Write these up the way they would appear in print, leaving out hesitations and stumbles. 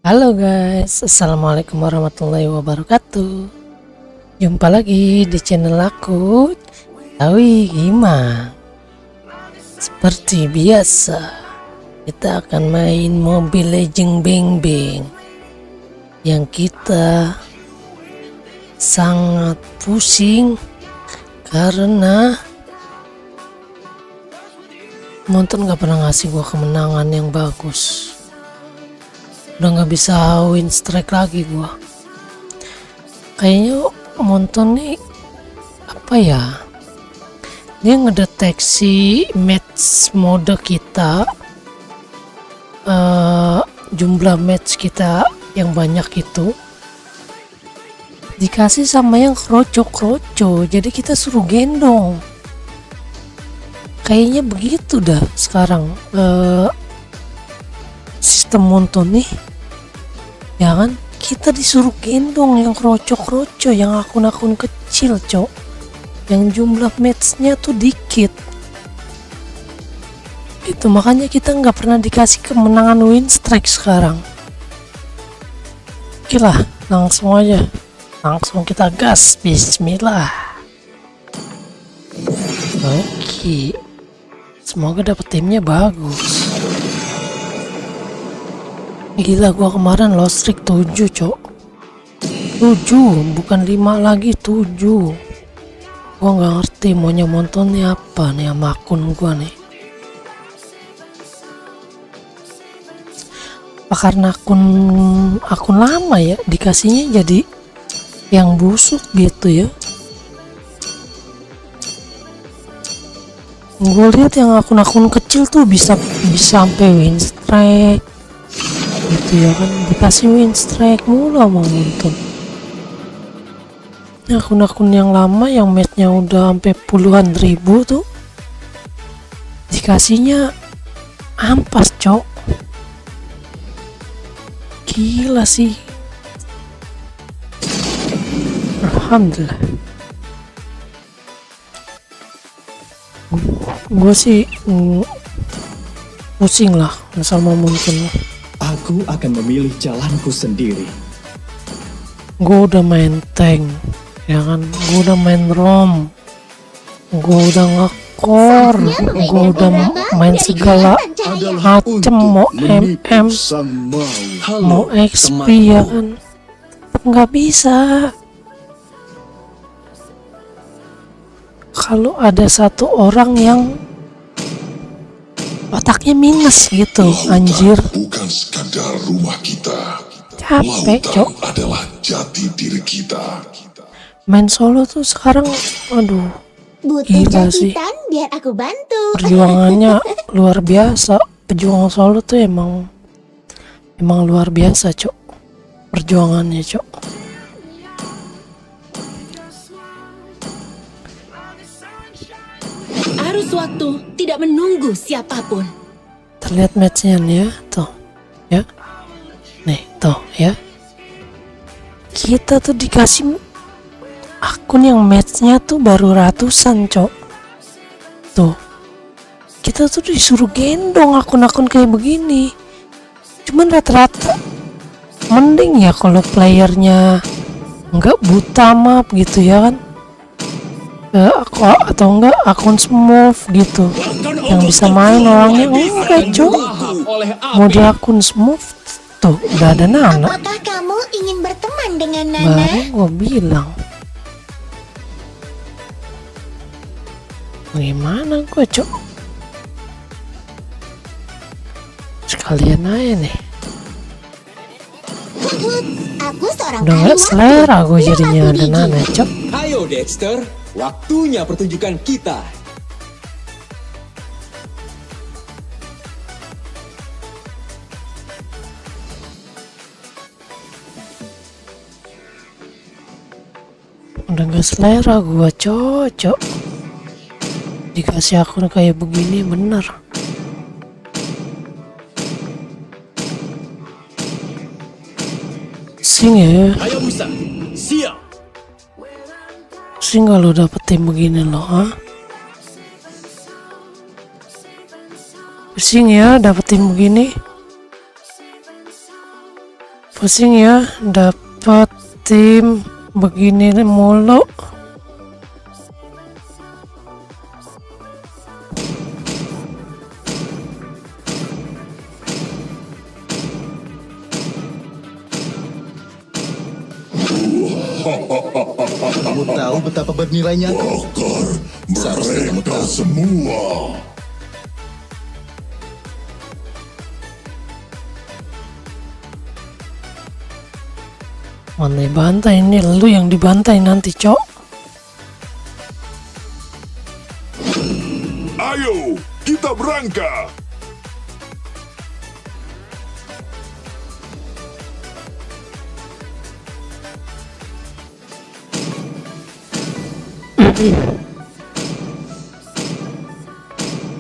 Halo guys, assalamualaikum warahmatullahi wabarakatuh. Jumpa lagi di channel aku, Tawi Gima. Seperti biasa, kita akan main Mobile Legends Bang Bang yang kita sangat pusing karena nonton gak pernah ngasih gua kemenangan yang bagus. Udah nggak bisa win strike lagi gua. Kayaknya Monton nih apa ya, dia ngedeteksi match mode kita, jumlah match kita yang banyak itu dikasih sama yang kroco, jadi kita suruh gendong. Kayaknya begitu dah sekarang sistem Monton nih, ya kan, kita disuruh gendong yang kroco yang akun-akun kecil cok, yang jumlah matchnya tuh dikit. Itu makanya kita nggak pernah dikasih kemenangan win strike sekarang. Oke lah, langsung kita gas, bismillah. Oke, semoga dapet timnya bagus. Gila, gua kemarin lost streak 7 cok, 7 bukan 5 lagi, 7. Gua nggak ngerti maunya Monton nih apa nih sama akun gua nih. Apa karena akun lama ya dikasihnya jadi yang busuk gitu ya. Gue lihat yang akun-akun kecil tuh bisa sampai win strike gitu ya kan, dikasih win strike mulu sama Monton. Akun-akun yang lama yang matchnya udah sampai puluhan ribu tuh dikasihnya ampas cok. Gila sih. Alhamdulillah. Gue sih pusing lah sama Monton. Aku akan memilih jalanku sendiri. Gue udah main tank, ya kan, gue udah main rom, gue udah ngekor, gue udah main segala macem, mau MM, mau XP, ya kan, nggak bisa. Kalau ada satu orang yang otaknya minus gitu, anjir. Bukan sekadar rumah kita. Capek, cok. Adalah jati diri kita. Main solo tuh sekarang, aduh, Butuh gila sih. jahitan biar aku bantu. Perjuangannya luar biasa. Pejuang solo tuh emang luar biasa, cok. Perjuangannya, cok. Arus waktu tidak menunggu siapapun. Terlihat matchnya nih ya, tuh, ya, nih, tuh, ya. Kita tuh dikasih akun yang matchnya tuh baru ratusan, cok. Tuh, kita tuh disuruh gendong akun-akun kayak begini. Cuman rata-rata mending ya kalau playernya nggak buta map gitu ya kan. Atau enggak akun smooth gitu yang bisa main orangnya. Enggak cok, mau di akun smooth tuh udah ada Nana. Apakah kamu ingin berteman dengan Nana? Baru gue bilang gimana gue cok, sekalian aja nih. Aku seorang Udah nggak harimau. selera gue jadinya Nama ada Biji. Nana cok. Ayo Dexter, waktunya pertunjukan kita. Udah gak selera gua cocok dikasih akun kayak begini, bener. Pusing ya, Ayo Musa, siap. pusing kalau dapet tim begini loh, ha? Pusing ya dapet tim begini. Pusing ya, dapat tim begini mulu. Kamu tahu betapa bernilainya aku? Bakar Seharusnya kamu mereka tahu. semua. Mana bantai, ini lu yang dibantai nanti, Cok. Ayo, kita berangkat.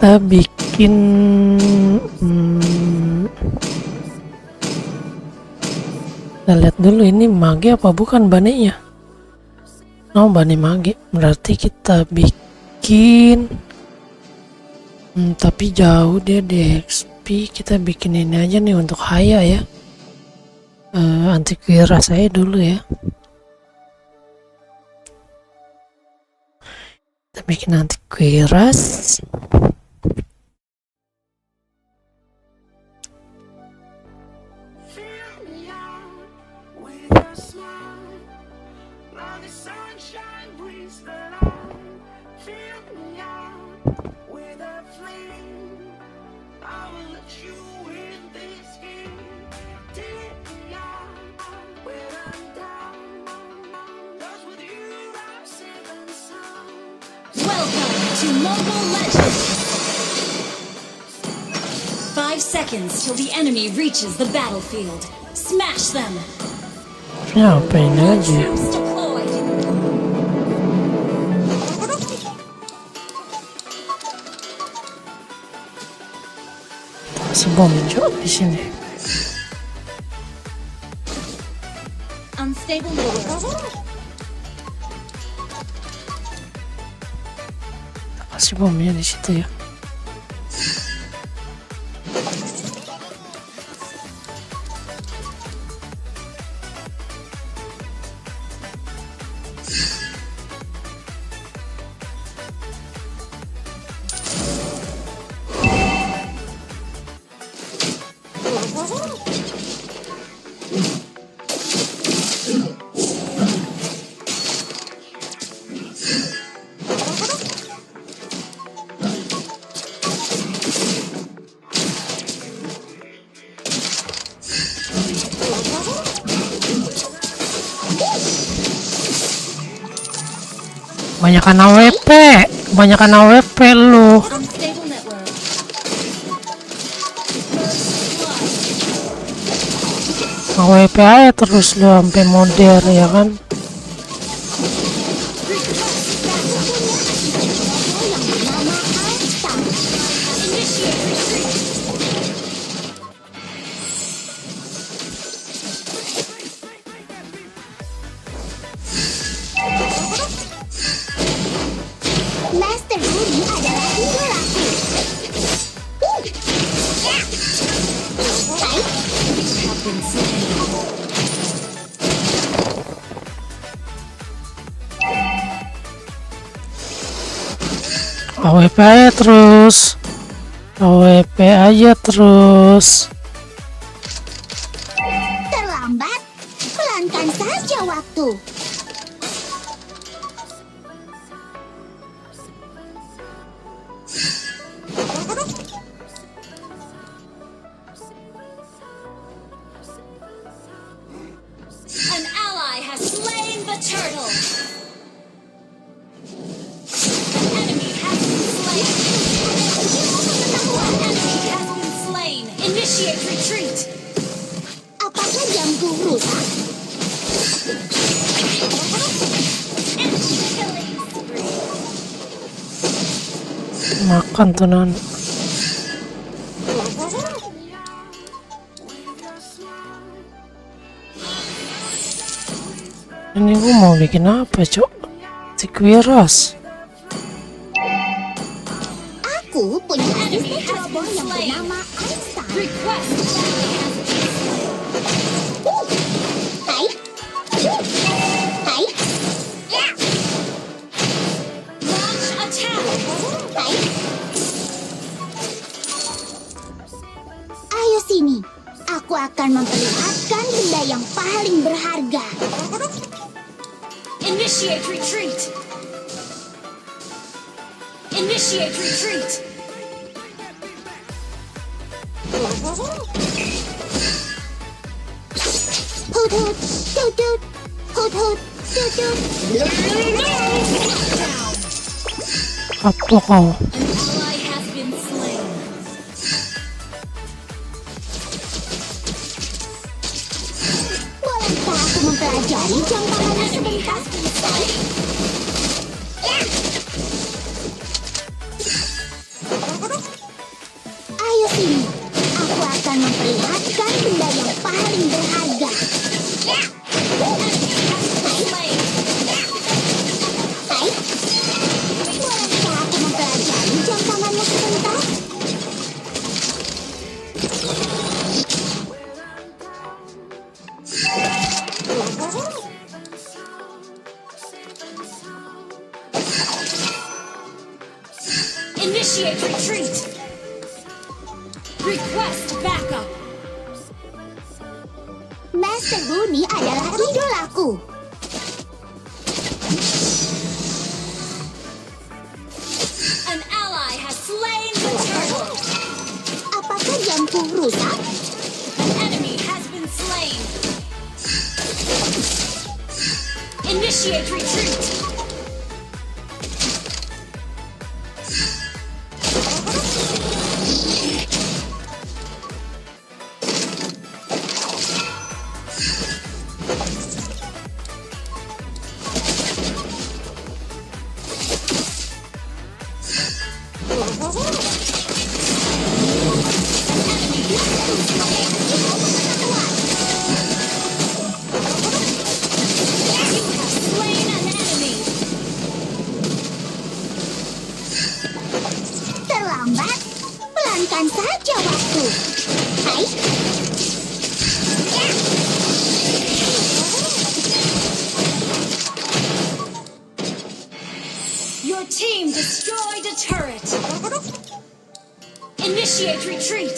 Kita bikin kita lihat dulu ini mage apa bukan banenya. Oh, bane mage, berarti kita bikin tapi jauh dia di XP. Kita bikin ini aja nih untuk Haya ya. Antivirus saya dulu ya. Kita bikin antivirus. Welcome to Mobile Legends! 5 seconds till the enemy reaches the battlefield. Smash them! Apa ini aja? Troops deployed! Kasih bom Cok di sini. Unstable network. Kasih bomnya di situ ya. Kebanyakan AWP, kebanyakan AWP lu. Unstable network. AWP aja terus lu sampai modern ya kan. Master Ruby adalah idolaku. Baik, Have been slain. AWP aja terus. AWP aja terus. terlambat. Pelankan saja waktu. An ally has slain the turtle! An enemy has been slain! An enemy has been slain! Initiate retreat! Apakah jamku rusak? Enemy killing spree! Makan tuh non. Ini gua mau bikin apa Cok? Antivirus. Aku punya Enemy asisten has ceroboh been yang slain! bernama Einstein. Request ally has been slain! sini. Aku akan memperlihatkan benda yang paling berharga. Initiate retreat. Initiate retreat. Hoot hoot, toot toot. Hoot hoot, toot toot. Apa kau? An ally has been slain. Bolehkah aku mempelajari jam tangannya sebentar? Ayo sini, aku akan memperlihatkan benda yang paling berharga. Slain. Hai, bolehkah aku mempelajari jam tangannya sebentar? Initiate retreat. Request backup. Master Bumi adalah idolaku. An ally has slain the turtle. Apakah jamku rusak? An enemy has been slain. Initiate retreat. Slain an enemy. Terlambat? Pelankan saja waktu. Hai. Your team destroyed a turret. Initiate retreat.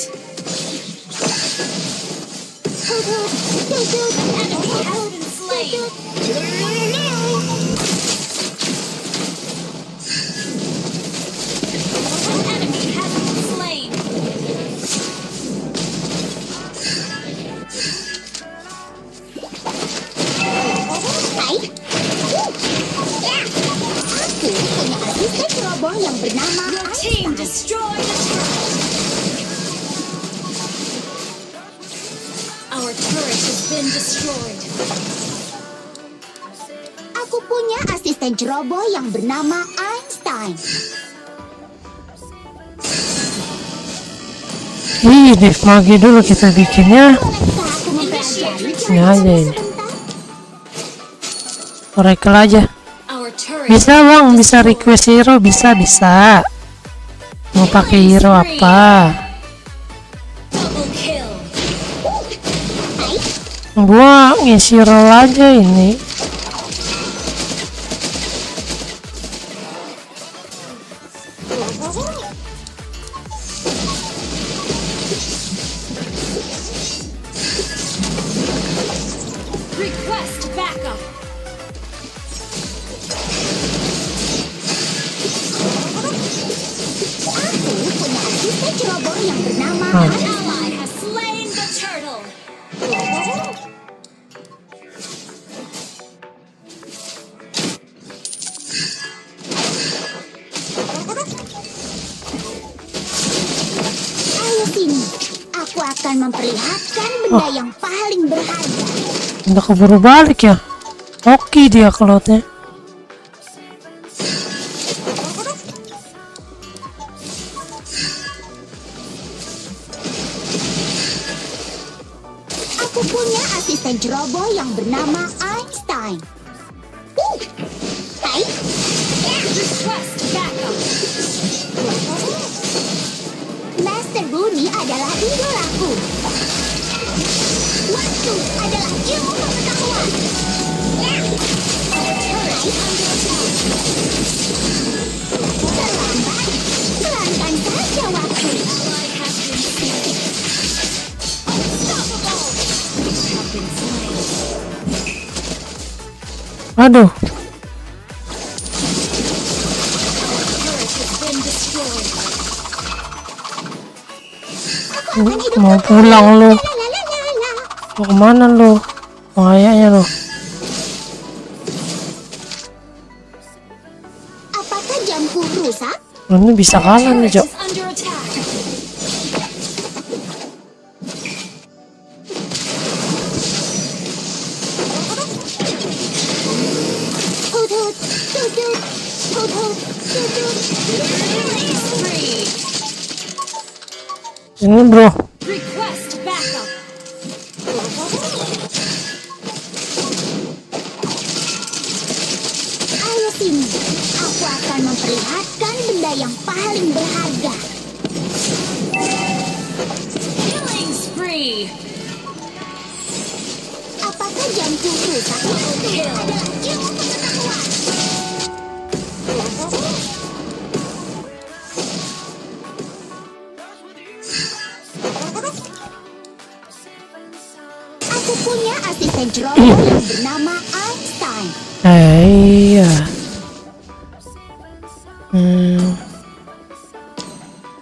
Hoot hoot, toot toot. Enemy has been slain. An enemy has been slain. Hai. Aku punya asisten ceroboh yang bernama Your team destroyed a turret. Our turret has been destroyed. Aku punya asisten ceroboh yang bernama Einstein. Ih, Dev Magi dulu kita bikinnya. Bolehkah aku mempelajari Ini aja ini. sebentar? Oracle aja. Our turret Bisa bang, bisa request hero, bisa. Mau pakai hero apa? double kill. Gua ngisi roll aja ini. Request backup. Aku punya asisten ceroboh yang bernama Ah. An ally has slain the turtle. Ayo sini, aku akan memperlihatkan benda yang paling berharga. Udah keburu balik ya. Oke dia kelotnya. Aku punya asisten ceroboh yang bernama Einstein. Hai, Request backup. Master Bumi adalah idolaku. Waktu adalah ilmu pengetahuan. Terlambat, pelankan saja waktu. Ally has been slain. been slain. Aduh, Turret has been destroyed. mau pulang lu. Lalalala. Mau kemana lu? Kayaknya lu. Apakah jamku rusak? Lu ini bisa kalah nih, Turret Cok. is under attack. Hut hut, tut tut, hut hut, tut tut. Killing spree. Sini, bro. Request backup. Ayo sini, aku akan memperlihatkan benda yang paling berharga. Killing spree. Apakah jamku rusak? Kill. Ilmu pengetahuan. Aku punya asisten ceroboh yang bernama Einstein. Iya.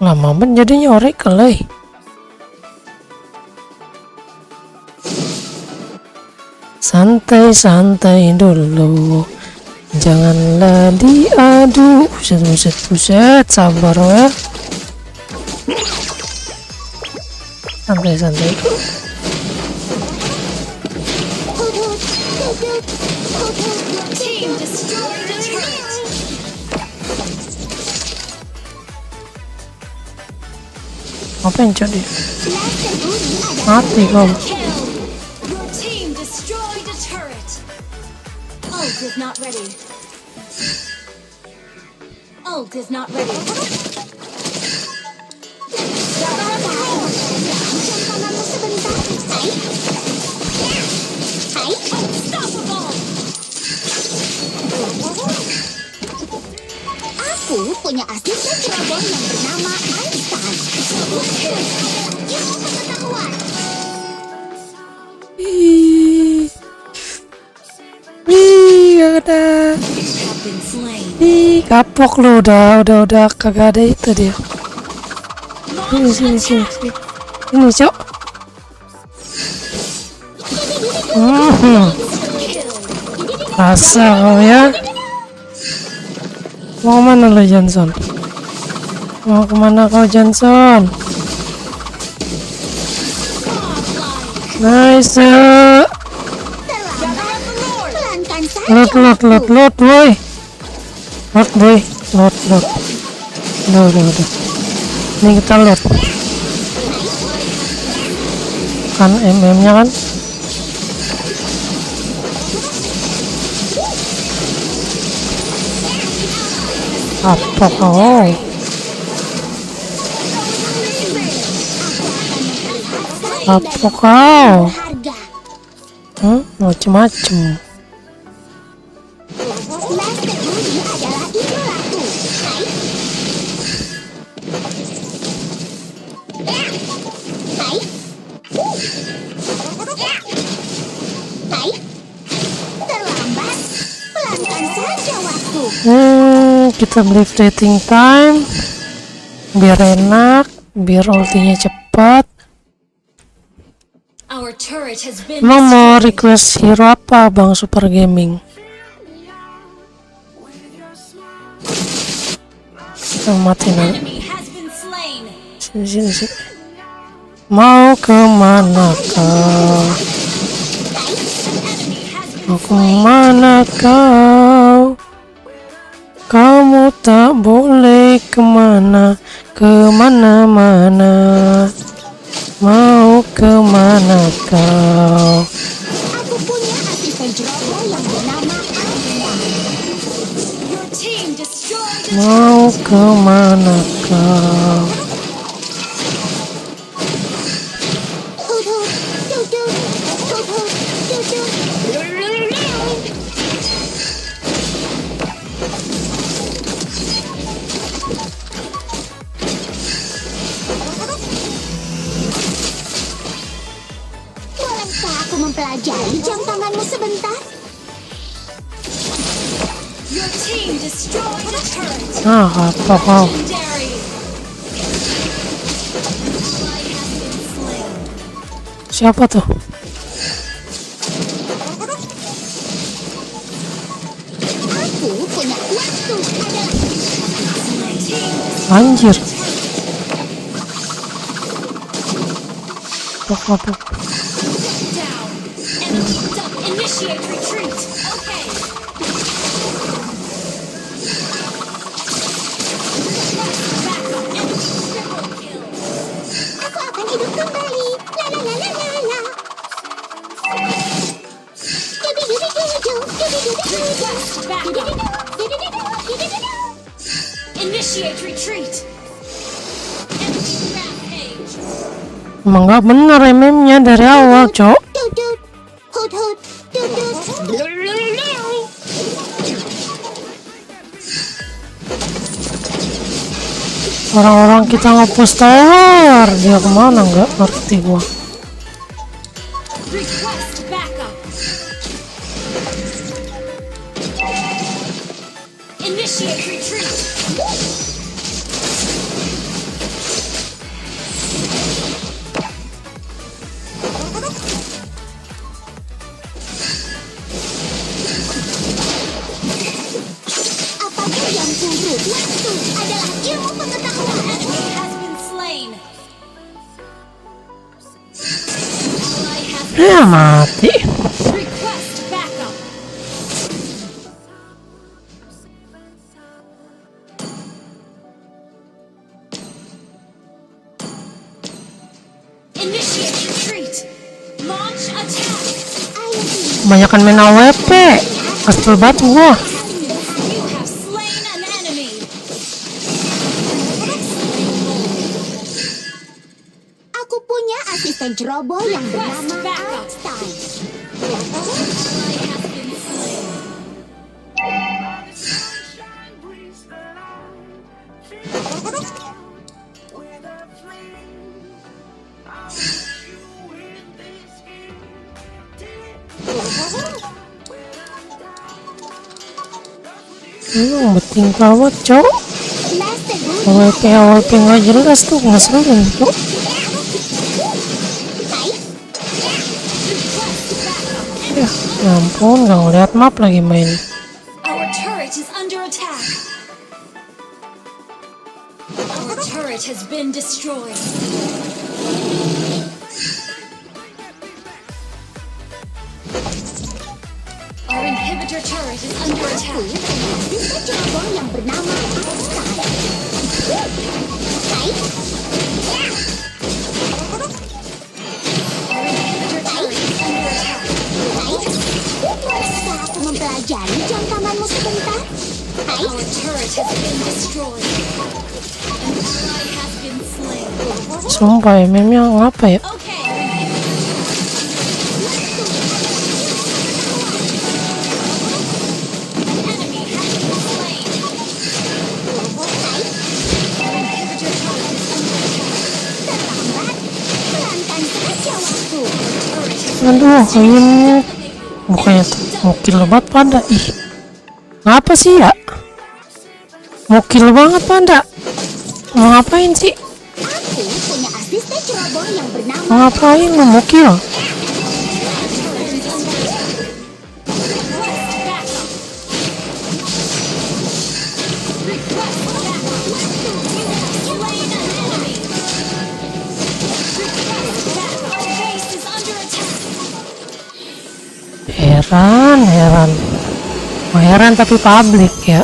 Lama banget jadinya Oracle, Santai-santai dulu, janganlah diadu. Buset, sabar ya. Santai-santai. Hut hut, tut tut, hut hut. Team destroyed a turret. Apa yang jadi? Blaster Budi adalah Mati kau. Kill. Your team destroyed a turret. Ult is not ready. Ult is not ready. Jam tanganmu sebentar. Hai. Hai. Unstoppable. Aku punya asisten ceroboh yang bernama Einstein. Ilmu pengetahuan. Ada. Have been slain. Kapok lu udah kagak ada itu dia. Sini. Ini, Cok. Rasa kau ya. Mau kemana lo, Johnson? Mau kemana kau, Johnson? Nice. Pelankan saja. Lot, boy. Lot. Udah. Ini kita lot. Kan MM-nya kan? Apa kau? Apa kau? Harga. Macem-macem. Blaster Budi adalah idolaku. Hai. Hai. Terlambat. Pelankan saja waktu. Kita beli fleeting time biar enak, biar ultinya cepat. Our turret has been Emang mau destroyed. request hero apa, Bang Super Gaming? Mati nih. Enemy has been slain. Sini. Mau kemana kau? Enemy has been Mau kemana kau? Kamu tak boleh kemana-mana. Mau kemana kau? Aku punya asisten ceroboh yang bernama Einstein. Your team destroyed a Mau kemana kau? Hut hut, tut tut, hut hut, tut tut. Bolehkah aku mempelajari mempelajari jam tanganmu sebentar? Your team destroyed a turret. Apa kau? Legendary. Ally has been slain. Siapa tuh? Aku punya waktu adalah Anjir. Apa? down. Enemy duck. Initiate retreat. Okay. Backup. Enemy triple kill. aku akan hidup kembali. La la la la la la. Dubi dubi dudu, dubi dubi dudu. Backup. Dudu dudu, dudu dudu. Initiate retreat. Enemy rampage. Emang gak bener MM-nya dari awal, Cok. Dudut, hut hut, dudut. Orang-orang kita nge-push tower, dia kemana nggak ngerti gua. Request backup. Initiate retreat. Apapun yang buruk, waktu adalah ilmu pengetahuan. Enemy has been slain. Ally has been Ya mati. request backup. Initiate retreat. Launch attack. Ayo sini. Kebanyakan main AWP. Kesel banget gua. You have slain an enemy. Aku punya asisten ceroboh yang bernama Backup. Einstein. Ally has been slain. Beting banget, Cok. Master Gu, AWP nggak jelas tuh, ngeselin, Cok. Ya ampun, nggak ngeliat map lagi main. Our turret is under attack. Our turret has been destroyed. Our inhibitor turret is under attack. asisten ceroboh yang bernama Einstein. Hai, Our inhibitor turret is under attack. bisa aku mempelajari jam tanganmu sebentar? Hai, Our turret has been destroyed. An ally has been slain. Sumpah MM-nya ngapa ya? Okay. An enemy has been slain. Our inhibitor turret is under attack. terlambat. Pelankan saja waktu. Turret has Aduh, ini bukannya mukil banget pada. Ih, ngapa sih ya? Mukil banget pada. Mau ngapain sih? Aku punya asisten ceroboh yang bernama Mau ngapain lu mukil? Heran. Mau heran tapi publik ya.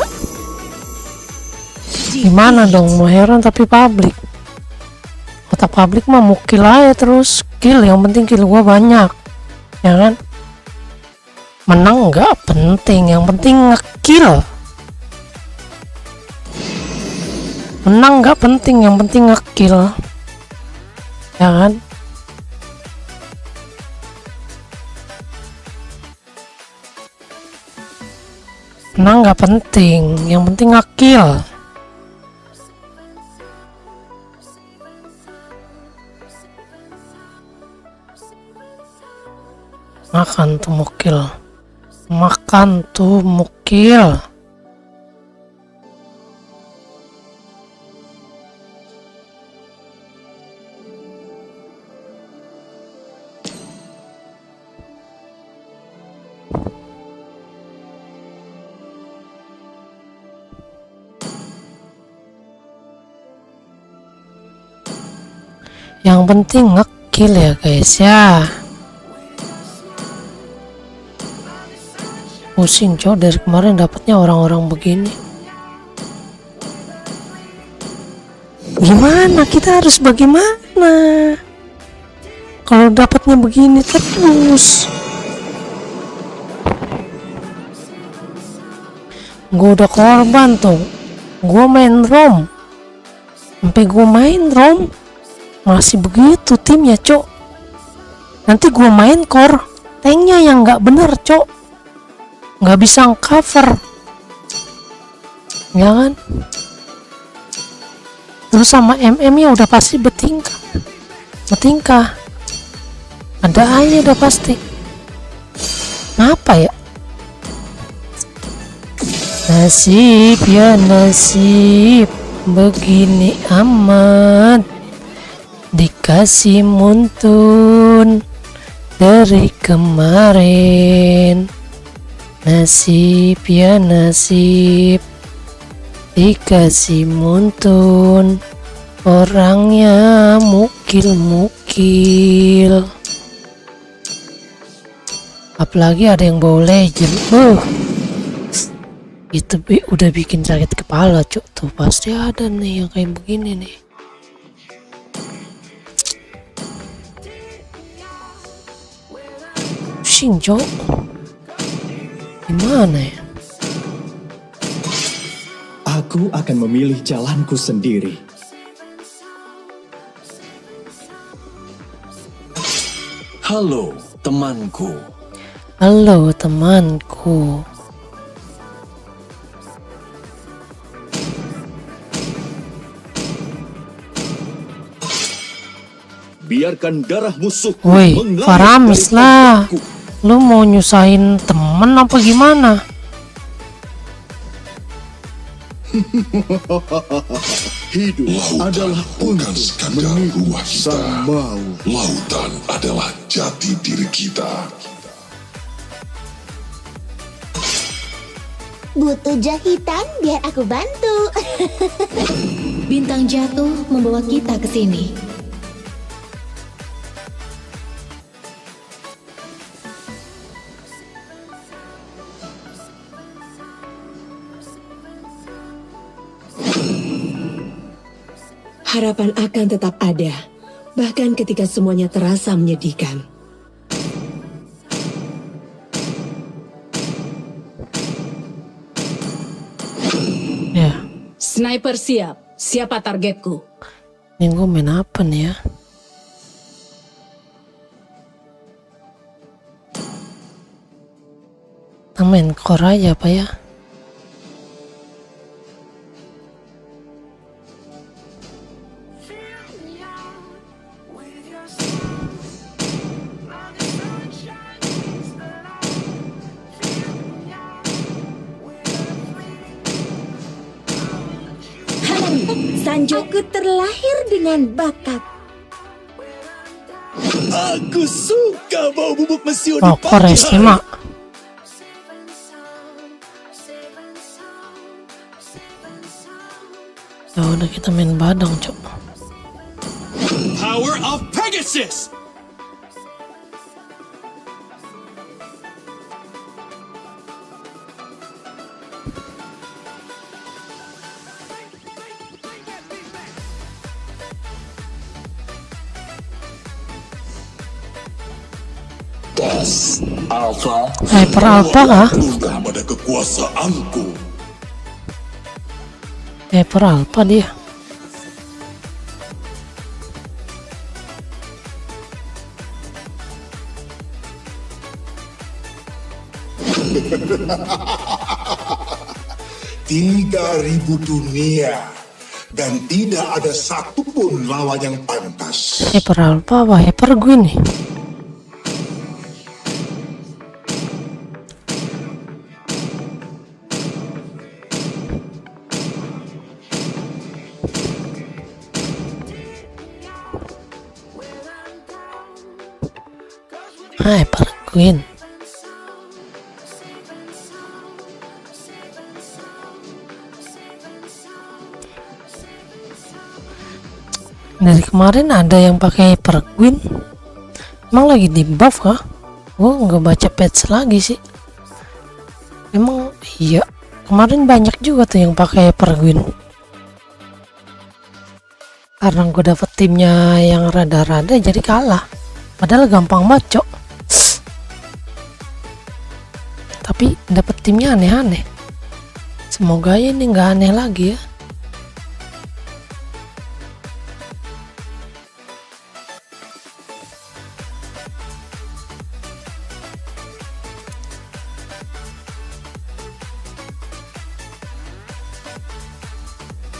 Gimana dong mau heran tapi publik? Kota publik mah mukil aja terus kill, yang penting kill gua banyak, ya kan? Menang nggak penting, yang penting ngekill. Menang nggak penting, yang penting ngekill, ya kan? Menang nggak penting, yang penting ngekill. Makan tuh mukil. Makan tuh mukil. Yang penting ngekill ya guys ya. Pusing cok, dari kemarin dapatnya orang-orang begini. Gimana, kita harus bagaimana kalau dapatnya begini terus? Gue udah korban tuh. Gue main rom, sampai gue main rom masih begitu timnya cok. Nanti gue main core, tanknya yang nggak bener cok, nggak bisa cover, ya kan? Terus sama MM nya udah pasti bertingkah, ada aja udah pasti. Apa ya? Nasib ya nasib, begini amat dikasih muntun dari kemarin. Nasib ya nasib, dikasih muntun, orangnya mukil-mukil. Apalagi ada yang bawa legend. Itu udah bikin sakit kepala cuk. Tuh pasti ada nih yang kayak begini nih. Pusing cuk, gimana ya? Aku akan memilih jalanku sendiri. Halo, temanku. Halo temanku. Biarkan darah musuh Woi, mengalir Faramis dari lah. otakku. Lu mau nyusahin temen apa gimana? Hidup adalah bukan untuk sekadar menipu rumah kita. sang mau. Lautan adalah jati diri kita. Butuh jahitan biar aku bantu. Bintang jatuh membawa kita ke sini. Harapan akan tetap ada, bahkan ketika semuanya terasa menyedihkan. Ya, Sniper siap. Siapa targetku? ini gue main apa nih ya? Kita main core aja apa ya? Sanjo, aku terlahir dengan bakat. Aku suka bau bubuk mesiu Oh, core S5. Ya udah kita main badang cok. Power of Pegasus. Das Alpha Hyper Alpha kah? bukan pada kekuasaanku. Hyper Alpha dia. Ribu dunia dan tidak ada satupun lawan yang pantas. Hyper Alpha apa Hyper gue nih? Hyper Queen. Dari kemarin ada yang pakai Hyper Queen. Emang lagi di buff kah? Oh, nggak baca patch lagi sih. Emang iya. Kemarin banyak juga tuh yang pakai Hyper Queen. Karena gue dapet timnya yang rada-rada jadi kalah. Padahal gampang banget, Cok. Tapi dapet timnya aneh-aneh. Semoga ini nggak aneh lagi ya.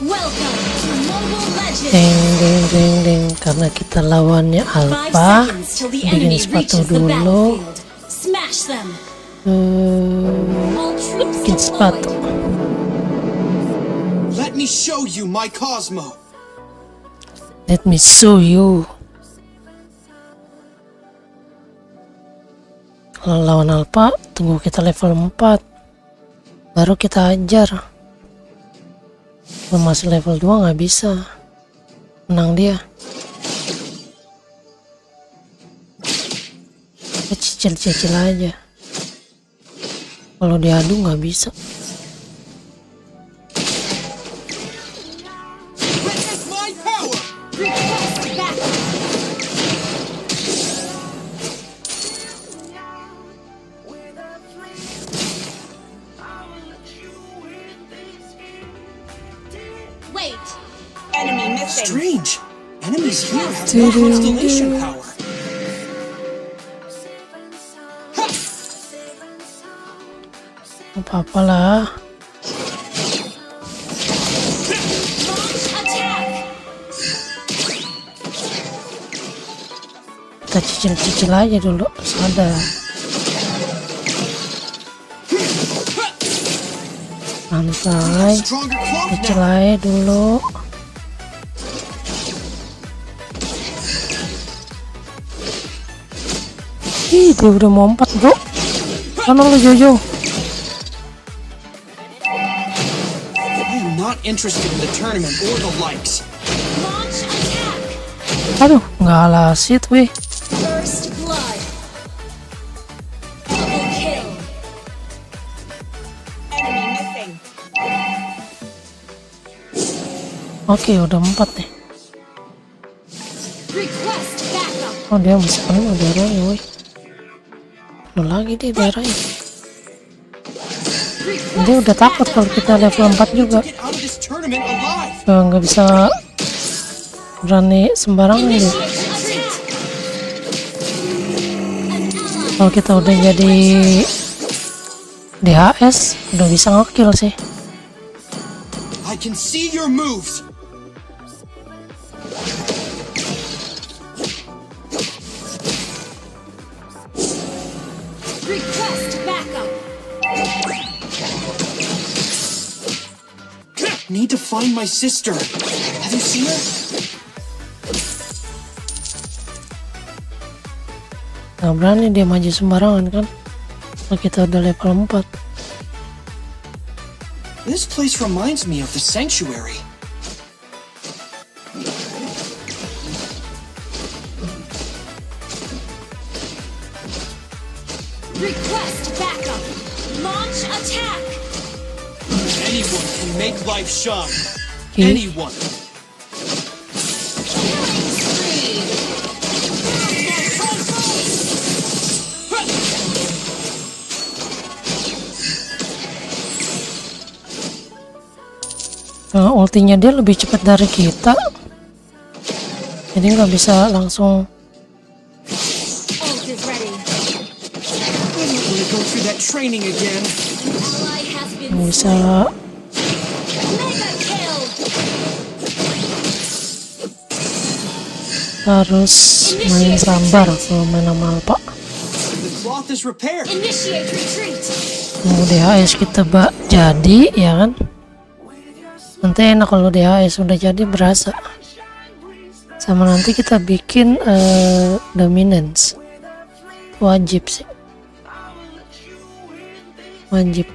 Welcome to Mobile Legends. Deng, karena kita lawannya 5 Alpha. seconds till the Bikin enemy sepatu reaches the dulu. battlefield. Smash them. All troops Bikin sepatu. deployed. Let me show you my Cosmo. Let me show you. Kalau lawan Alpha, tunggu kita level 4. Baru kita ajar. Kalau masih level 2 nggak bisa menang dia. Kita cicil-cicil aja. Kalau diadu nggak bisa. Witness my power. Request backup. Wait. Enemy missing. Strange. Enemies here have no constellation power. Apa-apa lah. Launch attack. Kita cicil-cicil aja dulu. Sadar. Santai. Stronger cloak Cicil now. aja dulu. Ih, dia udah mau 4, bro. Mana lu, Jojo? I am not interested in the tournament or the likes. Launch attack. Aduh, nggak lasit, weh. First blood. Double kill. Enemy missing. Oke, udah 4 nih. Request backup. Oh, dia masih penuh darahnya, weh. Penuh lagi deh darahnya. Dia udah takut kalau kita level 4 juga. Get out of this tournament alive. Nggak bisa berani sembarangan deh. Initiate attack. An ally. Kalau kita udah jadi DHS, udah bisa ngekill sih. I can see your moves. Request backup. Need to find my sister. Have you seen her? Nggak berani dia maju sembarangan kan. Kalau kita udah level 4. This place reminds me of the sanctuary. Request backup. Launch attack. Anyone can make life shine. Oke. Anyone. Killing spree. Ultinya dia lebih cepat dari kita. Jadi nggak bisa langsung. Ult is ready. I don't want to go through that training again. Ally has been Bisa mega kill. harus main sabar kalau main sama Alpha. The cloth is repaired. Initiate retreat. Mau DHS kita jadi ya kan. Nanti enak kalau DHS udah jadi berasa. Sama nanti kita bikin dominance. wajib sih. Wajib.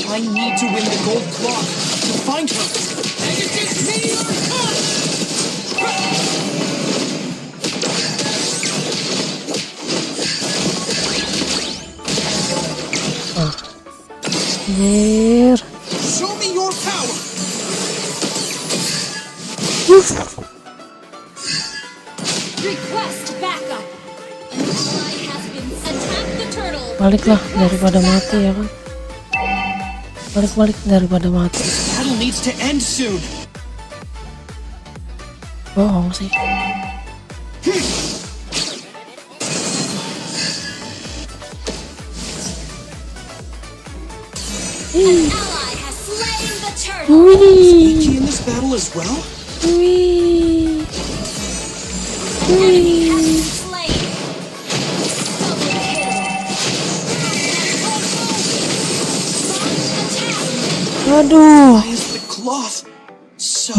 I need to win the gold clock to find her. And it is meteor Anjir. Show me your power. Request backup. An ally has been attack the turtle. Baliklah daripada mati ya kan. Balik daripada mati. Battle needs to end soon. Bohong sih. An ally has slain the turtle. Wih. Iki in this battle as well? Wih. An enemy has been slain. Double kill. Launch attack. Aduh. Why is the cloth so...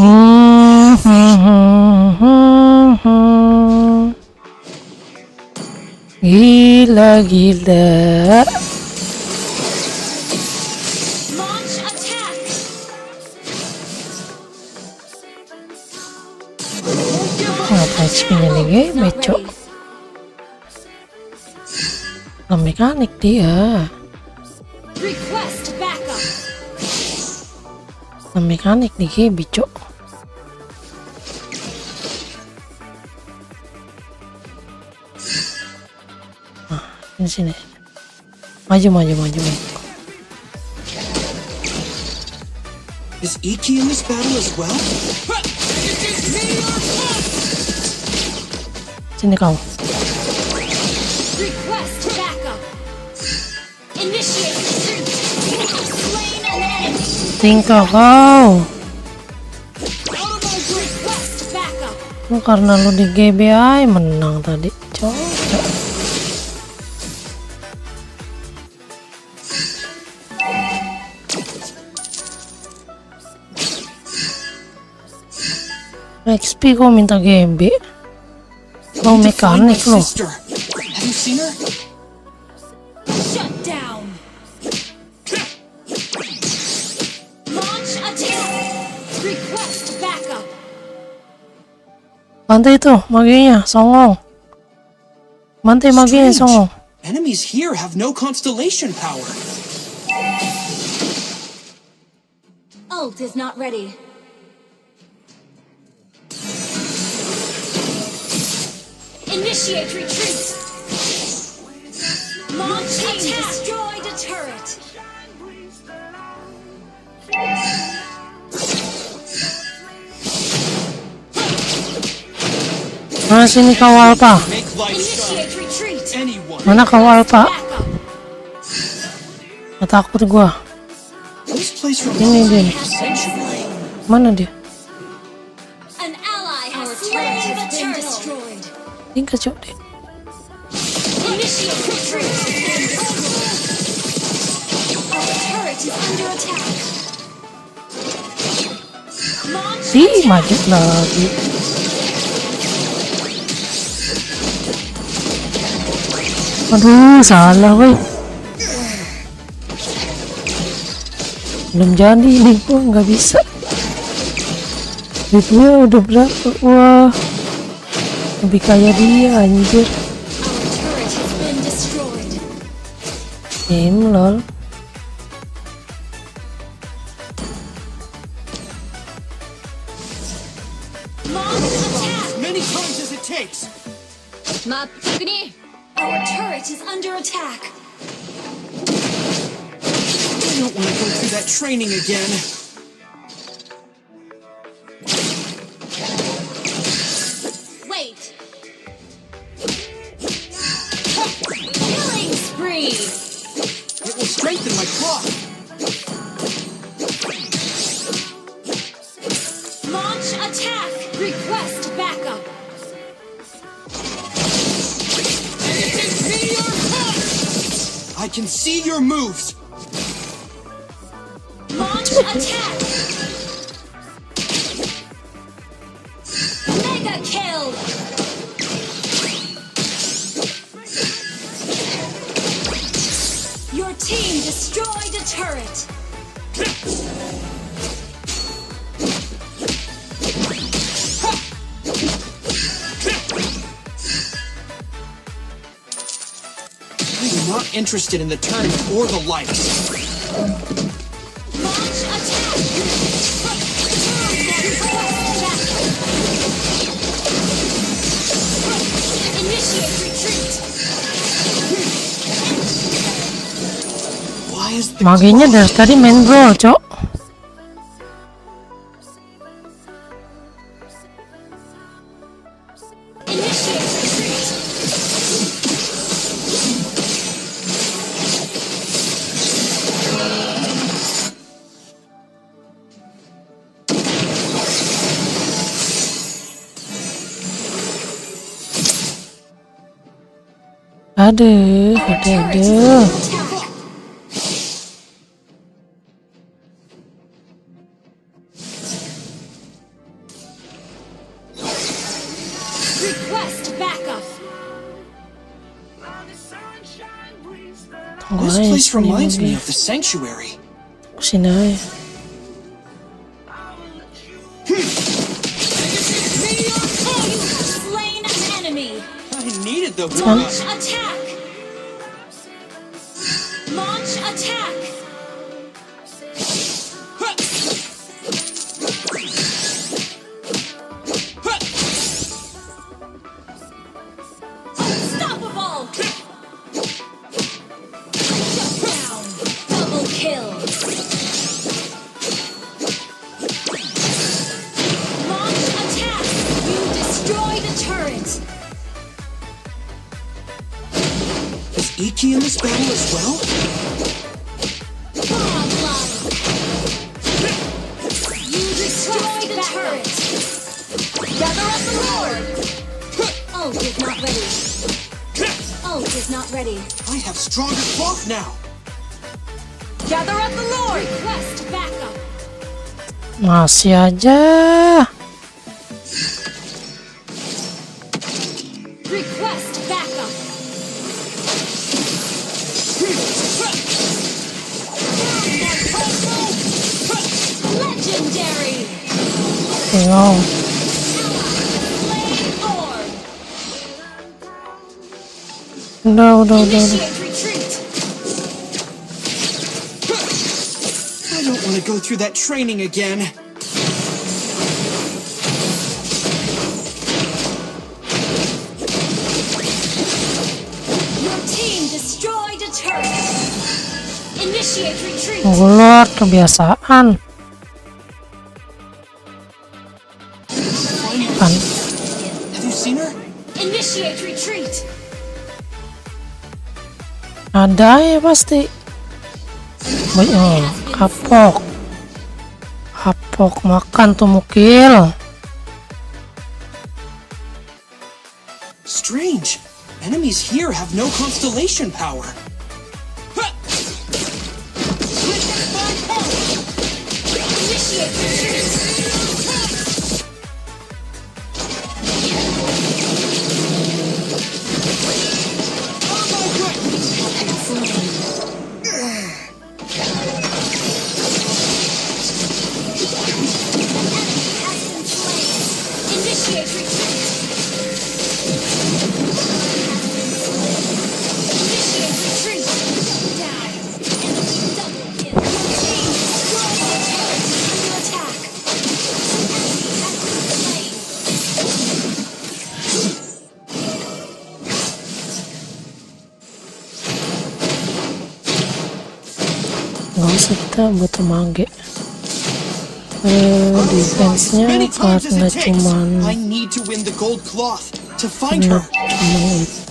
Gila. Launch attack. Apa HP-nya nih, becok. Mekanik dia. Request backup. Mekanik nih, becok. Di sini. Maju. Is Iki in this battle as well? Sini kau. Request backup. Initiate retreat. Slain an enemy. Tingkah kau. Request backup. Lu karena lu di GBI menang tadi. Coba. XP kok minta GB. Kau Need to find my mekanik loh. sister. Have you seen her? Shut down. Launch attack. Request backup. Bantai itu maginya songong. Bantai maginya songong. Enemies here have no constellation power. Ult is not ready. Initiate retreat. Launch attack. Destroyed a turret. Mana sini kawal pak? Make life Initiate retreat. anyone. Mana kawal pak? Backup. Nggak takut gua. This place Ini reminds dia. me of a sanctuary. Mana dia? An ally has slain the turtle. Tingkah cok deh. Initiate retreat. Our turret is under attack. Launch Ih, maju lagi. Aduh, salah weh. Belum jadi nih, gua nggak bisa. Duitnya udah berapa? Wah, lebih kaya dia anjir. Our turret has been destroyed. Lol. Launch attack. As many times as it takes. Our turret is under attack. I don't want to go through that training again. Wait. Killing spree. It will strengthen my clock. Launch attack. Request backup. I can see your moves. Launch attack. Mega kill. turret. I'm not interested in the tournament or the lights. Launch attack. Initiate retreat. Why is the Maginya dari tadi main bro, cok. Initiate retreat. Aduh, aduh. Attack. Request backup. Tunggu This aja place sini reminds me lagi. of the sanctuary. Kesini aja. Slain an enemy. I needed the Launch attack. Launch attack. Unstoppable. Shut down. Double kill. Launch attack. You destroy the turret. Is Iki in this battle as well? Godlike. You destroy the turret. Gather up the Lord. Ult is not ready. Ult is not ready. I have stronger cloth now. Gather up the Lord. Request backup. Masih aja. Request backup. Legendary. Bingung. Flame orb. Udah. Initiate retreat. I don't want to go through that training again. Your team destroyed a turret. Initiate retreat. Ngulur kebiasaan. Kan. Have you seen her? Initiate retreat. Ada ya pasti. Hapok. Hapok makan tuh mukil. Strange. Enemies here have no constellation power. Initiate retreat. Initiate retreat. Initiate retreat. Down. Enemy double kill. Your team destroyed the turret under attack. Enemy has been slain. Gak usah, kita butuh mage. Defense-nya Many times as karena it takes. cuman I need to win the gold cloth to find her.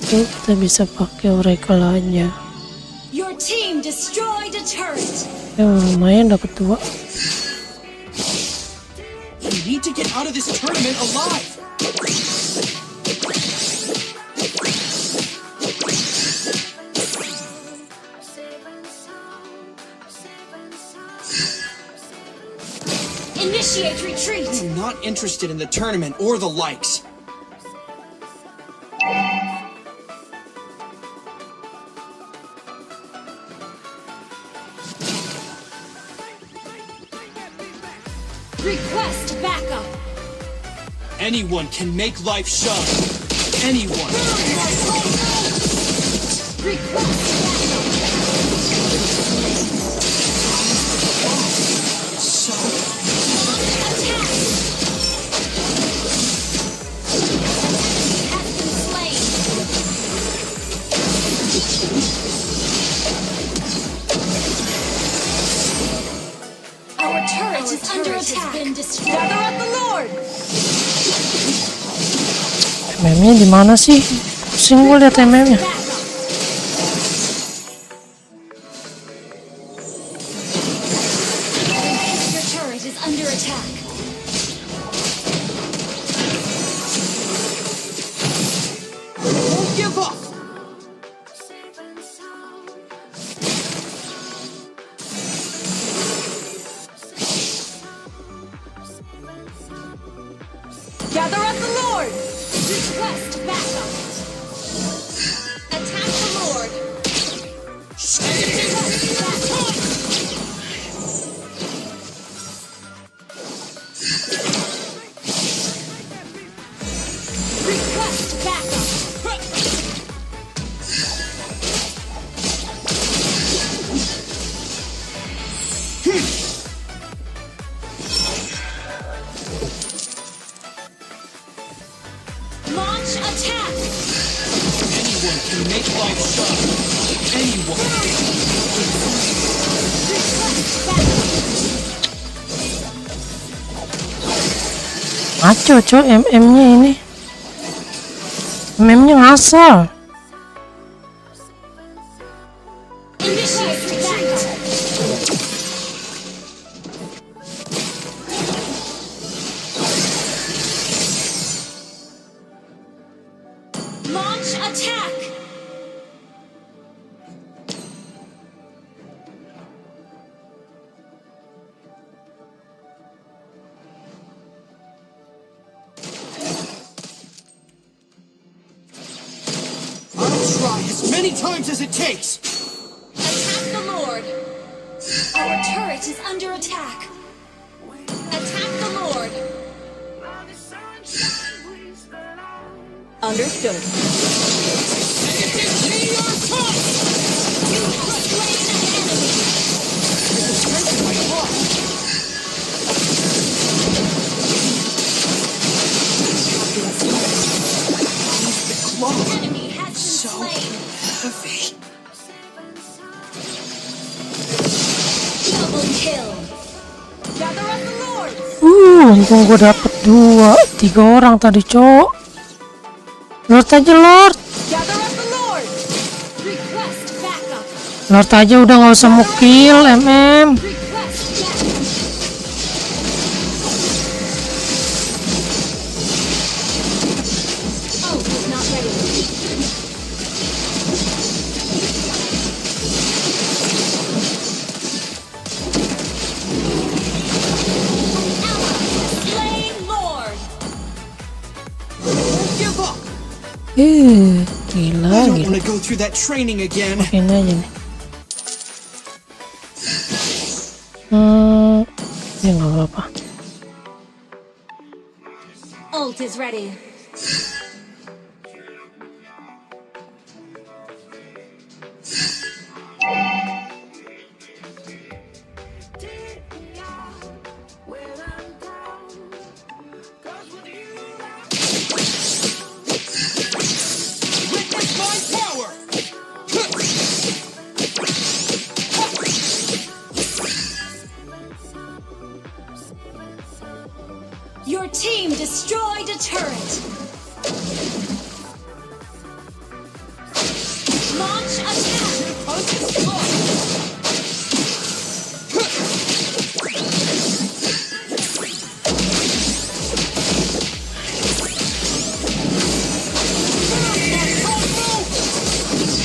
itu kita bisa pakai Oracle aja. Your team destroyed a turret. Ya lumayan dapat 2. I need to get out of this tournament alive. Initiate retreat. I'm not interested in the tournament or the likes. Request backup. Anyone can make life shine. Anyone. Request backup. So Attack. Has been slain. Our turret is under attack. Gather up the Lord. MM-nya di mana sih? Pusing gue liat MM-nya. Backup. Your turret is under attack. won't give up. Gather up the Lord. Request backup. Attack the Lord. Request backup. Request backup. Launch attack. Anyone can make life shine. Anyone. Request backup. Ngaco coy MM-nya ini. MM-nya ngasal. Initiate backup. Launch attack. I'll try as many times as it takes. Attack the Lord. Our turret is under attack. Attack the Lord. Understood. You have slain an enemy. Enemy has been slain. Double kill. Gather up the Lord. Untung gue dapet 3 orang tadi cok. Lord aja Lord. Gather up the Lord. Request backup. Lord aja udah nggak usah mau kill MM. Request backup. Oh, not ready. Slain Lord. Won't give up. Gila I don't gitu. want to go through that training again. Ini aja nih. Ya nggak apa-apa. Ult is ready. Witness my power. Your team destroyed a turret. Launch attack.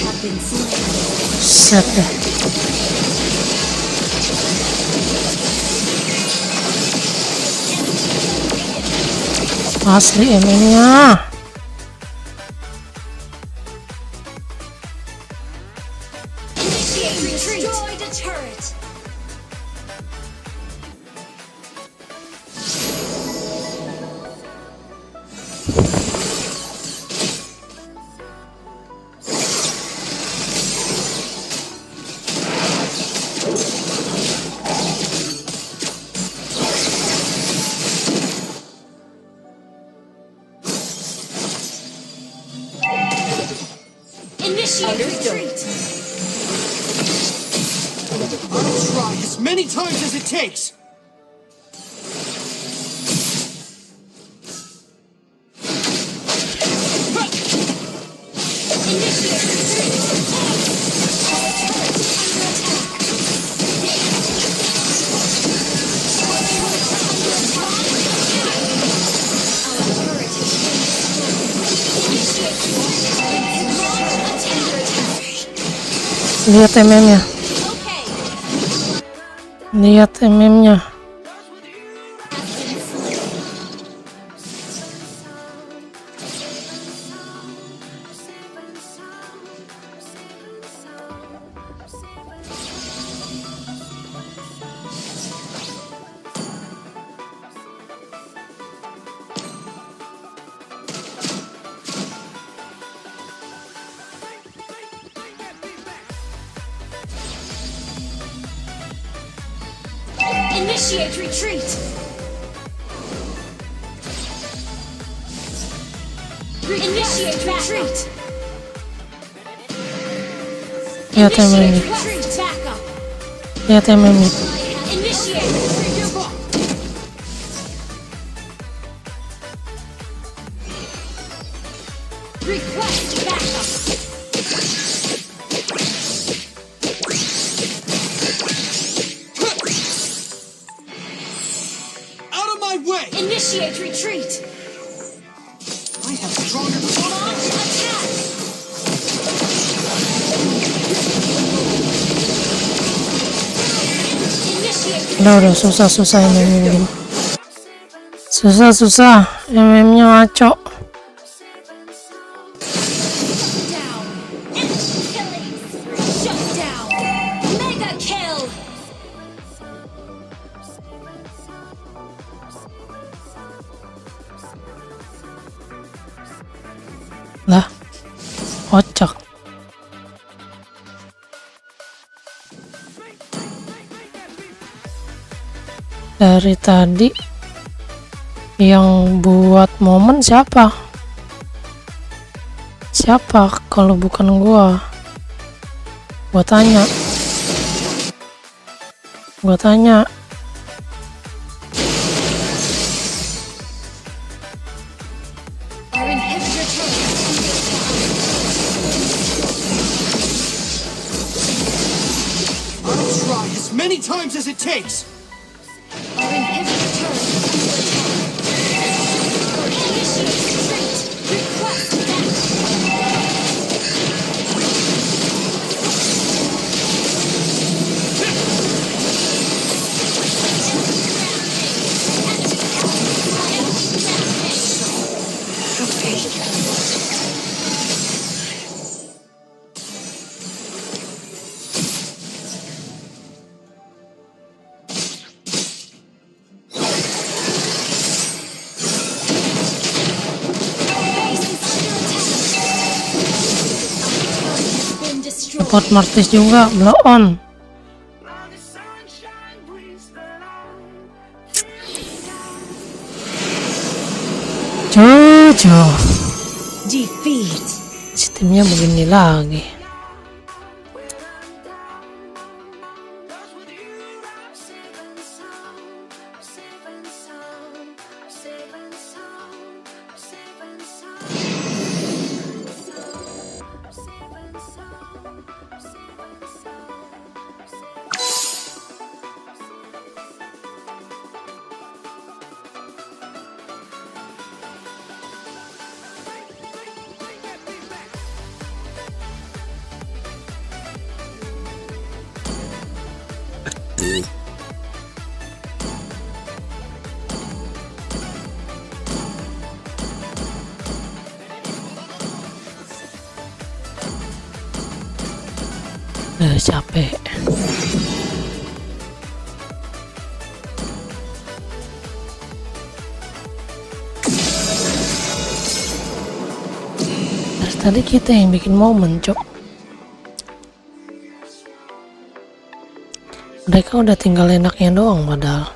Have been slain. Set dah. Asli MM-nya. Initiate retreat. Destroyed a turret. Initiate retreat. I'll try as many times as it takes. Initiate retreat. Lihat MM-nya. Lihat MM-nya. Initiate retreat. Initiate retreat. Lihat MM-nya. Retreat. Back up. Lihat MM-nya. Initiate retreat. Request backup. Out of my way! Initiate retreat. I have stronger Launch attack. Initiate Udah susah MM-nya begini. Susah MM-nya ngaco. down. Enemy killing. Shut down. Mega kill. Lah, kocak. Dari tadi yang buat momen siapa? Siapa kalau bukan gua? Gua tanya. Our inhibitor I'll try as many times as it takes. Our inhibitor turret is under attack. Initiate retreat. Request backup. Been destroyed. Support Martis juga blow on. Jojo. Defeat. Sistemnya begini lagi. Capek. Dari tadi kita yang bikin momen, cok. Mereka udah tinggal enaknya doang padahal.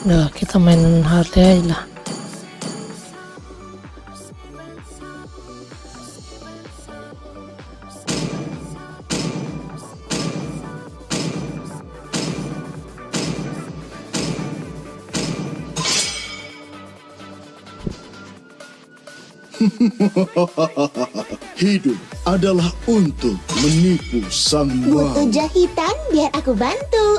Udah kita main Harley aja lah. Hidup adalah untuk menipu sang Butuh maut. jahitan biar aku bantu.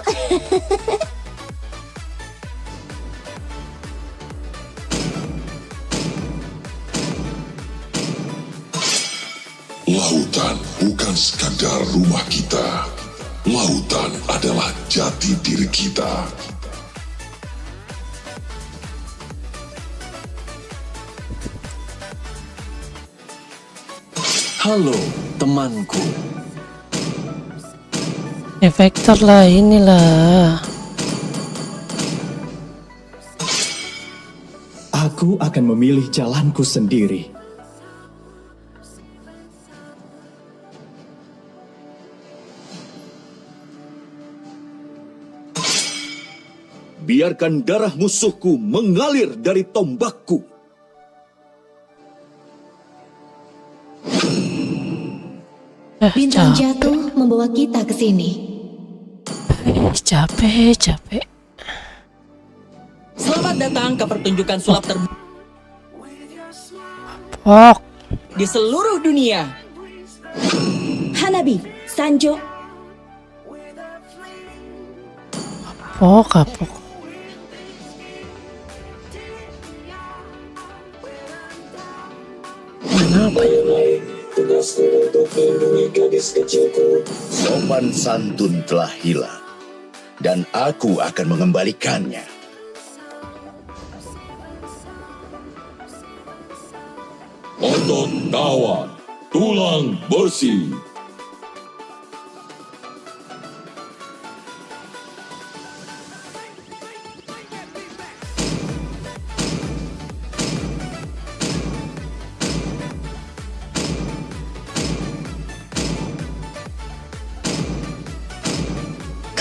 Lautan bukan sekadar rumah kita. Lautan adalah jati diri kita. Halo, temanku. Vector lah, inilah. Aku akan memilih jalanku sendiri. Biarkan darah musuhku mengalir dari tombakku. Bintang Capek, jatuh membawa kita ke sini. capek. Selamat datang ke pertunjukan sulap Pok, di seluruh dunia. Hanabi, Sanjo, kapok. Kenapa ya? Sopan santun telah hilang, dan aku akan mengembalikannya. Otot kawat, tulang besi.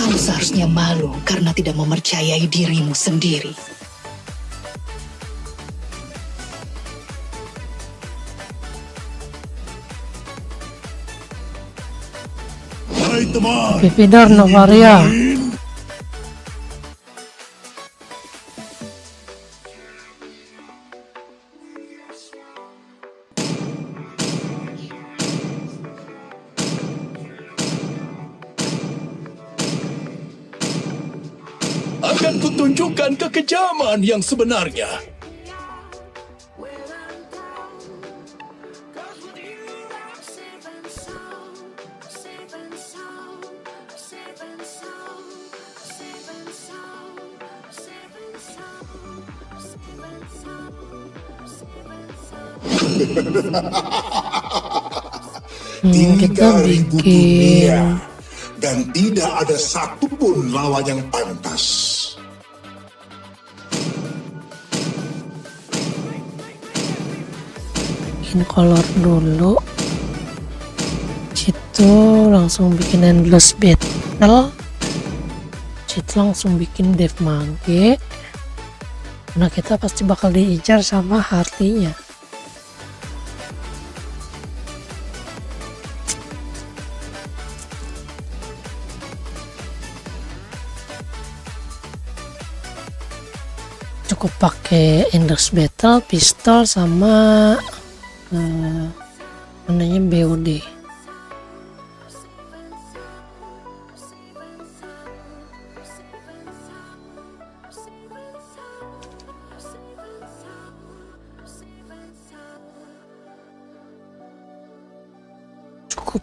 kamu seharusnya malu karena tidak mempercayai dirimu sendiri. Hai teman, Pipidar Novaria. akan kutunjukkan kekejaman yang sebenarnya. Kita 3.000 bikin dunia, dan tidak ada satupun lawan yang pantas. color dulu. Situ langsung bikin endless battle. Situ langsung bikin dev mage. Nah kita pasti bakal diincar sama Harley-nya. Cukup pakai endless battle, pistol sama namanya BOD.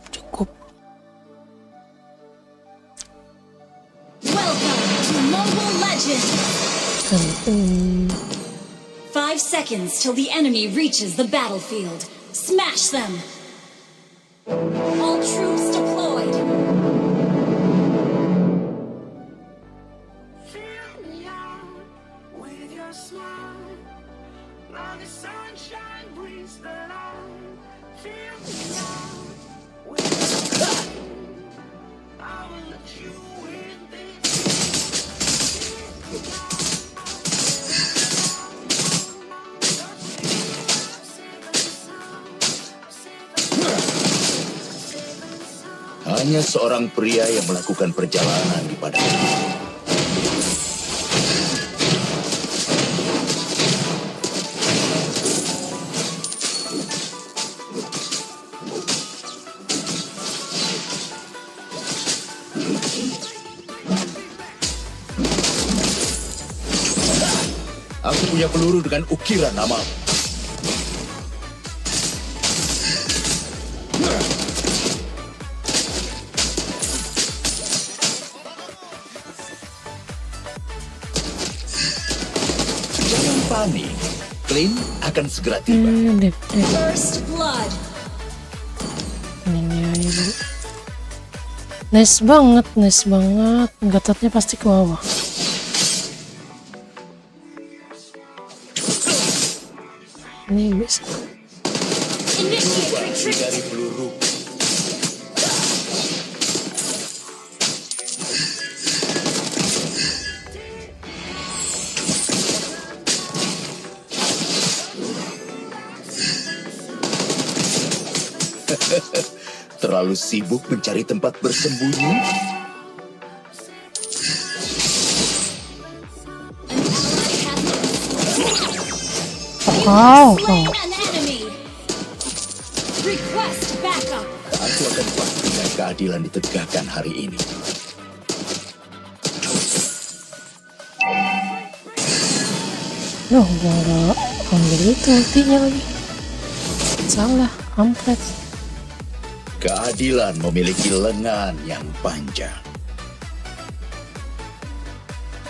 Cukup. Welcome to Mobile Legends! 5 seconds till the enemy reaches the battlefield. Smash them! All troops deployed! Hanya seorang pria yang melakukan perjalanan di padang. Aku punya peluru dengan ukiran namamu. Jangan panik. Clint akan segera tiba. First blood. Ini aja dulu. Nice banget. Gatotnya pasti ke bawah. Ini bisa. Initiate retreat. Dari peluru. Terlalu sibuk mencari tempat bersembunyi? Oh. Slain an enemy. Request backup. Aku akan pastikan keadilan ditegakkan hari ini. Loh, gua nggak ambil itu ultinya lagi. Salah, kampret. Keadilan memiliki lengan yang panjang.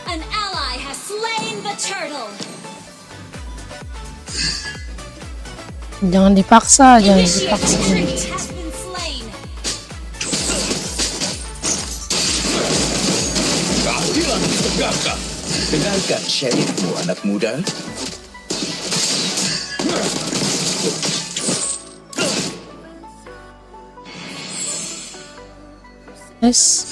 An ally has slain the turtle. Jangan dipaksa. Initiate retreat has been slain. Keadilan ditegakkan. Dengarkan syarifmu, anak muda. Nice.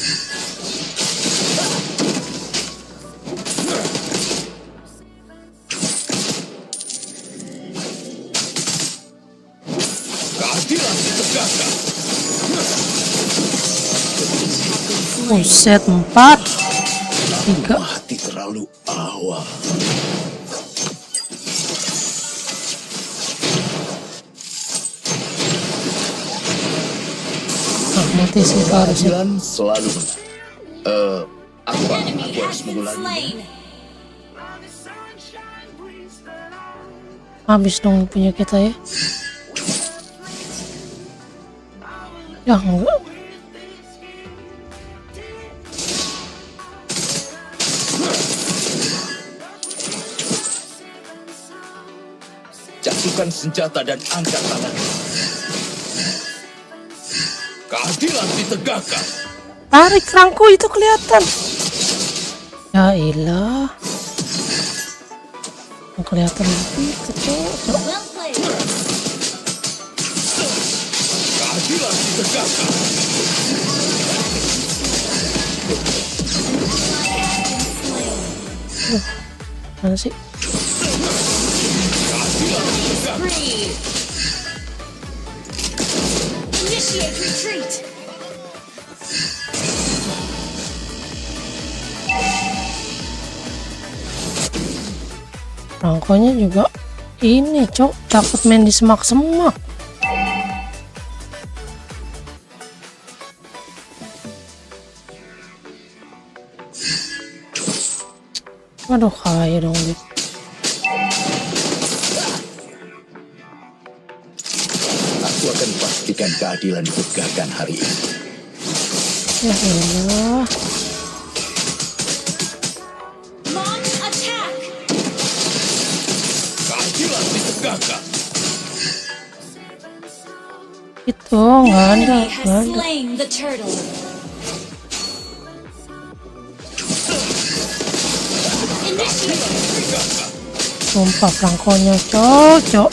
Keadilan ditegakkan. Buset, 4 3. Mati terlalu awal. Mati sih harusnya. Keadilan selalu menang. Aku Enemy harus has been mengulangi. slain. Habis dong punya kita ya. Ya enggak. Jatuhkan senjata dan angkat tangan. Keadilan ditegakkan. Tarik rangku itu kelihatan. Ya ilah. Kelihatan itu tuh. Well played. Keadilan ditegakkan. Mana sih? Spree. Initiate retreat. Rangkonya juga ini cok, takut main di semak-semak. Waduh, kaya dong dia. Aku akan pastikan keadilan ditegakkan hari ini. Ya Allah. Launch attack. Keadilan ditegakkan. Itu nggak ada, Enemy nggak has ada. slain the turtle. Initiate retreat. Sumpah rangkonya cocok.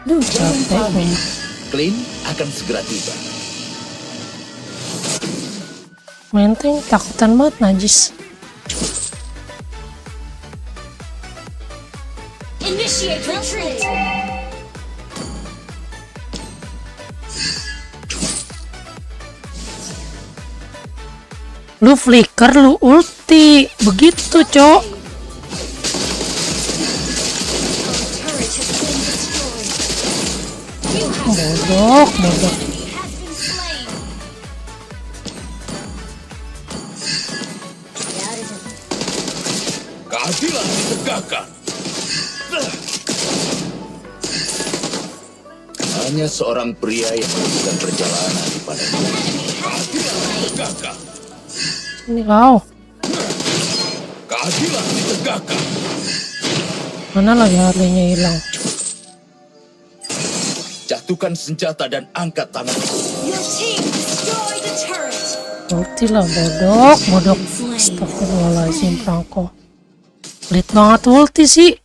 Duh, capek gue. Clint akan segera tiba. Menteng takutan banget najis. Initiate retreat. Lu flicker, lu ulti. Begitu, Cok. Turret has been destroyed. Bodoh. Enemy has been slain. Keadilan ditegakkan. Hanya seorang pria yang melakukan perjalanan di padang. Tegakkan. Ini kau. Keadilan ditegakkan. Mana lagi Harley-nya hilang? Jatuhkan senjata dan angkat tangan. Your team destroyed a turret. Ulti lah, bodoh. Astagfirullahaladzim, Franco. Pelit banget ulti sih.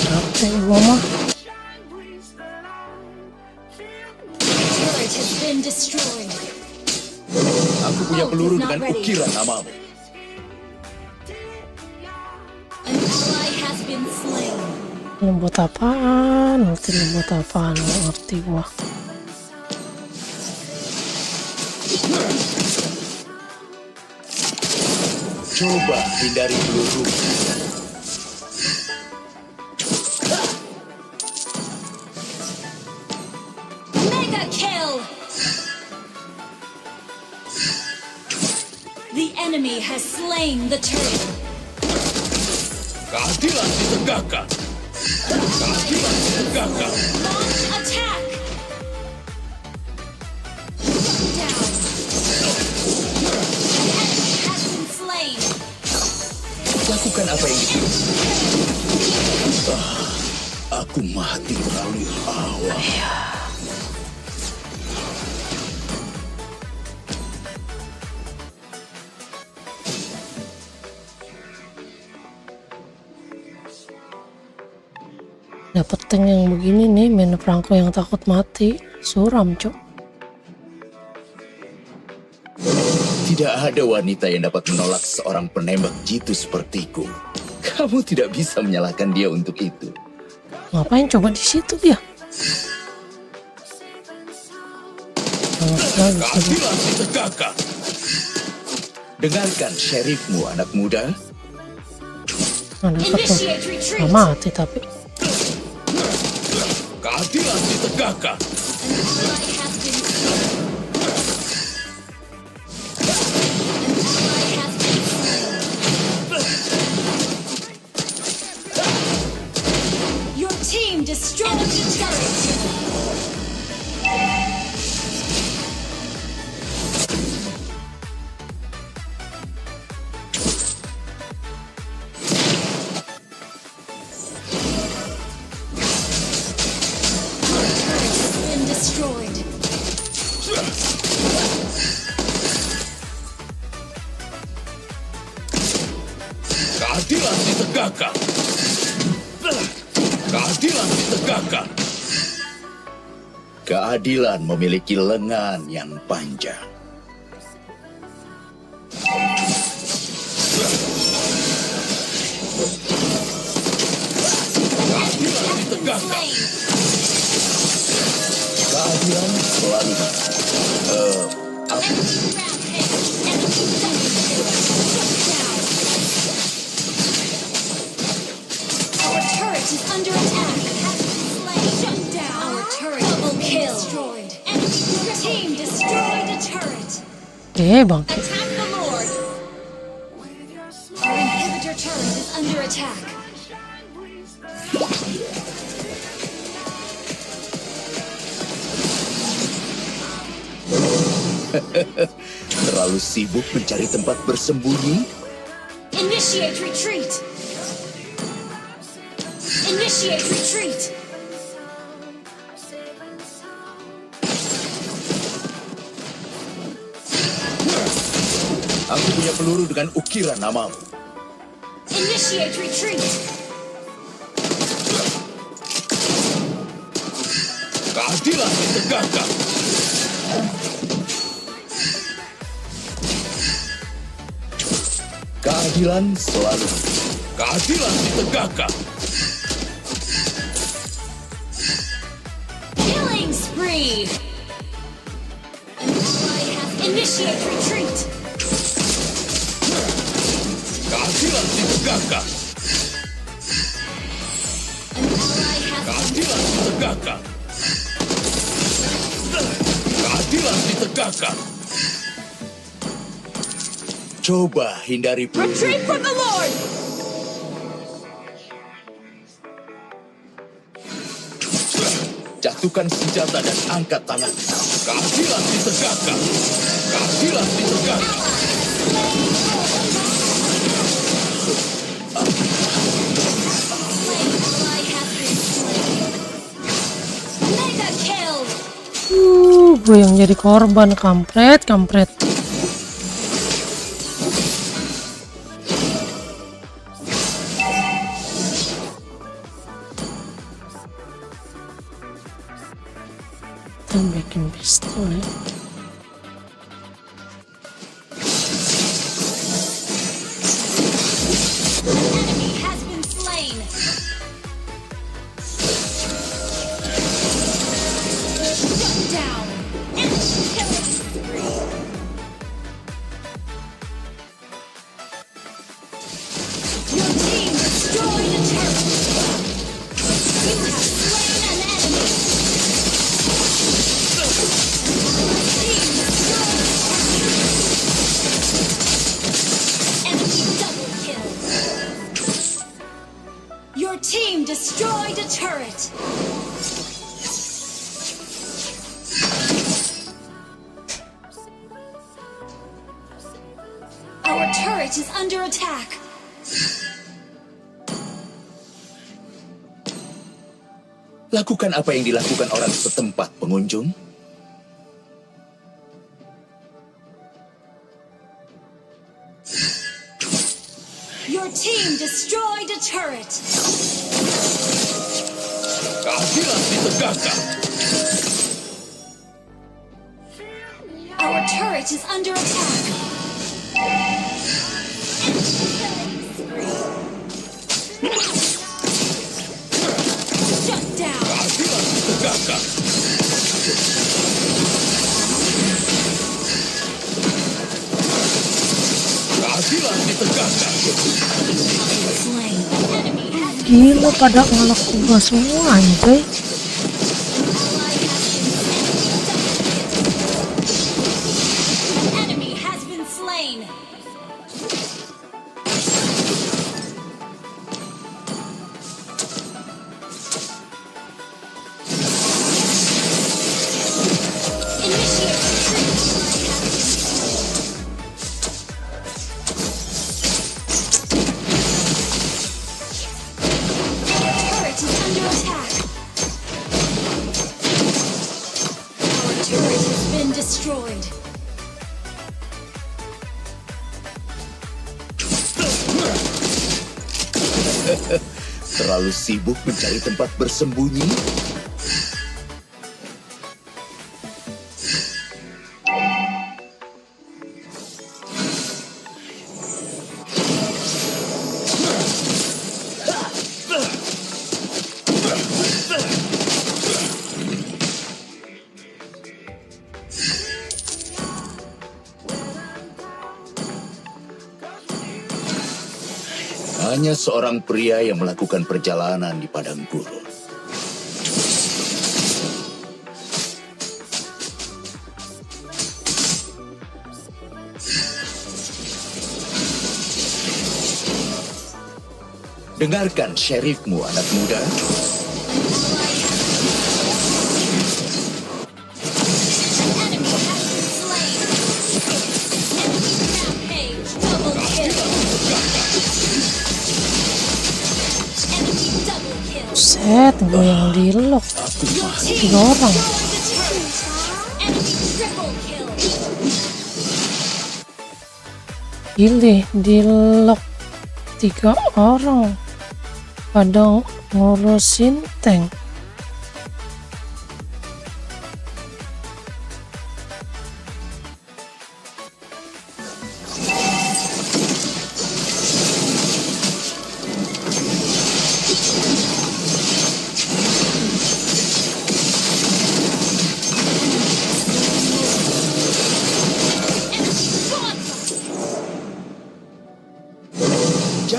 Capek gua mah. Turret has been destroyed. Aku punya peluru dengan ukiran namamu. An ally has been slain. Ini buat apaan? Ulti ini buat apaan? Nggak ngerti gua. Coba hindari peluru. Mega kill. The enemy has slain the turret. Keadilan ditegakkan. Keadilan ditegakkan. Launch attack. Down. An enemy has been slain. Lakukan apa yang disuruh. Aku mati terlalu awal. Dapet tank yang begini nih, main Franco yang takut mati. Suram, Cok. Tidak ada wanita yang dapat menolak seorang penembak jitu sepertiku. Kamu tidak bisa menyalahkan dia untuk itu. Ngapain coba di situ dia? Keadilan ditegakkan. Dengarkan syarifmu, anak muda. Nah, dapat tuh. Initiate retreat. Nggak mati tapi. Keadilan ditegakkan. An ally has been slain. An ally has been slain. Your team destroyed the turret. Destroyed. Keadilan ditegakkan. Keadilan ditegakkan. Keadilan memiliki lengan yang panjang. Keadilan ditegakkan. Keadilan selalu. Enemy rampage. Enemy double kill. Shut down. Our turret is under attack. Has been slain. Shut down. Our turret double kill. Destroyed. Enemy. Your team destroyed a turret. Bangkit. Attack the Lord. Our inhibitor turret is under attack. Terlalu sibuk mencari tempat bersembunyi? Initiate retreat. Initiate retreat. Aku punya peluru dengan ukiran namamu. Initiate retreat. Keadilan ditegakkan. Keadilan selalu. Keadilan ditegakkan. spree. An ally has initiate retreat. Keadilan ditegakkan. An ally has Keadilan ditegakkan. Keadilan ditegakkan. Coba hindari Retreat from the Lord! Jatuhkan senjata dan angkat tangan. Keadilan ditegakkan. Keadilan ditegakkan. ally has been slain. Mega kill. Gue yang jadi korban, kampret. Kita bikin pistol ya. Enemy has been slain. Shut down. Enemy killing spree. Your team destroyed a turret. You have slain an enemy. Team destroyed a turret. Enemy double kill. Your team destroyed a turret. Our turret is under attack. Lakukan apa yang dilakukan orang setempat, pengunjung. Your team destroyed a turret. Keadilan ditegakkan. Our turret is under attack. Shut down. Keadilan ditegakkan. Keadilan ditegakkan. Slain. Enemy has Gila pada ngelok gua semua anjay. enemy has been slain. Initiate turret is under attack. Our turret has been destroyed. Terlalu sibuk mencari tempat bersembunyi? Hanya seorang pria yang melakukan perjalanan di padang gurun. Dengarkan syarifmu, anak muda. Set, gue yang di lock. 3 orang. Gile, di lock 3 orang. Pada ngurusin tank.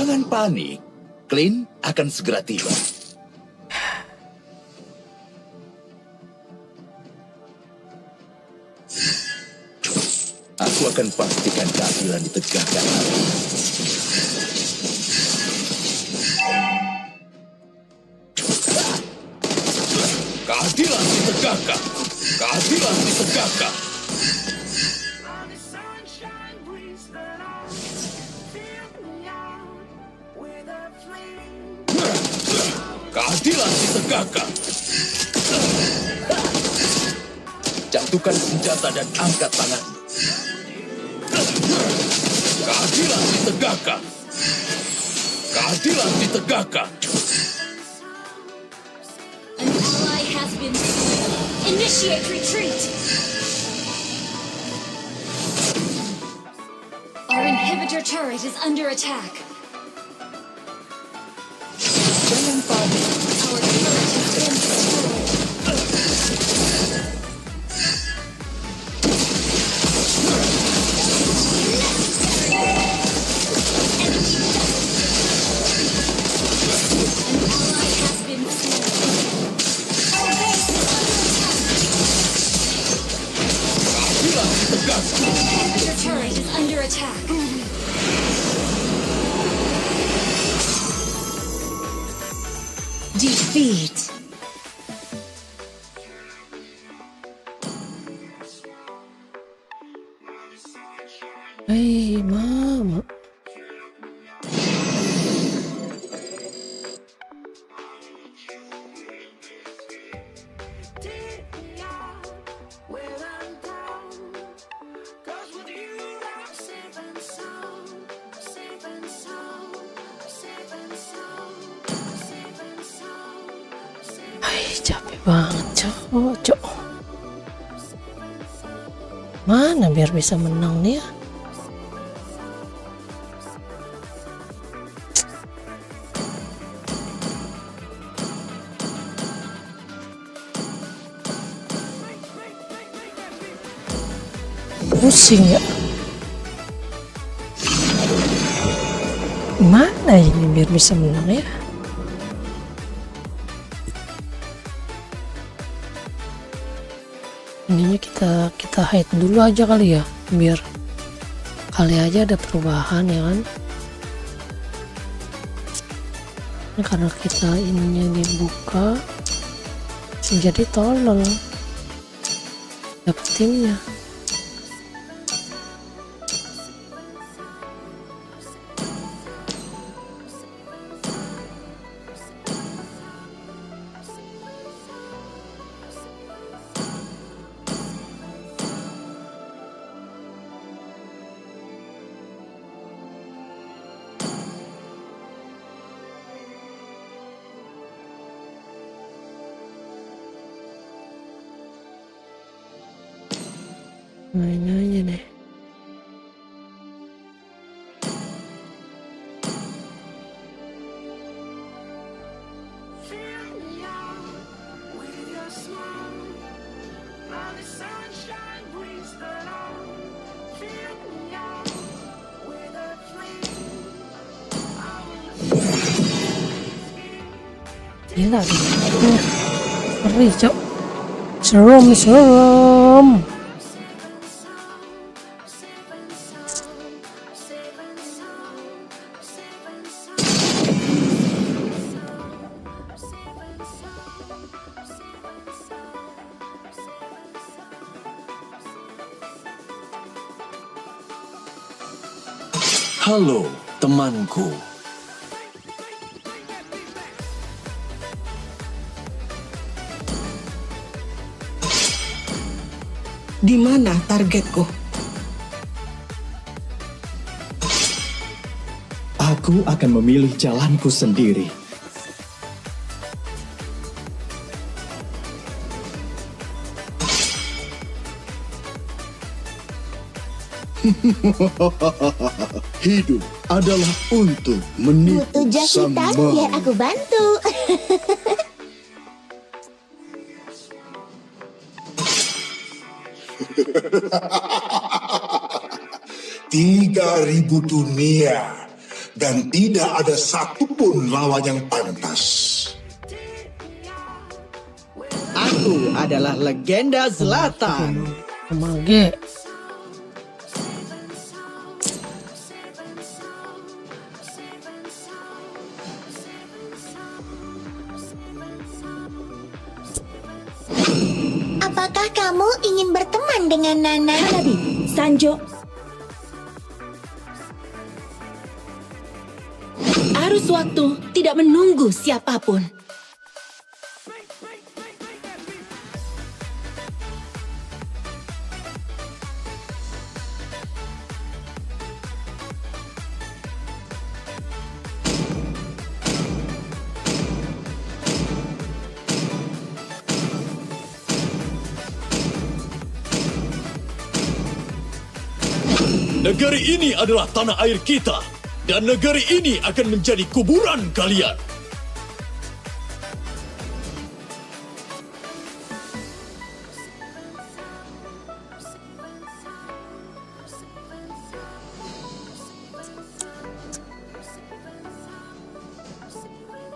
Jangan panik, Clint akan segera tiba. Aku akan pastikan keadilan ditegakkan. Keadilan ditegakkan. Keadilan ditegakkan. Keadilan ditegakkan. Jatuhkan senjata dan angkat tangan. Keadilan ditegakkan. Keadilan ditegakkan. An ally has been slain. Initiate retreat. Our inhibitor turret is under attack. Jangan panik. Our turret has been destroyed. Your turret is under attack. Defeat. Hei, mama. Capek banget, cok. Mana biar bisa menang nih ya? Pusing ya. Mana ini biar bisa menang ya? Ininya kita hide dulu aja kali ya, biar kali aja ada perubahan ya kan. Ini karena kita ininya dibuka jadi tolol dapet timnya. Main aja deh. Gila tuh. Ngeri, cok. Serem. Halo, temanku. Di mana targetku? Aku akan memilih jalanku sendiri. Hidup adalah untuk menipu Butuh jahitan biar aku bantu. 3.000 dunia dan tidak ada satupun lawan yang pantas. Aku adalah legenda Zlatan. Mage. Apakah kamu ingin berteman dengan Nana? Hanabi, Sanjo. Arus waktu tidak menunggu siapapun. Negeri ini adalah tanah air kita, dan negeri ini akan menjadi kuburan kalian.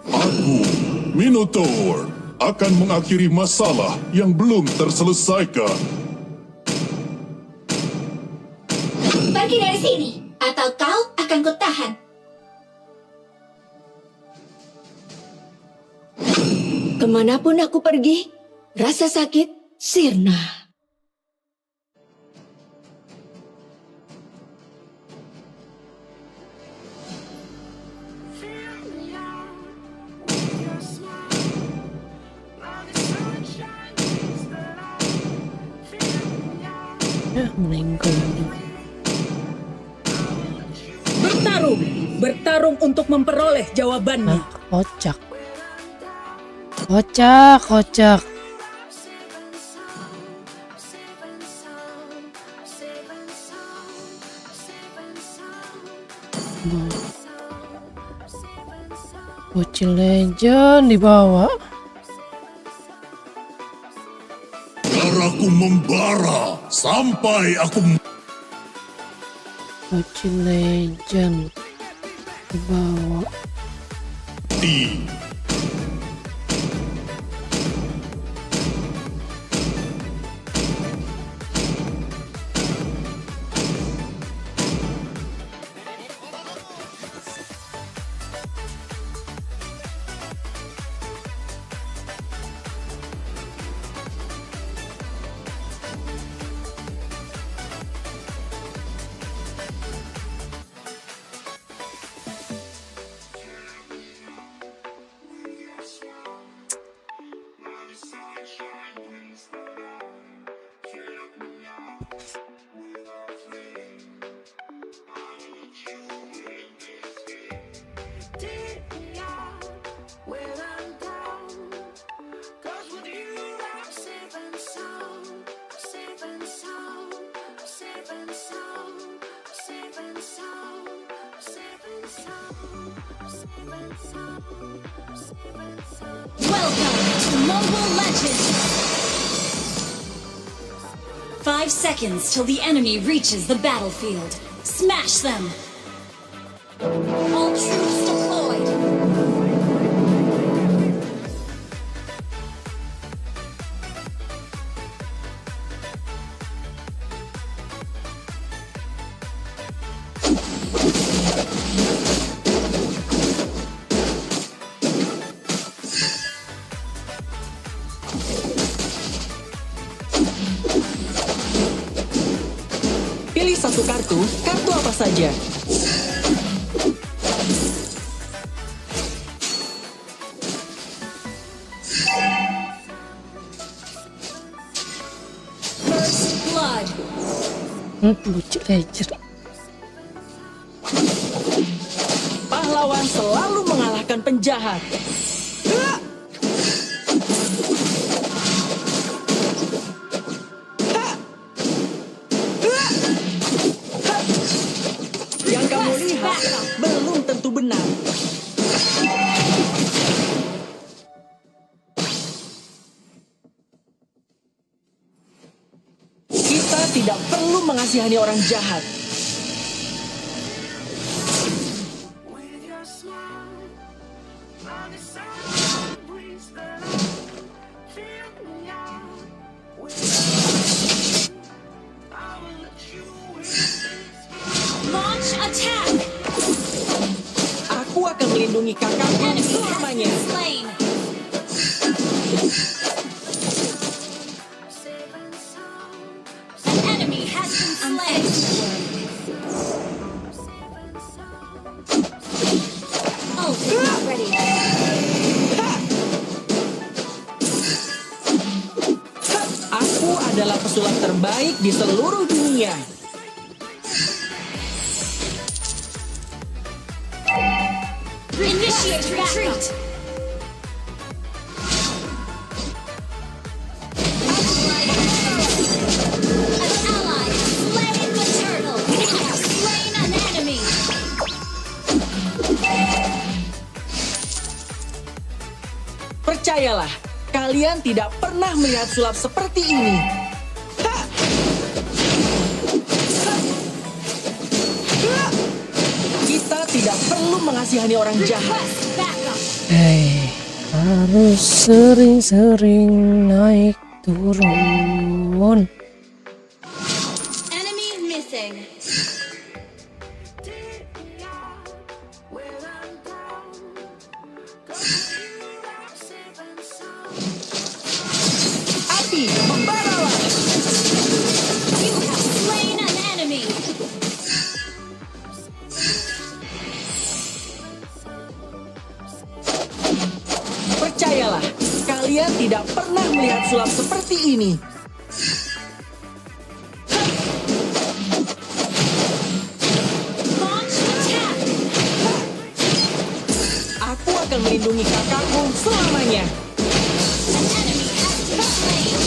Aku, Minotaur, akan mengakhiri masalah yang belum terselesaikan. Pergi dari sini, atau kau akan kutahan. Kemanapun aku pergi, rasa sakit sirna. Ya, meninggal. Bertarung untuk memperoleh jawabannya. Nah, kocak. Kocak. Bocil legend dibawa. Darahku membara sampai aku Bocil legend dibawa. mati. Welcome to Mobile Legends! 5 seconds till the enemy reaches the battlefield. Smash them! All troops deployed! Pilih satu kartu apa saja. First blood! Bocil legend. Pahlawan selalu mengalahkan penjahat. Yang kamu lihat belum tentu benar. Kita tidak perlu mengasihani orang jahat. Launch attack. Aku akan melindungi kakakku Enemy has selamanya. been slain. An enemy has been slain. Ult is not ready. Aku adalah pesulap terbaik di seluruh dunia. Initiate retreat. An ally has slain the turtle. You have slain an enemy. Percayalah, kalian tidak pernah melihat sulap seperti ini. Ha! Ha! Ha! Kita tidak perlu mengasihani orang jahat. Request backup. Harus sering-sering naik turun. Enemy missing. Api, membaralah! You have slain an enemy. Percayalah, kalian tidak pernah melihat sulap seperti ini. Launch attack. Aku akan melindungi kakakku selamanya. An enemy has been slain.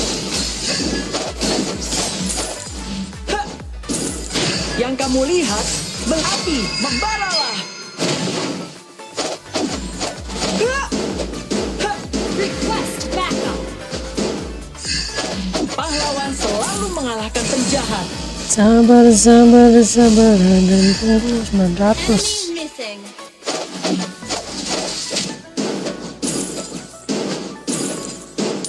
Ha! Yang kamu lihat, berapi, membaralah! Ha! Ha! Request backup. Pahlawan selalu mengalahkan penjahat. Sabar dan tunggu 900. Enemy missing.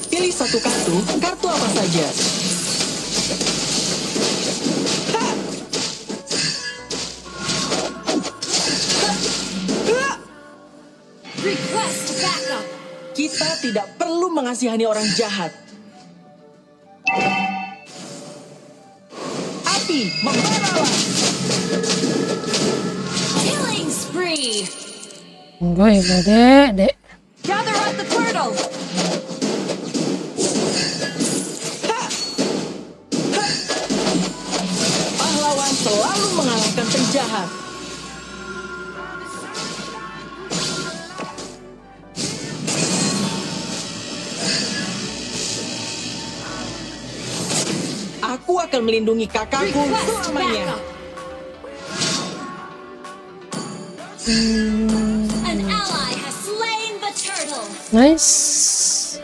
Pilih satu kartu, kartu apa saja. Ha! Ha! Ha! Request backup. Kita tidak perlu mengasihani orang jahat. Api, membaralah! Killing spree. Gue dek. Gather at the turtle. Ha! Ha! Pahlawan selalu mengalahkan penjahat. Aku akan melindungi kakakku Request selamanya. backup. An ally has slain the turtle. Nice.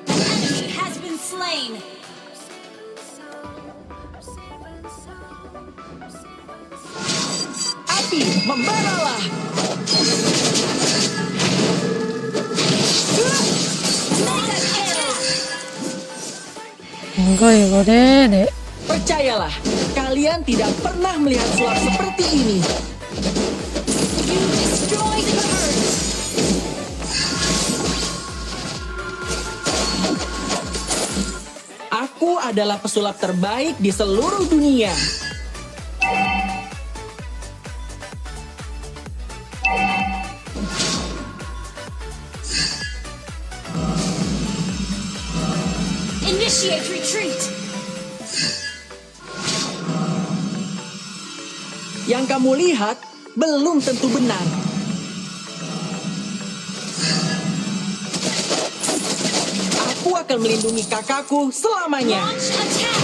An enemy has been slain. Api, membaralah! Mega kill. Gue dek. Percayalah, kalian tidak pernah melihat sulap seperti ini. You destroyed the turret. Aku adalah pesulap terbaik di seluruh dunia. Initiate retreat. Yang kamu lihat belum tentu benar. Aku akan melindungi kakakku selamanya. Launch attack.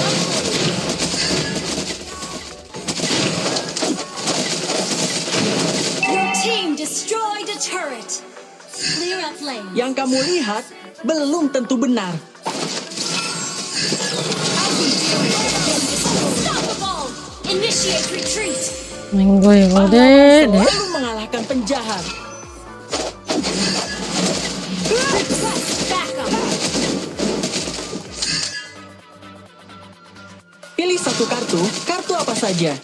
Your team destroyed a turret. Clear up lane. Yang kamu lihat belum tentu benar. Unstoppable. Initiate retreat. Gue Pahlawan dek. selalu mengalahkan penjahat. Request backup. Pilih satu kartu, kartu apa saja.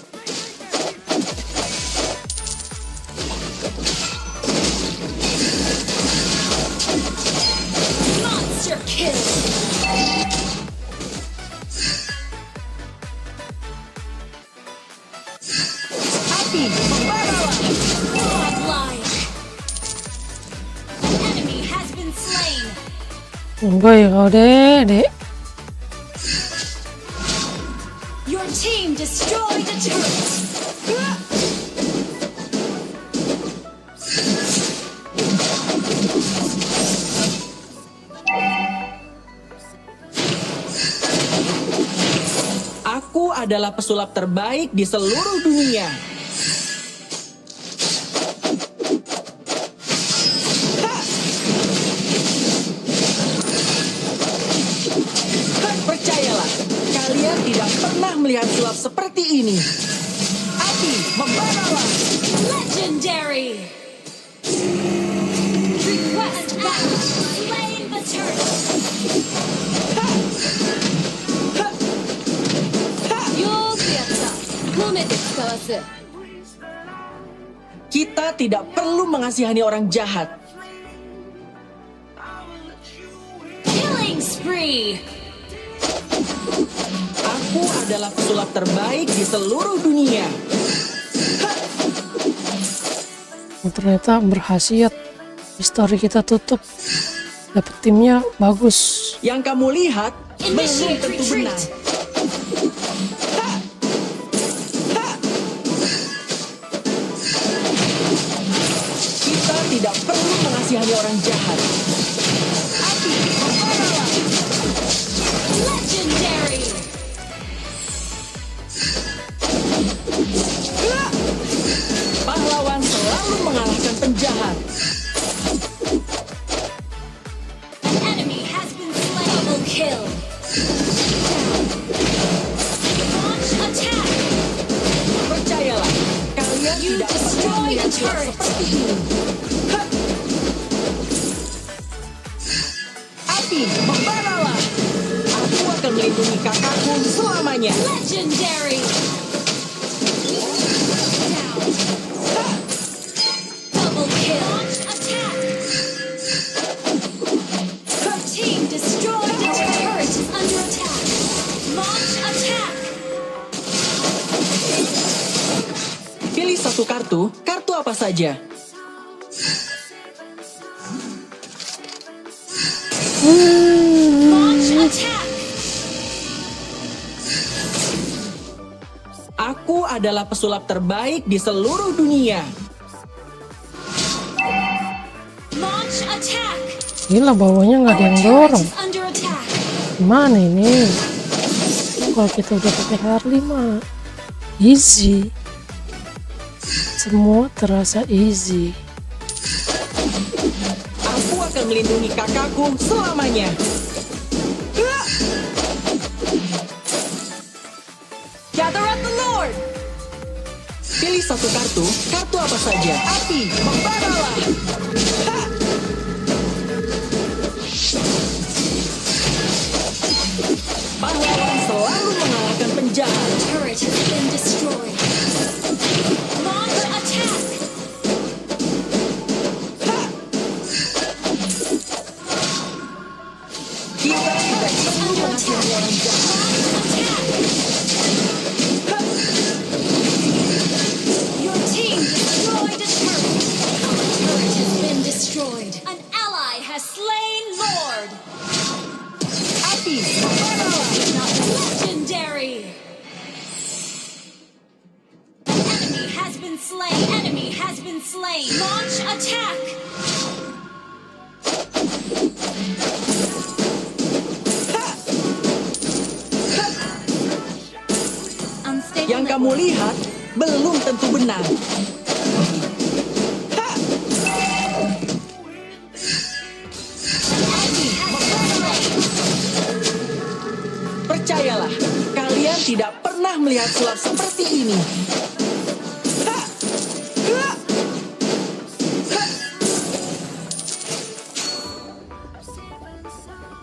Api, membaralah. Godlike. An enemy has been slain. Tunggu ya kau dek. Your team destroyed a turret. Aku adalah pesulap terbaik di seluruh dunia. Percayalah, kalian tidak pernah melihat sulap seperti ini. Api, membaralah. Legendary. Request battle. Slain the turret. Kita tidak perlu mengasihani orang jahat. Killing spree. Aku adalah pesulap terbaik di seluruh dunia. Ternyata berkhasiat. Histori kita tutup. Dapet timnya bagus. Yang kamu lihat belum Initiate tentu benar. retreat. Kita tidak perlu mengasihani orang jahat. Api, membaralah. Legendary. Pahlawan selalu mengalahkan penjahat. An enemy has been slain. Double kill. Launch attack. Percayalah, kalian You tidak pernah destroyed a melihat sulap turret. seperti ini. Api, membaralah. Aku akan melindungi kakakku selamanya. Legendary. Down. Double kill. Launch attack. Your team destroyed a turret under attack. Launch attack. Pilih satu kartu apa saja? Launch attack. Aku adalah pesulap terbaik di seluruh dunia. Launch attack. Gila bawahnya nggak ada yang Our turret dorong. is under attack. Gimana ini? Kalau kita udah pakai Harley mah easy. Semua terasa easy. Aku akan melindungi kakakku selamanya. Gather up the Lord. Pilih satu kartu apa saja? Api, membaralah. Pahlawan selalu mengalahkan penjahat. Turret has been destroyed. Launch attack. Kita tidak perlu mengasihani orang jahat. Your team destroyed a turret. Our turret has been destroyed. An ally has slain Lord. Api, membaralah. Not legendary. Enemy has been slain. Enemy has been slain. Launch attack. Unstable Yang kamu network. lihat belum tentu benar. Enemy has been slain. Percayalah, kalian tidak pernah melihat sulap seperti ini.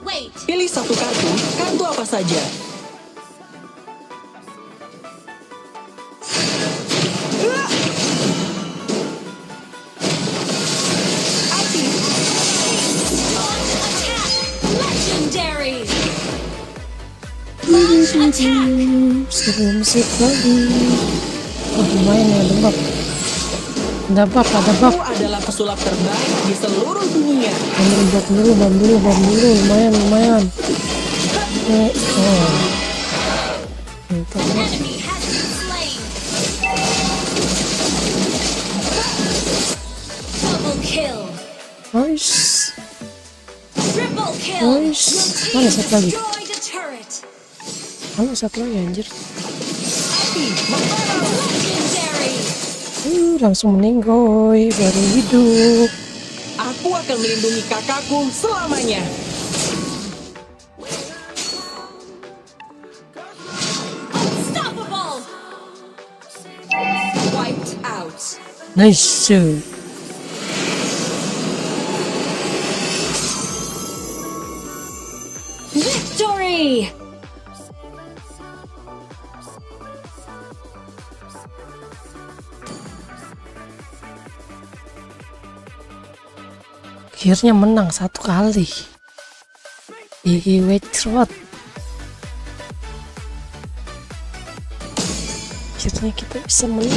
Wait. Pilih satu kartu apa saja? Api, Launch attack. Legendary. Launch attack. Serem sekali. Oh, lumayan ya, ada buff. Ada buff, ada buff. Aku adalah pesulap terbaik di seluruh dunia. Ambil buff dulu, lumayan. Oh. Mantap. Enemy has been slain. Double kill. Nice. Triple kill. Nice. Your Mana team satu lagi? destroyed a turret. Mana satu lagi anjir? Legendary. Langsung meninggoy, baru hidup. Aku akan melindungi kakakku selamanya. Unstoppable. Wiped out. Nice. Victory. Akhirnya menang satu kali. Wait. Akhirnya kita bisa menang.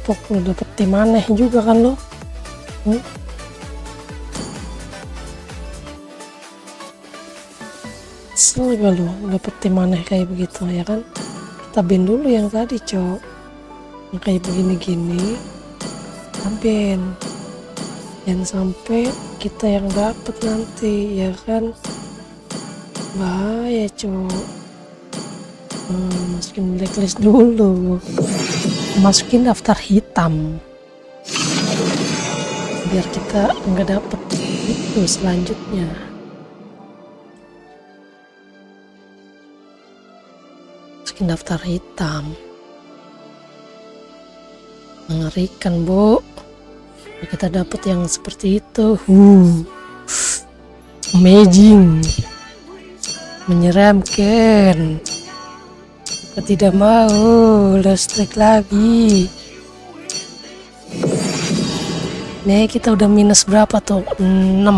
Pokoknya dapet tim aneh juga kan lo. Kesel gak lo dapet tim aneh kayak begitu ya kan. Kita ban dulu yang tadi cok, yang kayak begini-gini kita ban, jangan sampai kita yang dapet nanti ya kan, bahaya cok. Masukin blacklist dulu, masukin daftar hitam biar kita nggak dapet itu selanjutnya. Masukin daftar hitam, mengerikan bu. Kita dapet yang seperti itu, amazing, menyeramkan. Aku tidak mau lost track lagi. Nih kita udah minus berapa tuh? 6.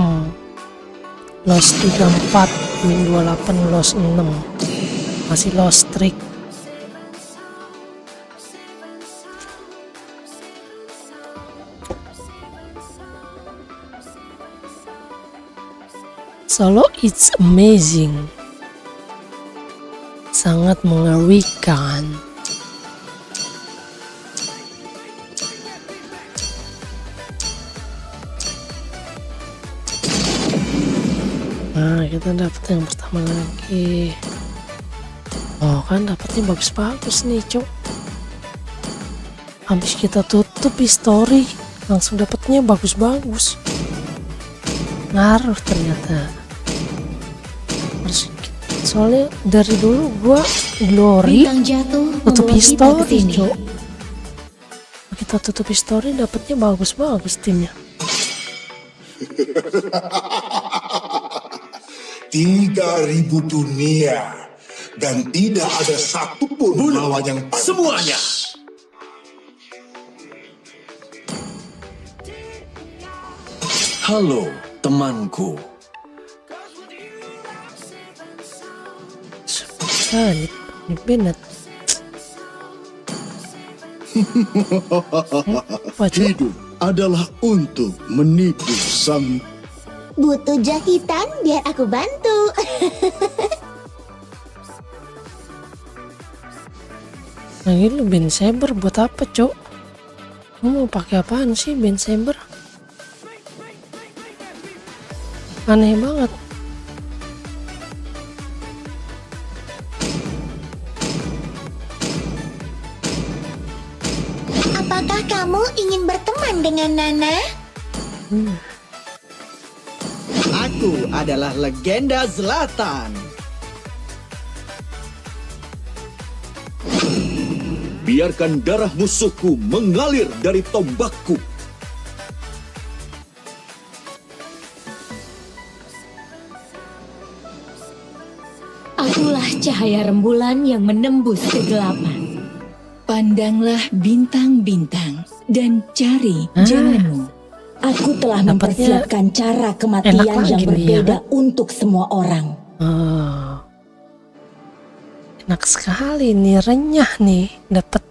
Lost 34, min 28, lost 6. Masih lost streak. Solo it's amazing. Sangat mengerikan. Nah, kita dapat yang pertama lagi. Oh kan dapatnya bagus-bagus nih cok. Habis kita tutup history, langsung dapatnya bagus-bagus. Ngaruh ternyata. Soalnya dari dulu gua glory tutup history cok. Kita tutup history dapatnya bagus-bagus timnya. 3.000 dunia dan tidak ada satupun lawan yang pantas. Semuanya. Halo temanku. Ini Bennett. Hidup adalah untuk menipu sang. Butuh jahitan biar aku bantu. Nah ini Ben Saber buat apa cok? Mau pakai apaan sih Ben Saber? Aneh banget. Apakah kamu ingin berteman dengan Nana? Aku adalah legenda Zlatan. Biarkan darah musuhku mengalir dari tombakku. Akulah cahaya rembulan yang menembus kegelapan. Pandanglah bintang-bintang dan cari jalanmu. Aku telah Dapatnya mempersiapkan cara enak kematian lagi yang nih, ya berbeda kan? untuk semua orang. Oh, enak sekali nih, renyah nih, dapat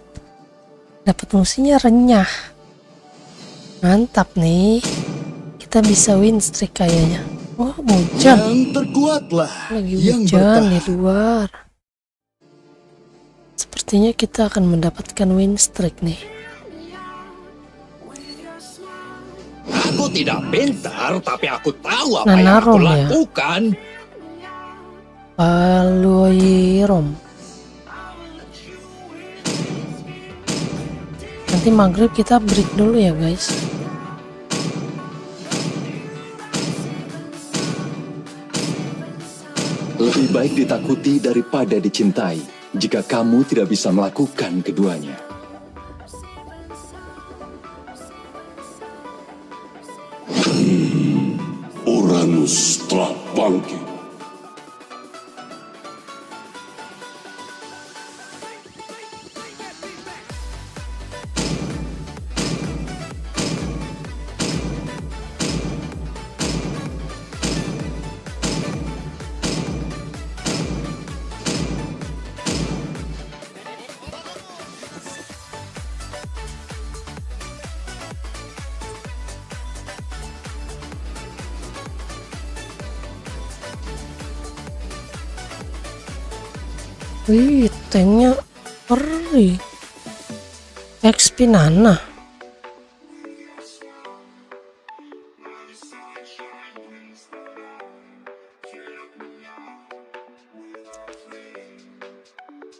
musuhnya renyah, mantap nih, kita bisa win streak kayaknya. Wah, hujan, Yang terkuatlah lagi yang hujan bertahan. di luar. Sepertinya kita akan mendapatkan win streak nih. Aku tidak pintar, tapi aku tahu apa Nah, yang aku narom ya. lakukan. Paluirom. Nanti maghrib kita break dulu ya guys. Lebih baik ditakuti daripada dicintai jika kamu tidak bisa melakukan keduanya. Uranus telah bangkit. Wih, tanknya ngeri. XP Nana.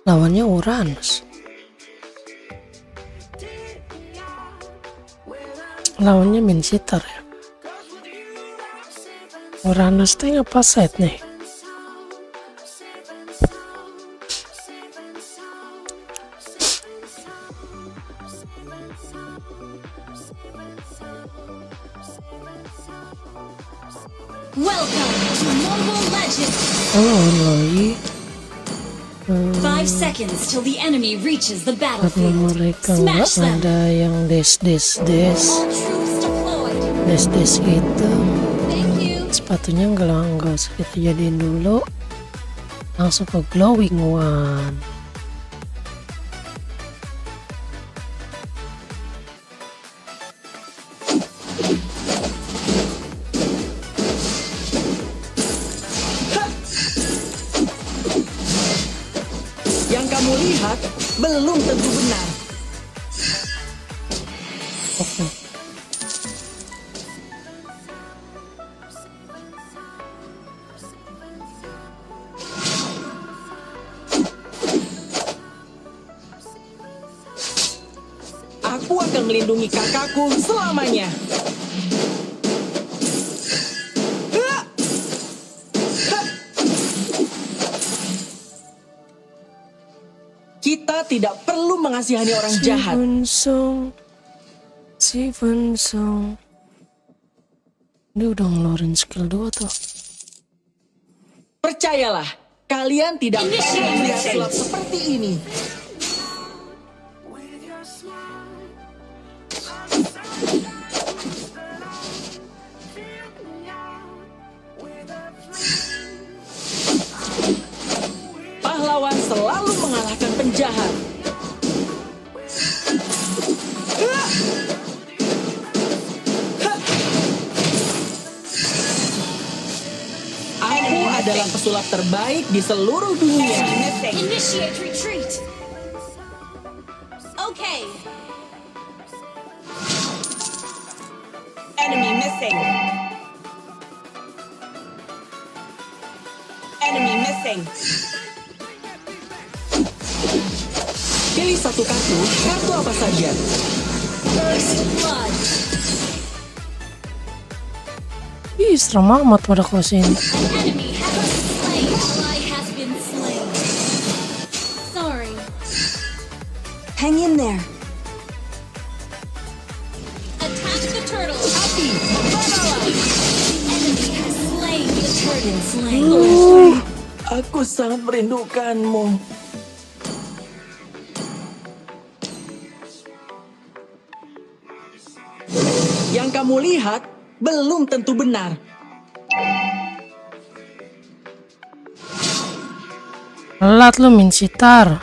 Lawannya Uranus. Lawannya Minsitar ya. Uranus tank apa set nih? Welcome to Mobile Legends! Oh, lagi. 5 seconds till the enemy reaches the Karena battlefield. mereka nggak Smash them! ada yang des All troops deployed! gitu. Thank you! Sepatunya nggak usah kita jadiin dulu, langsung ke glowing one. Yang kamu lihat belum tentu benar. Oke. Aku akan melindungi kakakku selamanya. Kita tidak perlu mengasihani orang jahat. Si Funsong. Dia udah ngeluarin skill 2 tuh. Percayalah, kalian tidak perlu melihat sulap seperti ini. Pahlawan selalu mengalahkan penjahat. Aku adalah pesulap terbaik di seluruh dunia. Initiate retreat! Okay, Enemy missing. Enemy missing. Pilih satu kartu, kartu apa saja. first blood! Ih, serem amat pada kau sini. An enemy has been slain! Ally has been slain. Sorry. Hang in there. Attack the turtle! Api, membaralah. The enemy has slain the turtle slain. Aku sangat merindukanmu. Yang kamu lihat belum tentu benar. Telat lu Minsitar.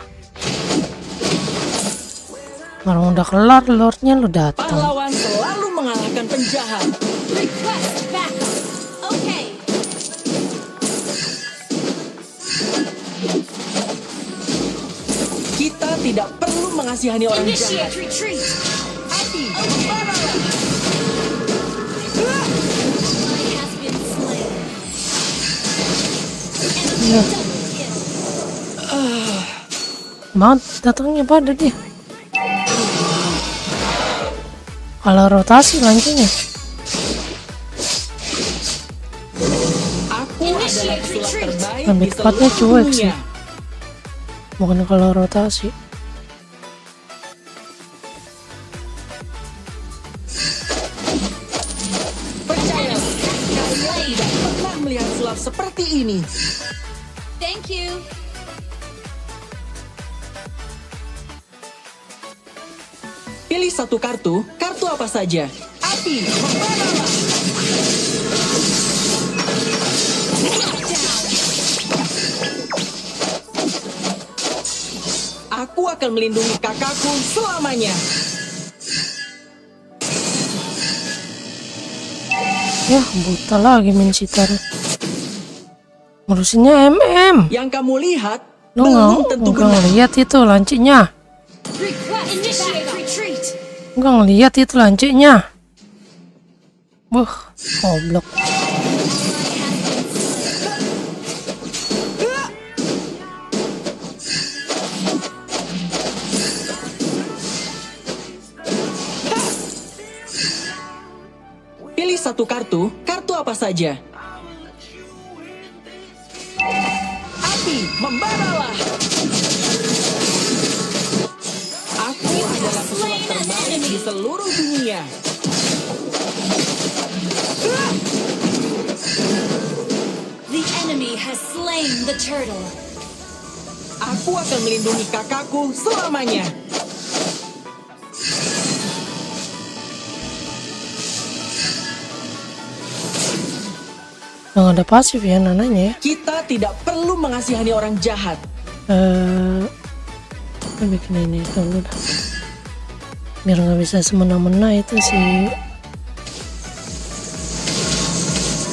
Orang udah kelar lordnya lu datang. Pahlawan selalu mengalahkan penjahat. Request backup. Okay. Kita tidak perlu mengasihani orang jahat. Initiate retreat. Api, Ally has been slain. Enemy Ya. double kill. Banget datangnya pada dia. Kalau rotasi lancenya. aku adalah pesulap terbaik Lebih di tepatnya seluruh cuek sih. dunia. Bukan kalau rotasi. Percayalah, kalian tidak pernah melihat sulap seperti ini. Thank you. Pilih satu kartu apa saja. Api, membaralah. Aku akan melindungi kakakku selamanya. Ya buta lagi Minsitar. Ngurusinnya MM. Yang kamu lihat Lu belum tentu nggak benar. ngeliat itu lancinya. Request initiate retreat. Nggak ngeliat itu lancinya. Buh, goblok. Pilih satu kartu apa saja. Api, membaralah. Aku adalah pesulap terbaik di seluruh dunia. The enemy has slain the turtle. Aku akan melindungi kakakku selamanya. Nggak ada pasif ya nananya ya. Kita tidak perlu mengasihani orang jahat. Kita bikin ini dulu dah. Biar nggak bisa semena-mena itu sih.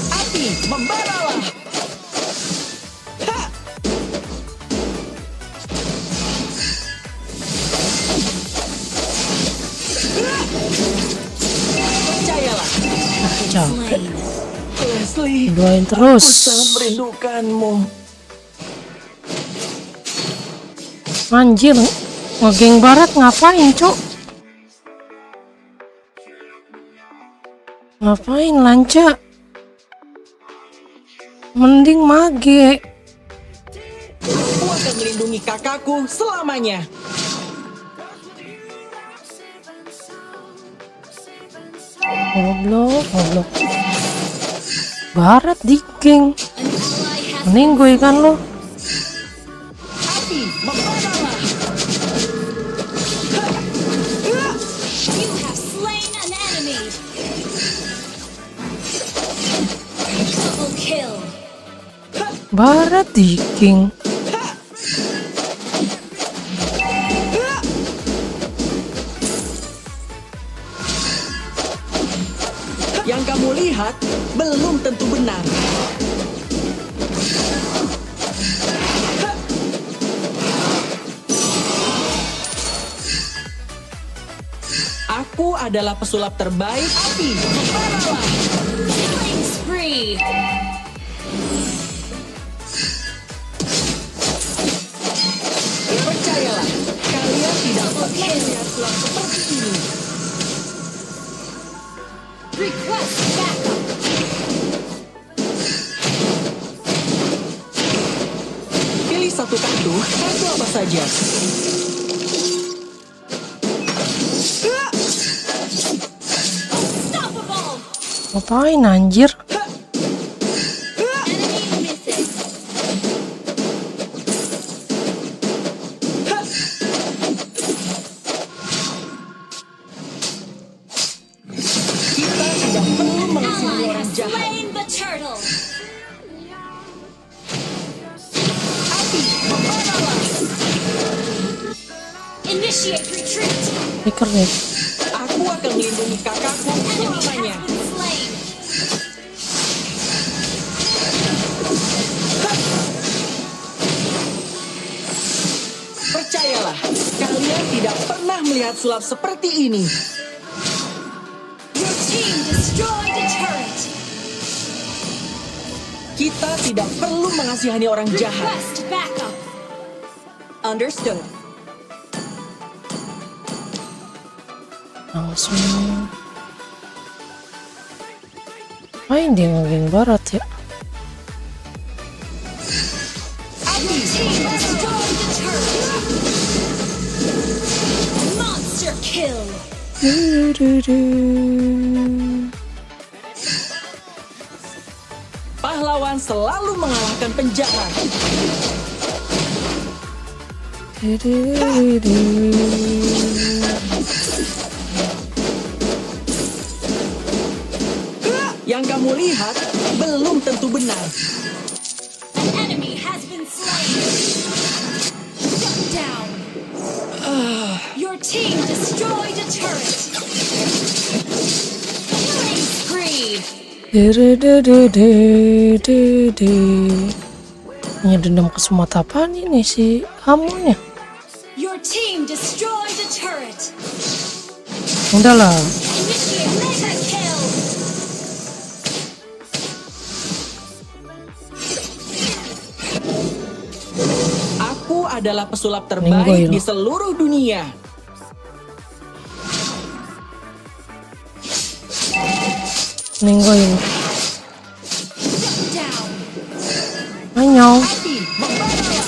Api, membaralah. Ha! Percayalah, Capek. Leslie. Doain terus. Aku sangat merindukanmu. Anjir, ngegeng barat ngapain cok? Ngapain lanca? Mending mage. Aku akan melindungi kakakku selamanya. Goblok. Barat di geng. Mending gue ikan lo. Api, membaralah. You have slain an enemy. Double kill. Barat di geng. Yang kamu lihat belum tentu benar. Aku adalah pesulap terbaik. Api, membaralah. Killing spree. Percayalah, kalian tidak pernah melihat sulap seperti ini. Request backup. Pilih satu kartu apa saja. Unstoppable. Ngapain anjir? Enemy missing. Kita mengasihani orang jahat. Slain the turtle. Api membaralah. Initiate retreat. Flicker deh. Aku akan melindungi kakakku selamanya. Slain. Percayalah, kalian tidak pernah melihat sulap seperti ini. Your team destroyed a turret. Kita tidak perlu mengasihani orang jahat. Request backup. Understood. Langsung. Main dia ngegeng barat ya. Your team destroyed the turret. Monster kill. Pahlawan selalu mengalahkan penjahat. Yang kamu lihat belum tentu benar. An enemy has been slain. Shut down. Your team destroyed a turret. Killing spree. Punya dendam ke semua apaan ini si kamunya? Your team destroyed a turret. Udahlah. Initiate mega kill. Aku adalah pesulap Ninggoy terbaik di loh. seluruh dunia. Ninggoin. Down. Anyong. Api membaralah.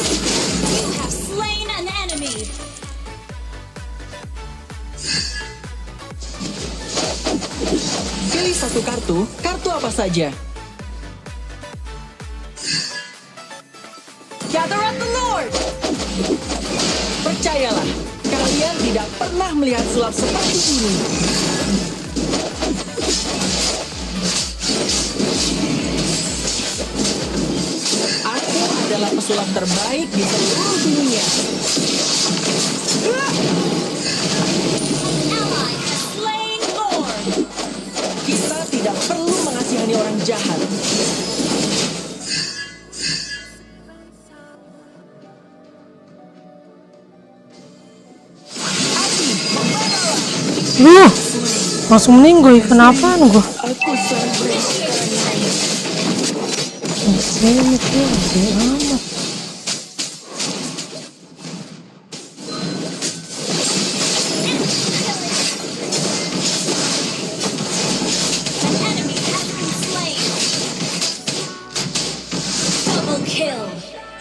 You have slain an enemy. Pilih satu kartu apa saja. Gather up the Lord. Percayalah, kalian tidak pernah melihat sulap seperti ini. Aku adalah pesulap terbaik di seluruh dunia. Ally has slain Lord. Kita tidak perlu mengasihani orang jahat. Api membaralah. Langsung meninggoy. Kenapaan gua? Aku sampai Ini tuh gede amat. An enemy has been slain. Double kill.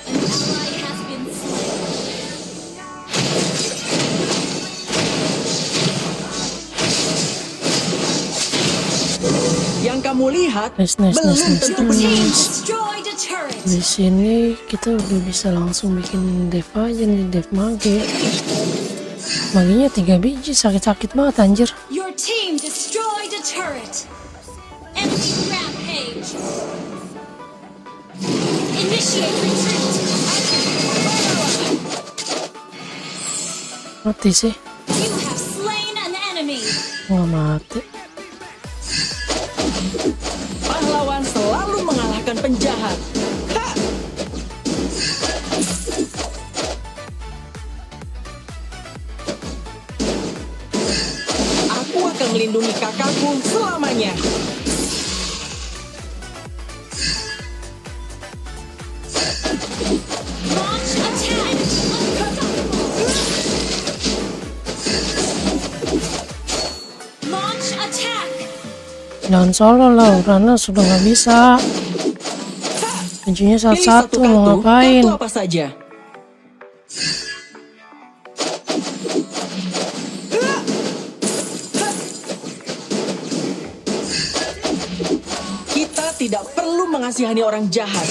An ally has been slain. yang kamu lihat Nice. belum Your tentu team benar. destroyed a turret. Di sini kita udah bisa langsung bikin dev aja nih, dev mage. Magenya 3 biji, sakit-sakit banget anjir. Your team destroyed a turret. Enemy rampage. Initiate retreat. Mati sih. You have slain an enemy. Nggak mati. Pahlawan selalu mengalahkan penjahat. Ha! Aku akan melindungi kakakku selamanya. Launch attack. Launch attack. Jangan solo lah, Urana sudah nggak bisa. Kuncinya Pilih satu-satu mau ngapain? kartu apa saja. Kita tidak perlu mengasihani orang jahat.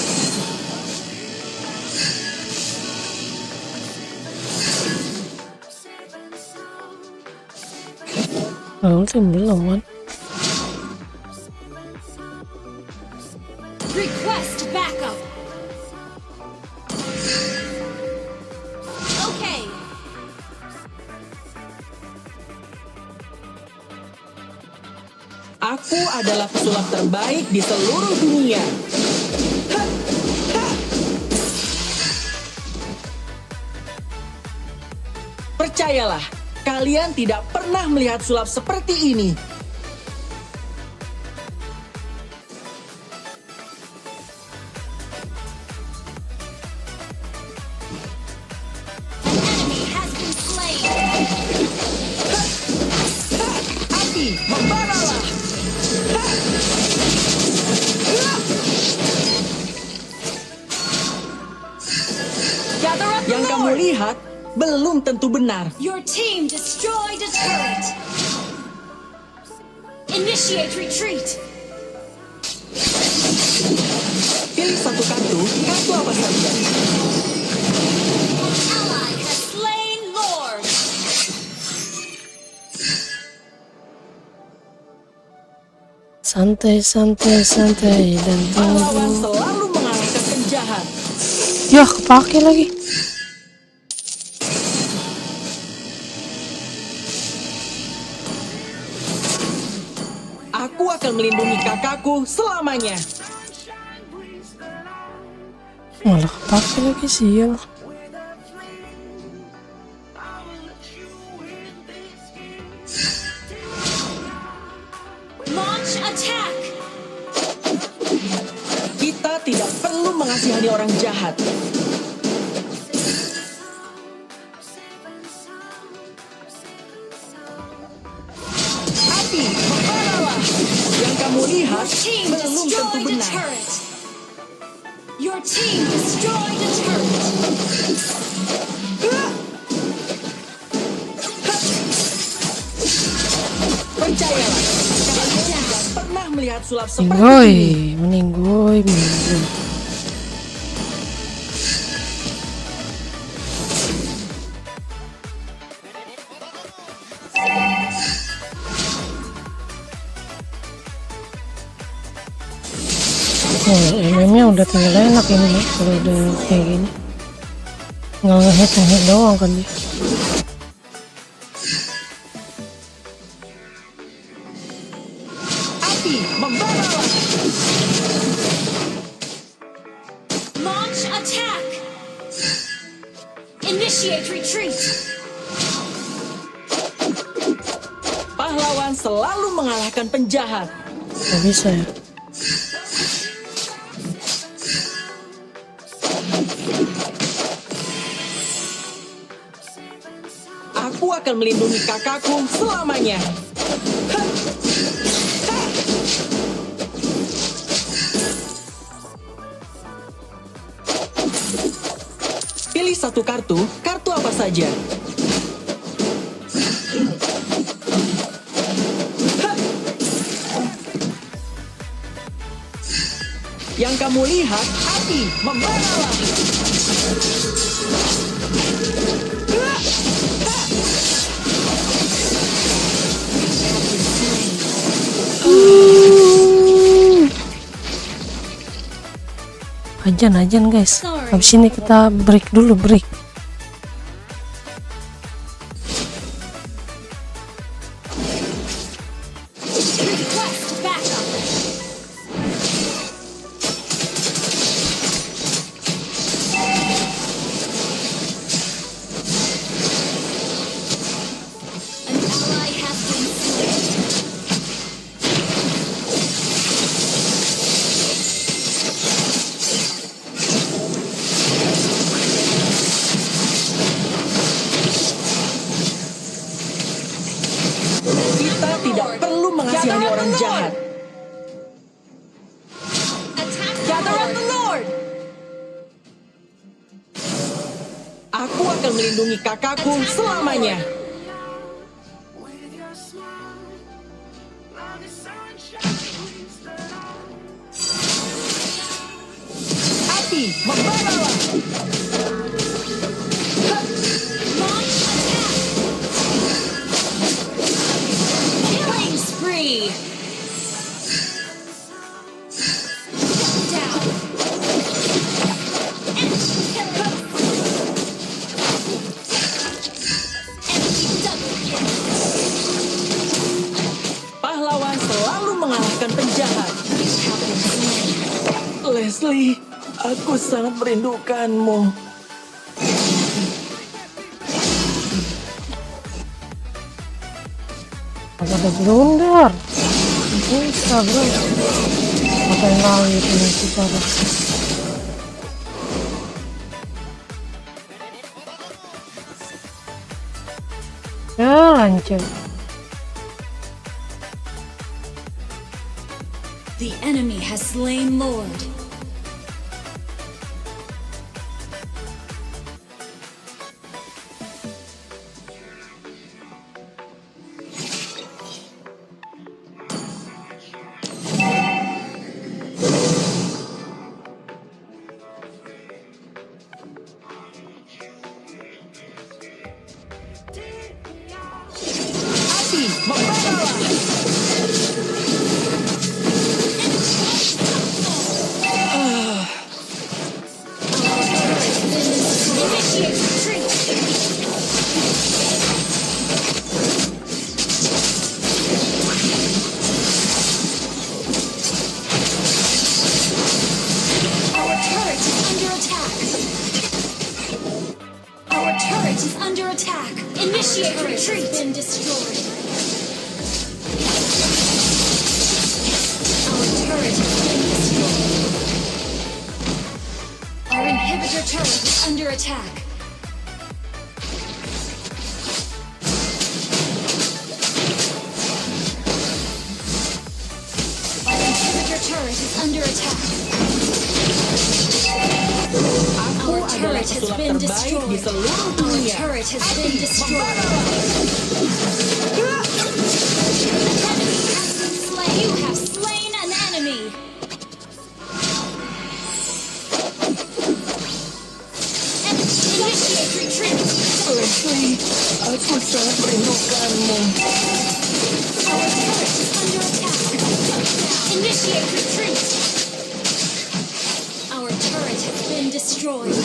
Ulti belum kan? Aku adalah pesulap terbaik di seluruh dunia. Percayalah, kalian tidak pernah melihat sulap seperti ini. Enemy has been slain. Api, membaralah! Gather up the Yang kamu Lord. lihat belum tentu benar. Your team destroyed a turret. Initiate retreat. Pilih satu kartu apa saja. Ally has slain Lord. Santai, santai, santai dan Pahlawan tunggu. selalu mengalahkan penjahat. Yah, kepake lagi. Aku akan melindungi kakakku selamanya. Malah kepake lagi, sial. Launch attack. Kita tidak perlu mengasihani orang jahat. Api, membaralah! Yang kamu lihat Team belum tentu destroyed a benar. turret. Your team destroyed a turret. Percayalah, kalian tidak pernah melihat sulap seperti Meninggoy, ini. meninggoy, meninggoy. Oh, MM-nya udah tinggal enak ini ya, kalau udah kayak gini. Nggak ngehit doang kan dia. Api, membaralah! Launch attack. Initiate retreat. Pahlawan selalu mengalahkan penjahat. Nggak bisa ya. Aku akan melindungi kakakku selamanya. Pilih satu kartu apa saja. Yang kamu lihat, api, membaralah! Ajan guys. Habis ini kita break dulu, break. Request backup. An ally has been slain. Kita tidak perlu mengasihani orang jahat. Attack Gather up the Lord! Aku akan melindungi kakakku selamanya. Api, membaralah! Launch attack. Killing spree. Shut down. Enemy killer. Enemy double kill. Pahlawan selalu Leslie, aku sangat merindukanmu. Ada blunder. Bisa bro. Apa yang lalu itu kita ada. Ya lanjut. The enemy has slain Lord. Api membara. Initiate retreat. Our turret is under attack. Our turret is under attack. Initiate retreat. Been destroyed. Our turret has been destroyed. Our inhibitor turret is under attack. Our inhibitor turret is under attack. Aku Our adalah turret has pesulap been terbaik di destroyed. seluruh Our dunia. turret has been destroyed. You have slain an enemy. Initiate retreat. Leslie, aku sangat merindukanmu. Our turret is under attack. Initiate retreat. Our turret has been destroyed.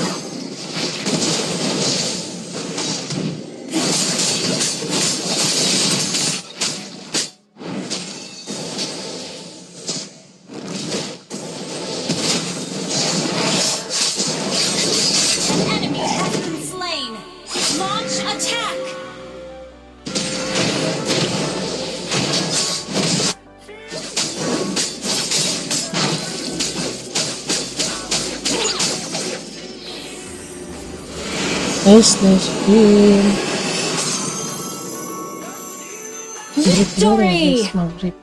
An enemy has been slain. Launch attack. Leslie. Victory! Maghrib.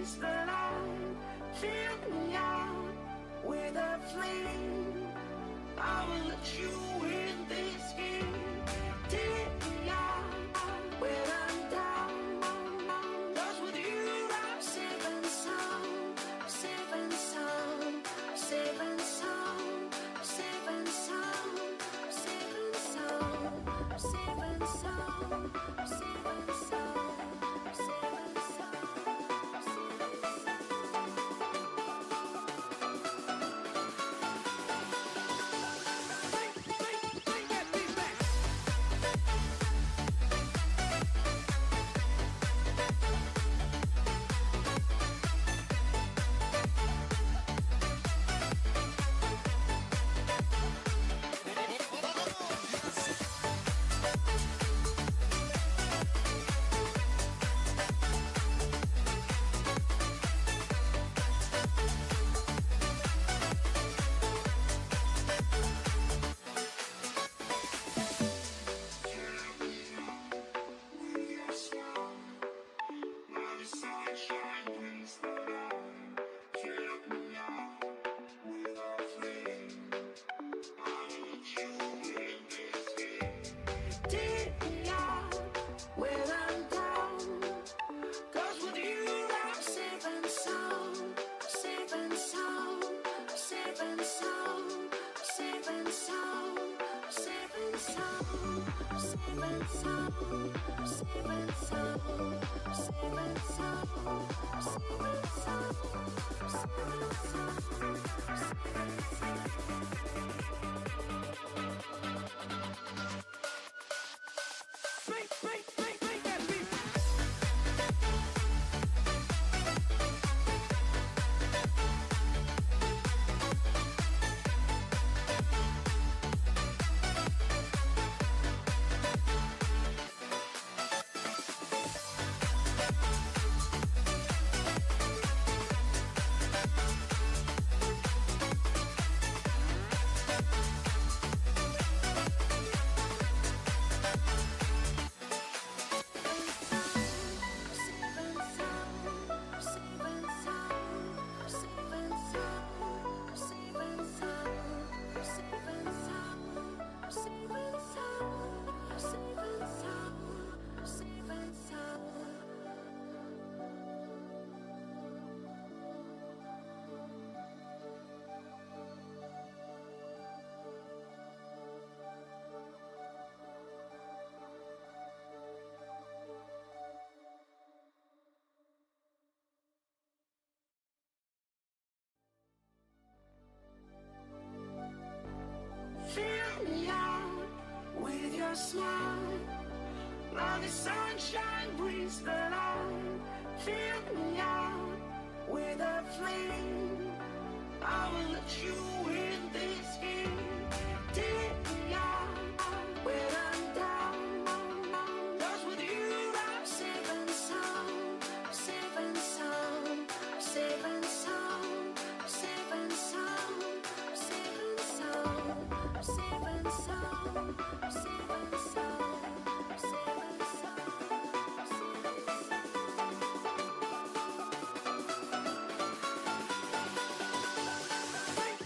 breathes the light. Fill me out with a flame. I will let you in this game. Take me out when I'm down. 'Cause with you I'm safe and sound. Safe and sound. Safe and sound. Safe and sound. Safe and sound. Safe and sound. Safe and sound. Safe and sound. Take me out when I'm down. 'Cause with you I'm safe and sound. Safe and sound. Safe and sound. Safe and sound. Safe and sound. Safe and sound. Safe and sound. Safe and sound. Safe and sound. Safe and sound. Make that beat. Fill me out with your smile. Now the sunshine brings the light. Fill me out with a flame. I will let you in this game. Take me out when I'm down. 'Cause with you I'm safe and sound. Safe and sound. Safe and sound. Safe and sound. Safe and sound. Safe and sound. Safe and sound. Safe and sound. Make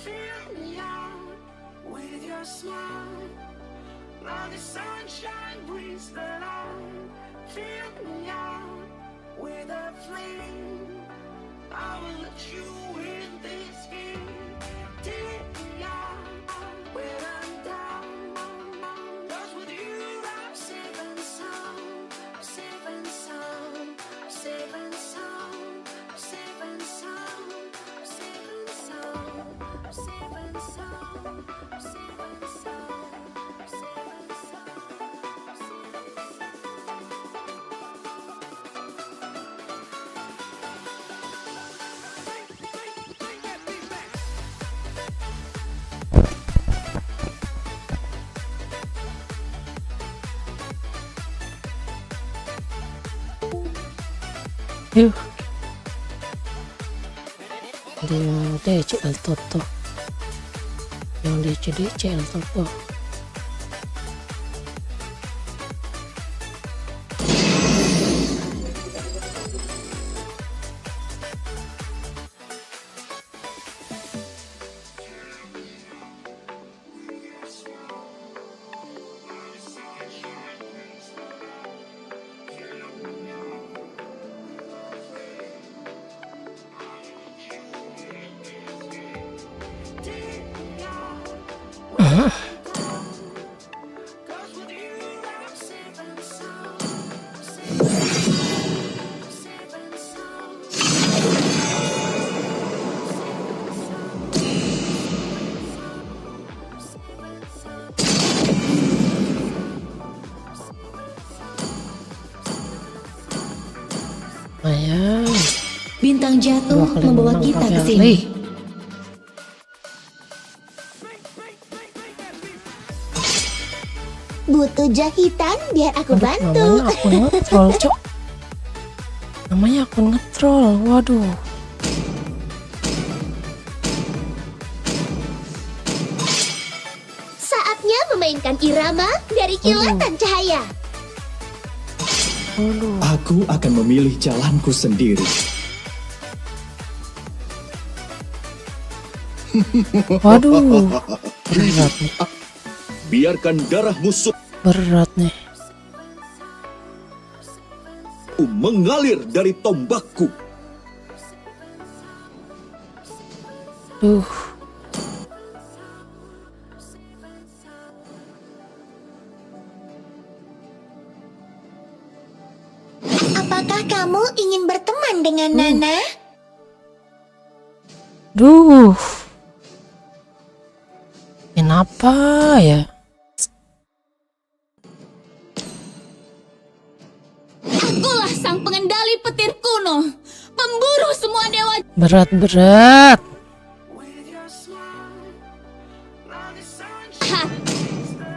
Fill me out with your smile. Now the sunshine brings the light. Fill me out with a flame. I will let you in this game. Take me out when I'm down. 'Cause with you I'm safe and sound. Safe and sound. Safe and sound. Safe and sound. Safe and sound. Safe and sound. Safe and sound. Safe and sound. Yuk. Yang DC El Toto. Yang DC El Toto. Bintang jatuh membawa kita ke sini. Butuh jahitan biar aku bantu. Namanya akun ngetrol, Cok. Namanya akun ngetrol. Waduh. Saatnya memainkan irama dari kilatan cahaya. Aku akan memilih jalanku sendiri. Waduh, berat nih. Biarkan darah musuh Berat nih. mengalir dari tombakku. Duh. Apakah kamu ingin berteman dengan Nana? Duh. Kenapa ya? Akulah sang pengendali petir kuno, pemburu semua dewa. Berat.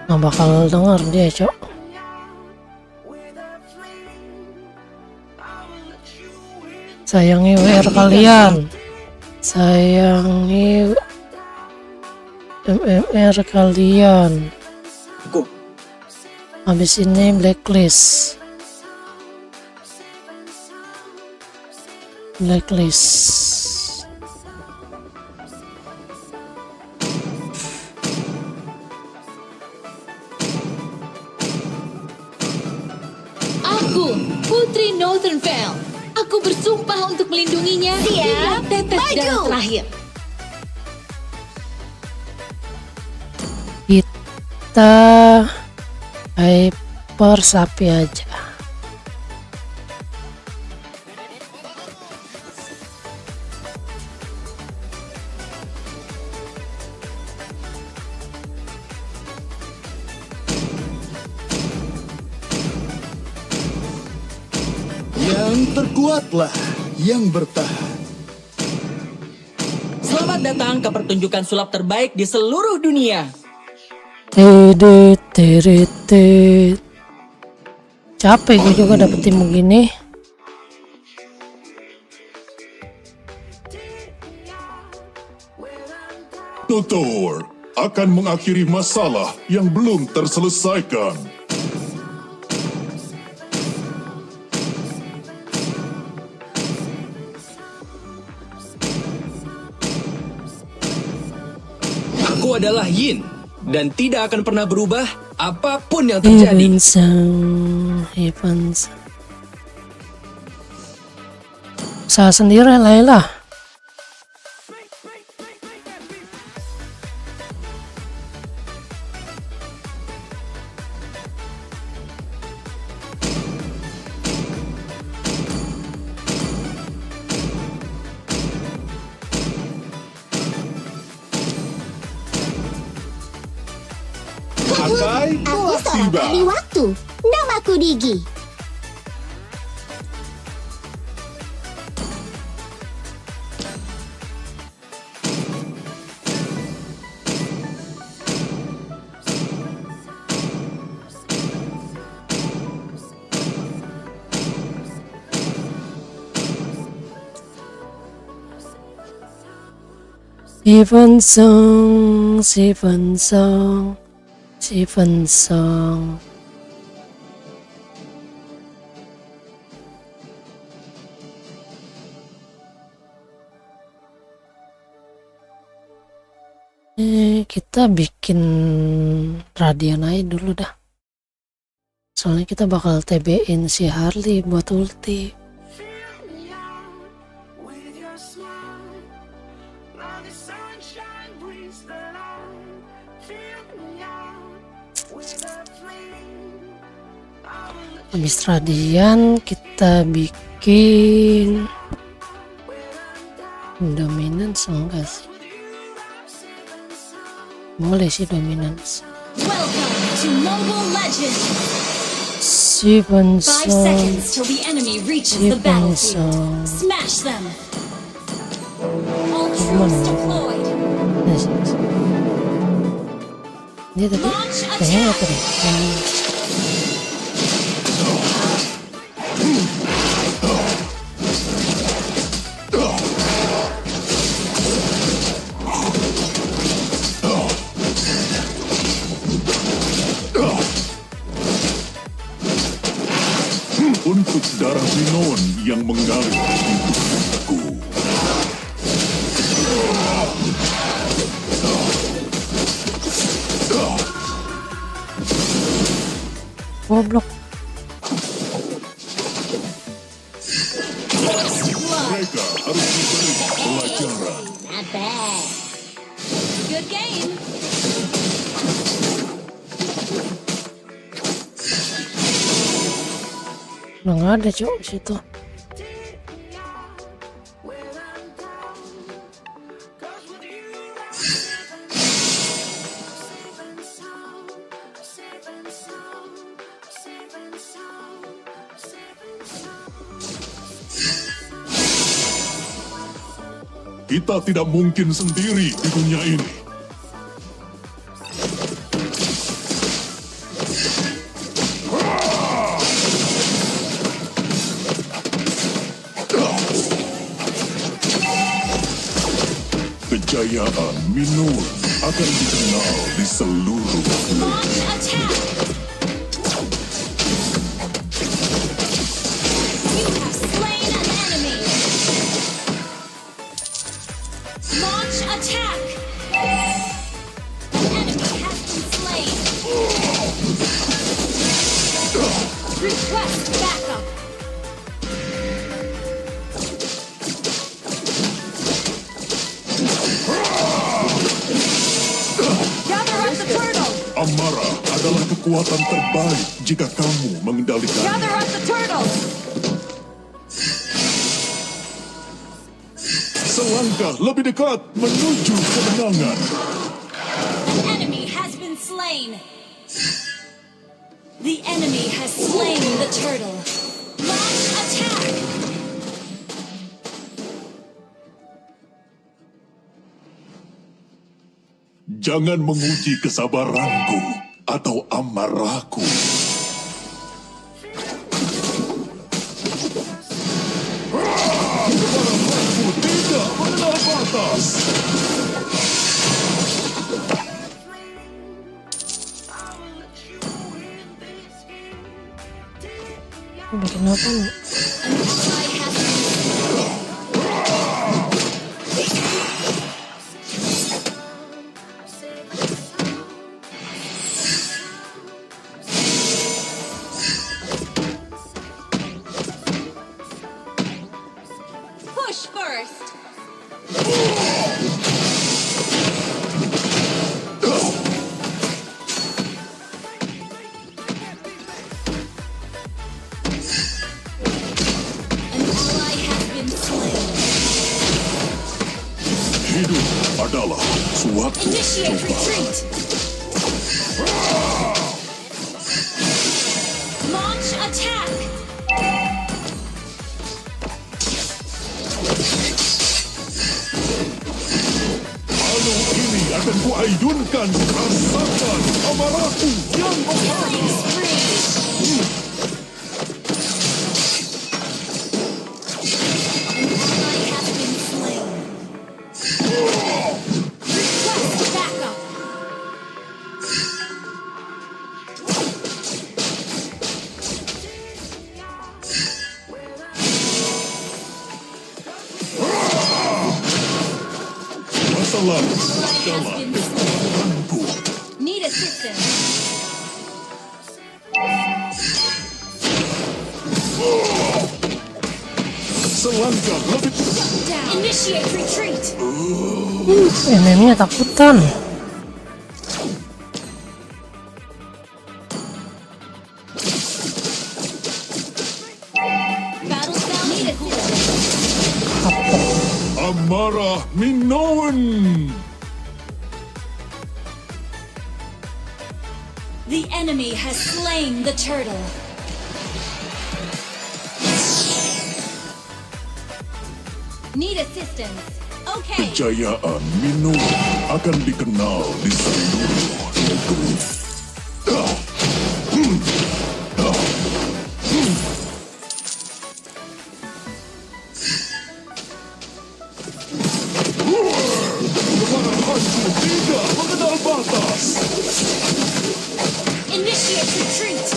Nggak bakal denger dia, Cok. Sayangi WR kalian. Sayangi MMR kalian. Habis ini blacklist. Aku, Putri Northern Vale. Aku bersumpah untuk melindunginya hingga tetes darah terakhir. Kita hyper sapi aja. Yang terkuatlah yang bertahan. Selamat datang ke pertunjukan sulap terbaik di seluruh dunia. Tedet. Capek gue juga dapetin begini. Tutor akan mengakhiri masalah yang belum terselesaikan. Aku adalah Yin dan tidak akan pernah berubah apapun yang terjadi. Evans. Usaha sendiri Layla. Aku seorang ahli waktu. Namaku Digi. Song. Kita bikin Radian aja dulu dah. Soalnya kita bakal TB-in si Harley buat ulti. Habis Radian kita bikin Dominance enggak sih? Boleh sih Dominance. Welcome to Mobile Legends. 5 seconds till the enemy reaches the battlefield. Smash them. All troops deployed. Dia tadi kayaknya apa deh? Untuk darah Sinon yang mengalir di tubuhku. Goblok. Mereka harus diberi pelajaran. Not bad. Good game. Udah nggak ada cok di situ. Kita tidak mungkin sendiri di dunia ini. Kejayaan Minun akan dikenal di seluruh Launch attack! You have slain an enemy! Launch attack! An enemy has been slain! Request backup! Gather up the turtle! Amara adalah kekuatan terbaik jika kamu mengendalikan. Gather up the turtle! Selangkah lebih dekat menuju kemenangan. An enemy has been slain! The enemy has slain the turtle! Launch attack! Jangan menguji kesabaranku atau amarahku. Kemarahanku tidak mengenal batas. Bikin apa nih? Push first! Hidup adalah suatu Initiate cobaan. retreat! Launch attack! Lalu ini akan kuaidunkan. Rasakan amarahku yang Killing spree! An ally has been slain. Request backup! masalah Ally has dalam been slain. Need assistance. selangkah lebih. Down. Initiate retreat. MM-nya takutan. Battle spell need assistance. Amarah Minoan. The enemy has slain the turtle. Need assistance. Okay. Kejayaan Minoan akan dikenal di seluruh negeri. Kemarahanku tidak mengenal batas. Initiate retreat.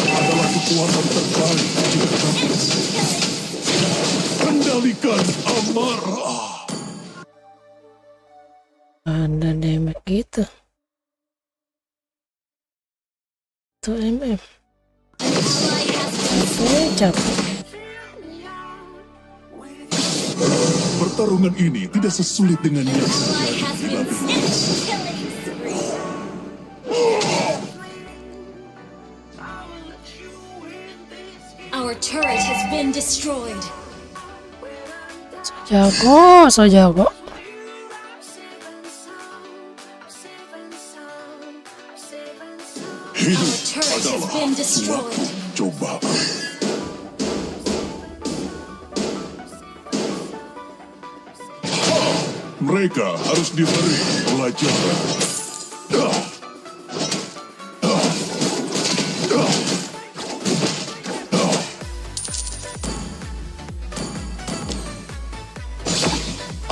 Adalah kekuatan terbaik jika kamu kendalikan amarah. Ada damage gitu. Tuh MM. Capek. Pertarungan ini tidak sesulit dengan yang Ally has been slain. Killing spree. Our turret has been destroyed. Jago, so jago. hidup Turret has adalah been suatu destroyed. cobaan. Mereka harus diberi pelajaran.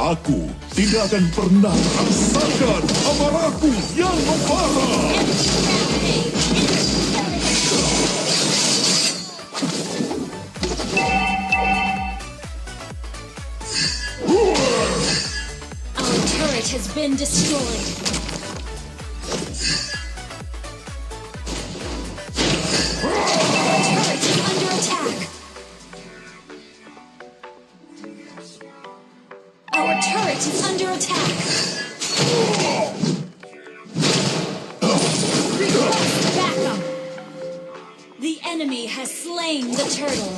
Aku tidak akan pernah rasakan amarahku yang membara. Our turret has been destroyed. Our turret is under attack. Our turret is under attack. Request backup. The enemy has slain the turtle.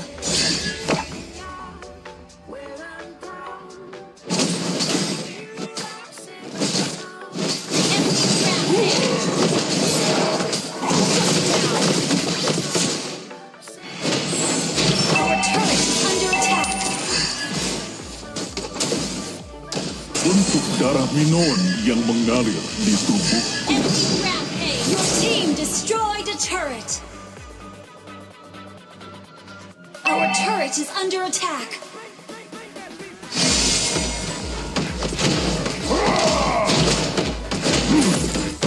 Our turret is under attack. Untuk darah Minoan yang mengalir di tubuh. Enemy rampage. Your team destroyed a turret. Our turret is under attack.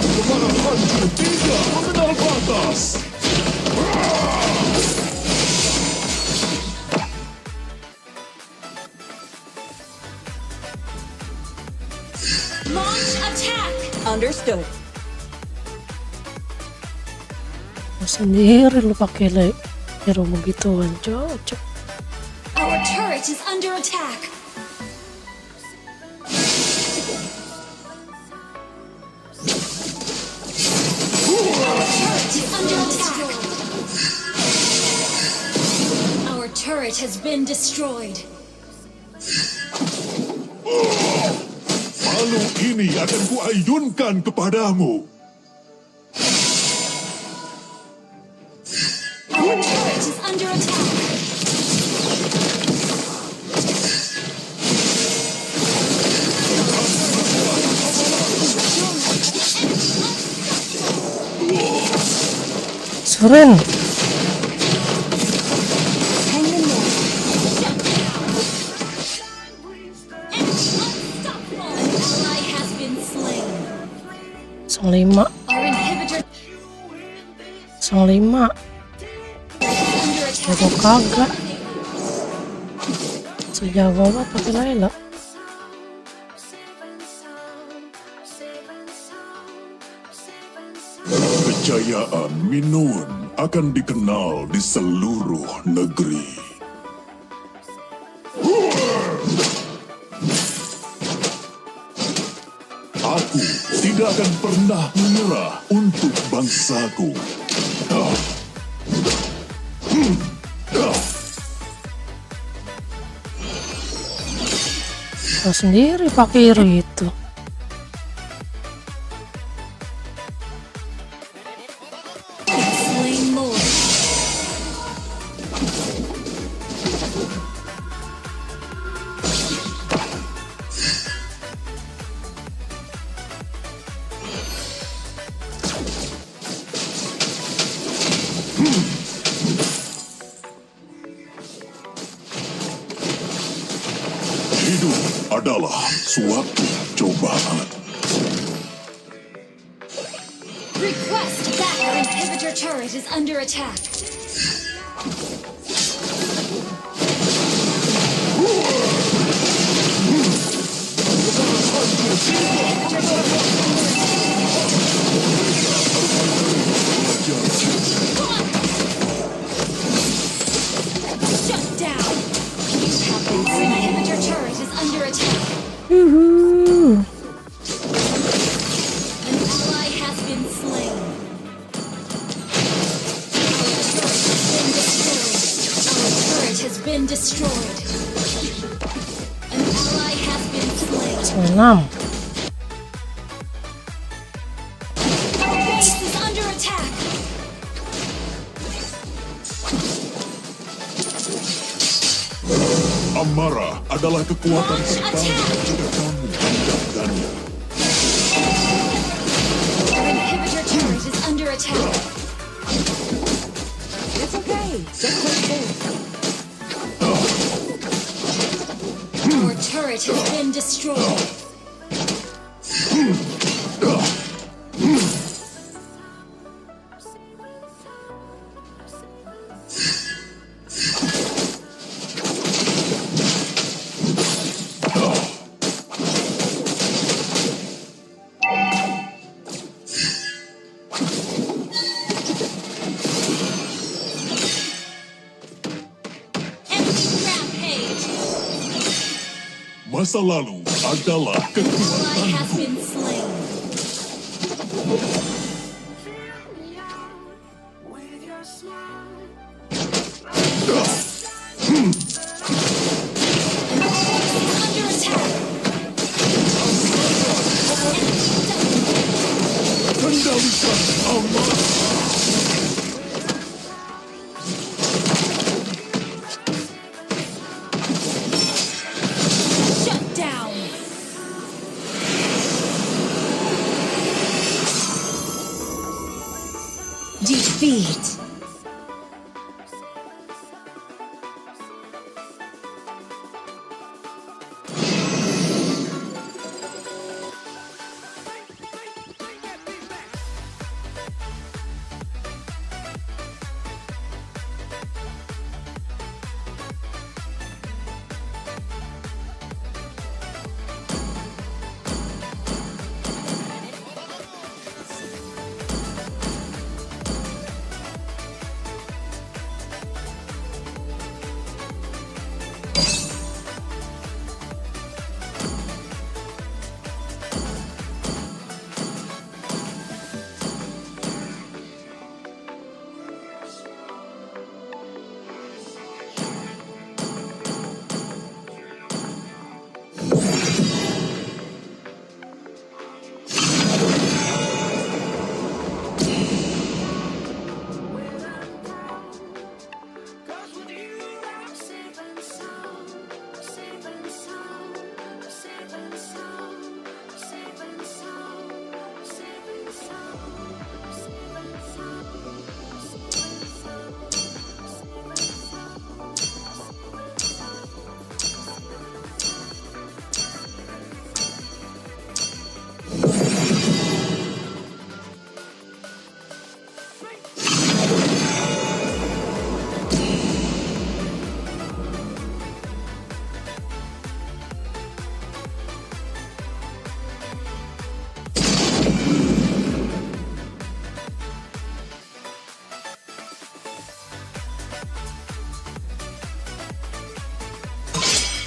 Kemarahanku tidak mengenal batas. Launch attack. Understood. Sendiri lu pakai hero begituan, cocok. Our turret is under attack. Our turret has been destroyed. Palu ini akan kuayunkan kepadamu. Our turret is under attack. Suren, Hang in there. Shut down. Unstoppable. An ally has been slain. 05, Our inhibitor 05. under attack. Jago kagak. Sejago banget pakai Layla. Kejayaan Minoan akan dikenal di seluruh negeri. Aku tidak akan pernah menyerah untuk bangsaku. Kau sendiri pakai hero itu. Slain Lord. Hidup adalah suatu cobaan. Request back. Our inhibitor turret is under attack. Shut down. Our inhibitor turret is under attack. Yuhuu. An ally has been slain. Our turret has been destroyed. An ally has been slain. 96. Our base is under attack. Amarah adalah kekuatan terbaik jika kamu mendapatkannya. Our inhibitor turret is under attack. It's okay. Just wait there. Our turret turret has been destroyed. Masa lalu adalah Ally has kekuatanku. been slain. with your smile. Under attack. Kendalikan amarah. Shut down. Defeat.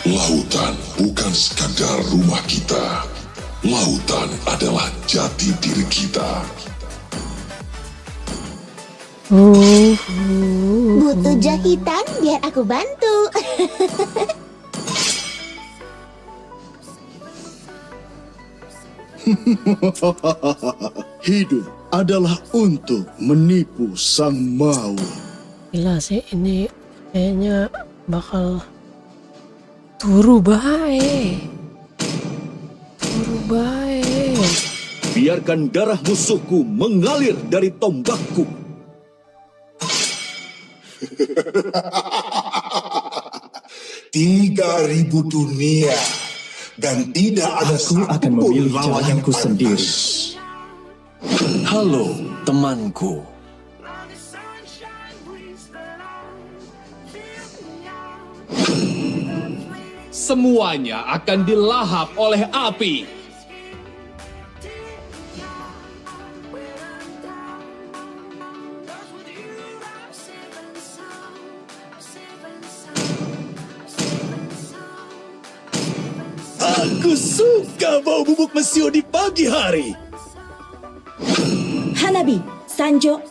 Lautan bukan sekadar rumah kita. Lautan adalah jati diri kita. Butuh jahitan biar aku bantu. Hidup adalah untuk menipu sang maut. Gila sih, ini kayaknya bakal turu bae. Turu bae. Biarkan darah musuhku mengalir dari tombakku. Tiga 3.000 dunia dan tidak ada Aku akan memilih jalanku sendiri. Halo, temanku. Semuanya akan dilahap oleh api. Aku suka bau bubuk mesio di pagi hari. Hanabi, Sanjo.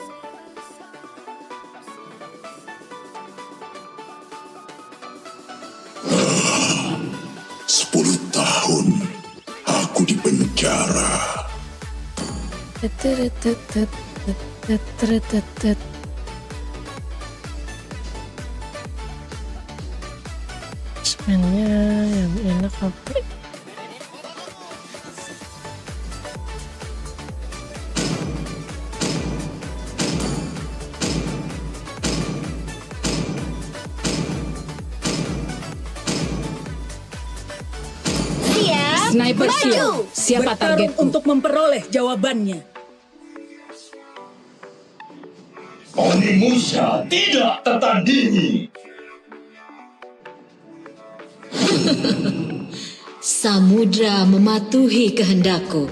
Sepuluh tahun aku di penjara. Sebenarnya yang enak apa? Sniper Shield, siapa target untuk memperoleh jawabannya? Onimusha tidak tertandingi. Samudra mematuhi kehendakku.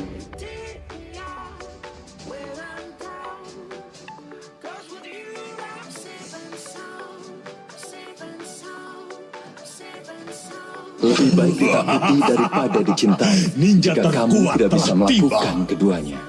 Lebih baik ditakuti daripada dicintai. Ninja Jika kamu terkuat tidak bisa telah melakukan keduanya.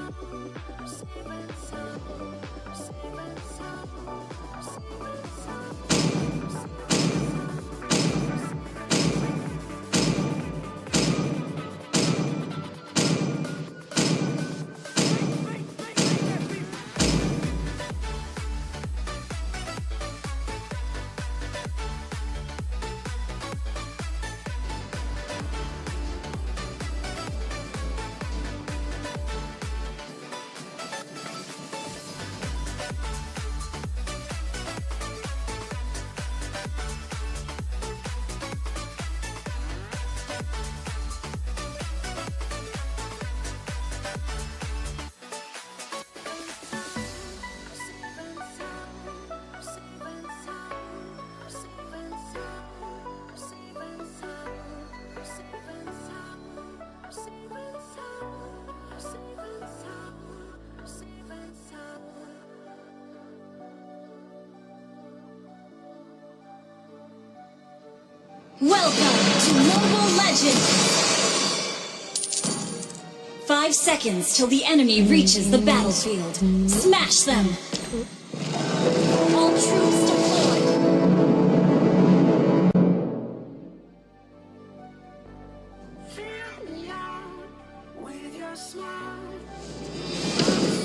Welcome to Mobile Legends! 5 seconds till the enemy reaches the battlefield. Smash them! All troops deployed! Fill me out with your smile.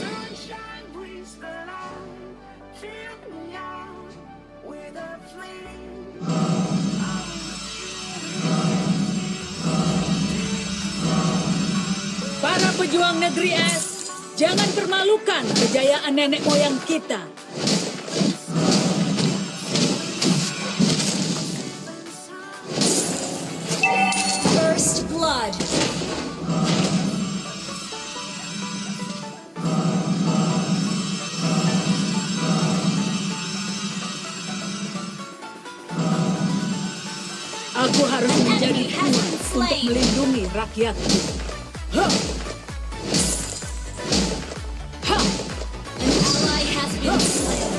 Sunshine brings the light. Fill me out with a flame. Para pejuang negeri es, jangan permalukan kejayaan nenek moyang kita. First blood! Aku harus menjadi kuat untuk melindungi rakyatku. Huh. An ally has been slain.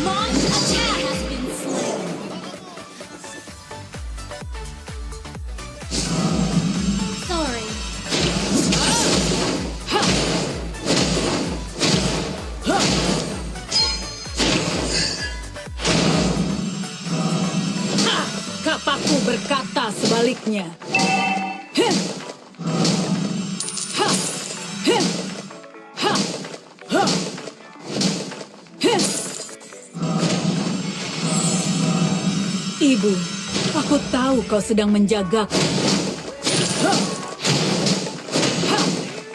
Launch attack has been slain. Sorry. Kapaku berkata sebaliknya. Ibu, aku tahu kau sedang menjagaku.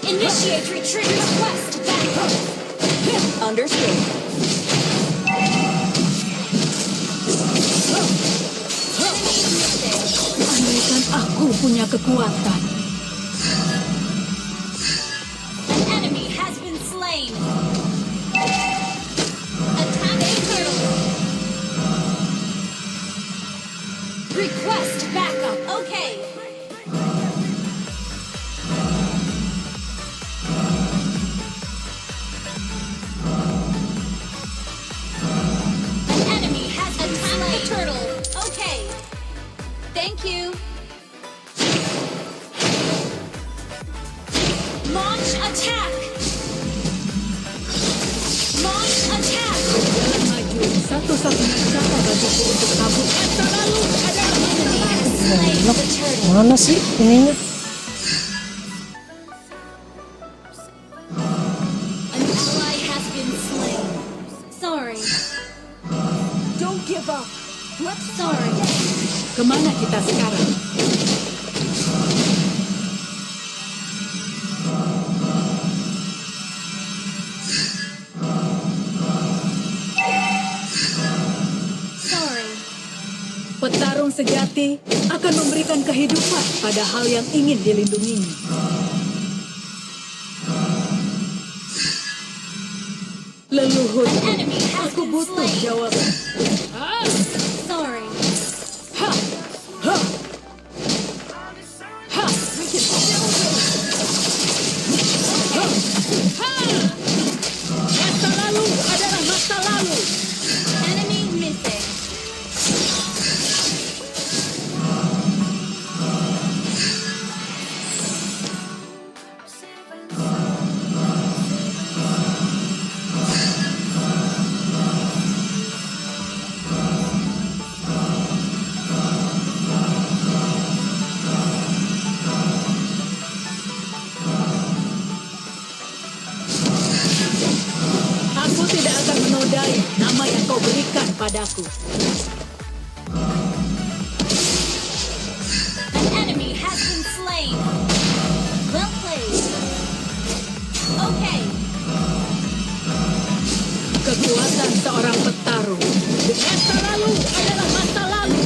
Initiate retreat request back. Understood. Andaikan aku punya kekuatan. An enemy has been slain. Attack turtle. Request backup. Okay. An enemy has attacked the turtle. Okay. Thank you. Launch attack. Launch attack. Jalan maju, satu-satunya cara bagiku untuk kabur terlalu adalah Loh, mana sih ininya? An ally has been slain. Sorry. Don't give up. What's sorry? Kemana kita sekarang? Sorry. Petarung sejati akan memberikan kehidupan pada hal yang ingin dilindunginya. Leluhur, aku butuh jawaban. Sorry. Ha! Ha! Ha! We can still win. Ha! Ha! Masa lalu adalah masa lalu. Enemy missing. Aku tidak akan menodai nama yang kau berikan padaku. An enemy has been slain. Well played. Okay. Kekuatan seorang petarung. Masa lalu adalah masa lalu.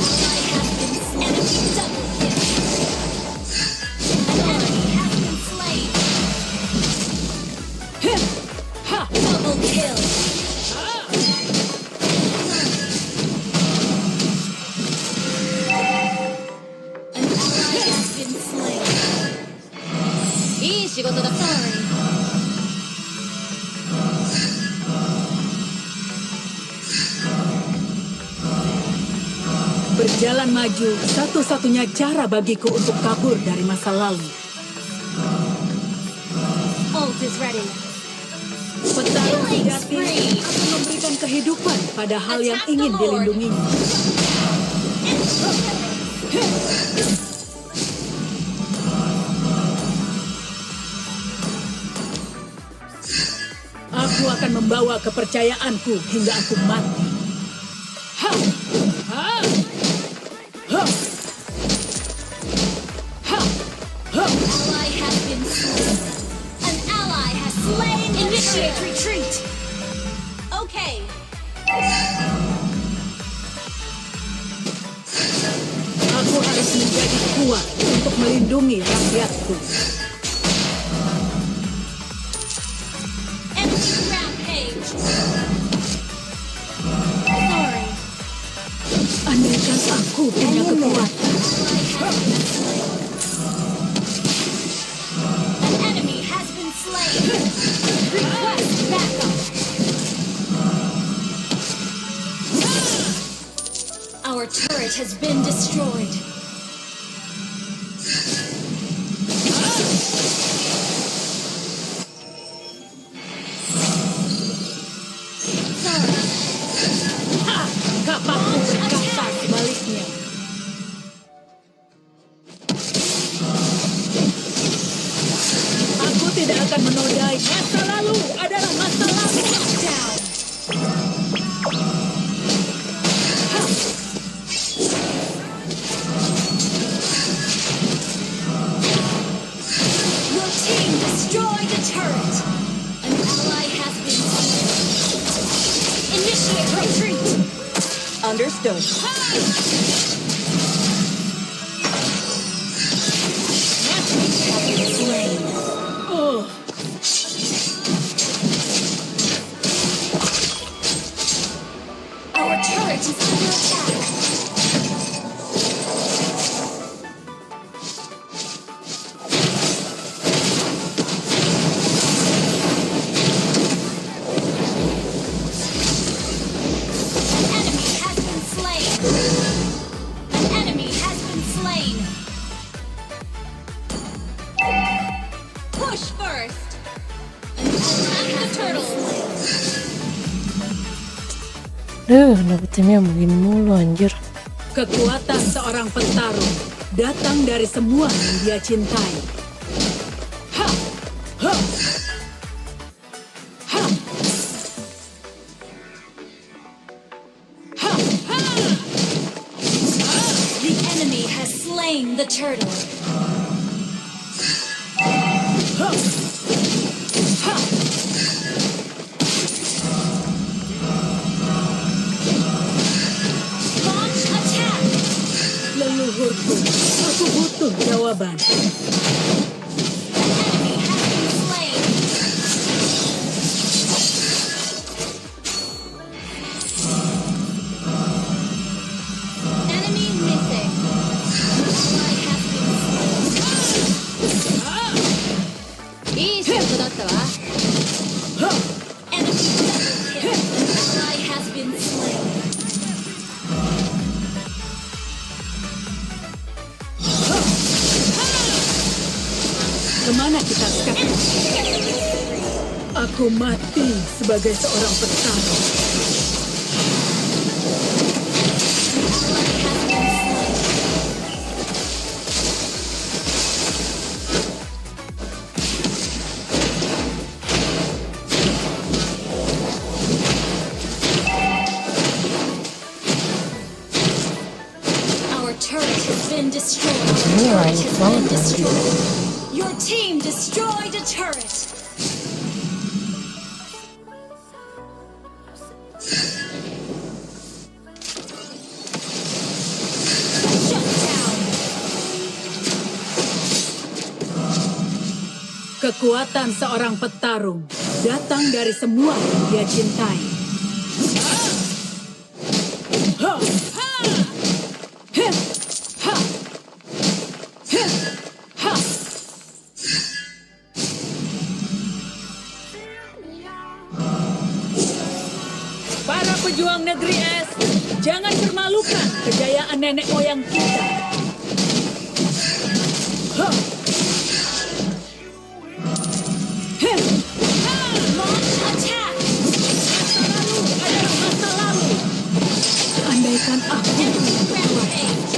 Enemy double kill. An enemy has been slain. Ha! Double kill. An ally has been slain. いい仕事だ。Sorry. Berjalan maju, satu-satunya cara bagiku untuk kabur dari masa lalu. Ult is ready. Petarung sejati akan memberikan kehidupan pada hal yang ingin dilindunginya. Aku akan membawa kepercayaanku hingga aku mati. Ha! Ha! Ha! Ha! Ha! Ally has been slain. An ally has slain. Initiate retreat. Okay. Aku harus menjadi kuat untuk melindungi rakyatku. Enemy rampage. Sorry. Andaikan aku punya kekuatan. An enemy has been slain. Request backup. Our turret has been destroyed. Sorry. Ha! Kapakku berkata sebaliknya. Aku tidak akan menodai. Masa lalu adalah masa lalu. Down. Your team destroyed a turret. An ally has been slain. Initiate retreat. Understood. Slain. Oh. Our turret is under attack. An enemy has been slain. An enemy has been slain. Push first. Attack the turtle. Dapet timnya begini mulu anjir. Kekuatan seorang petarung datang dari semua yang dia cintai. Ha! Ha! Ha! Ha! Ha! The enemy has slain the turtle. Ha! Ha! Launch attack. jawaban. Enemy missing. Ally has been slain. いい仕事だったわ。Enemy double kill. Ally has been slain. Kemana kita sekarang? Aku mati sebagai seorang petarung. Our turret has been destroyed. Our turret has been destroyed. Your team destroyed a turret. Shut down. Kekuatan seorang petarung datang dari semua yang dia cintai. Ha! Ha! Heh! Ha! Heh! Ha! Para pejuang negeri es, jangan permalukan kejayaan nenek moyang kita. Ha! Heh! Ha! Launch attack. Masa lalu adalah masa lalu. Andaikan aku Rampage.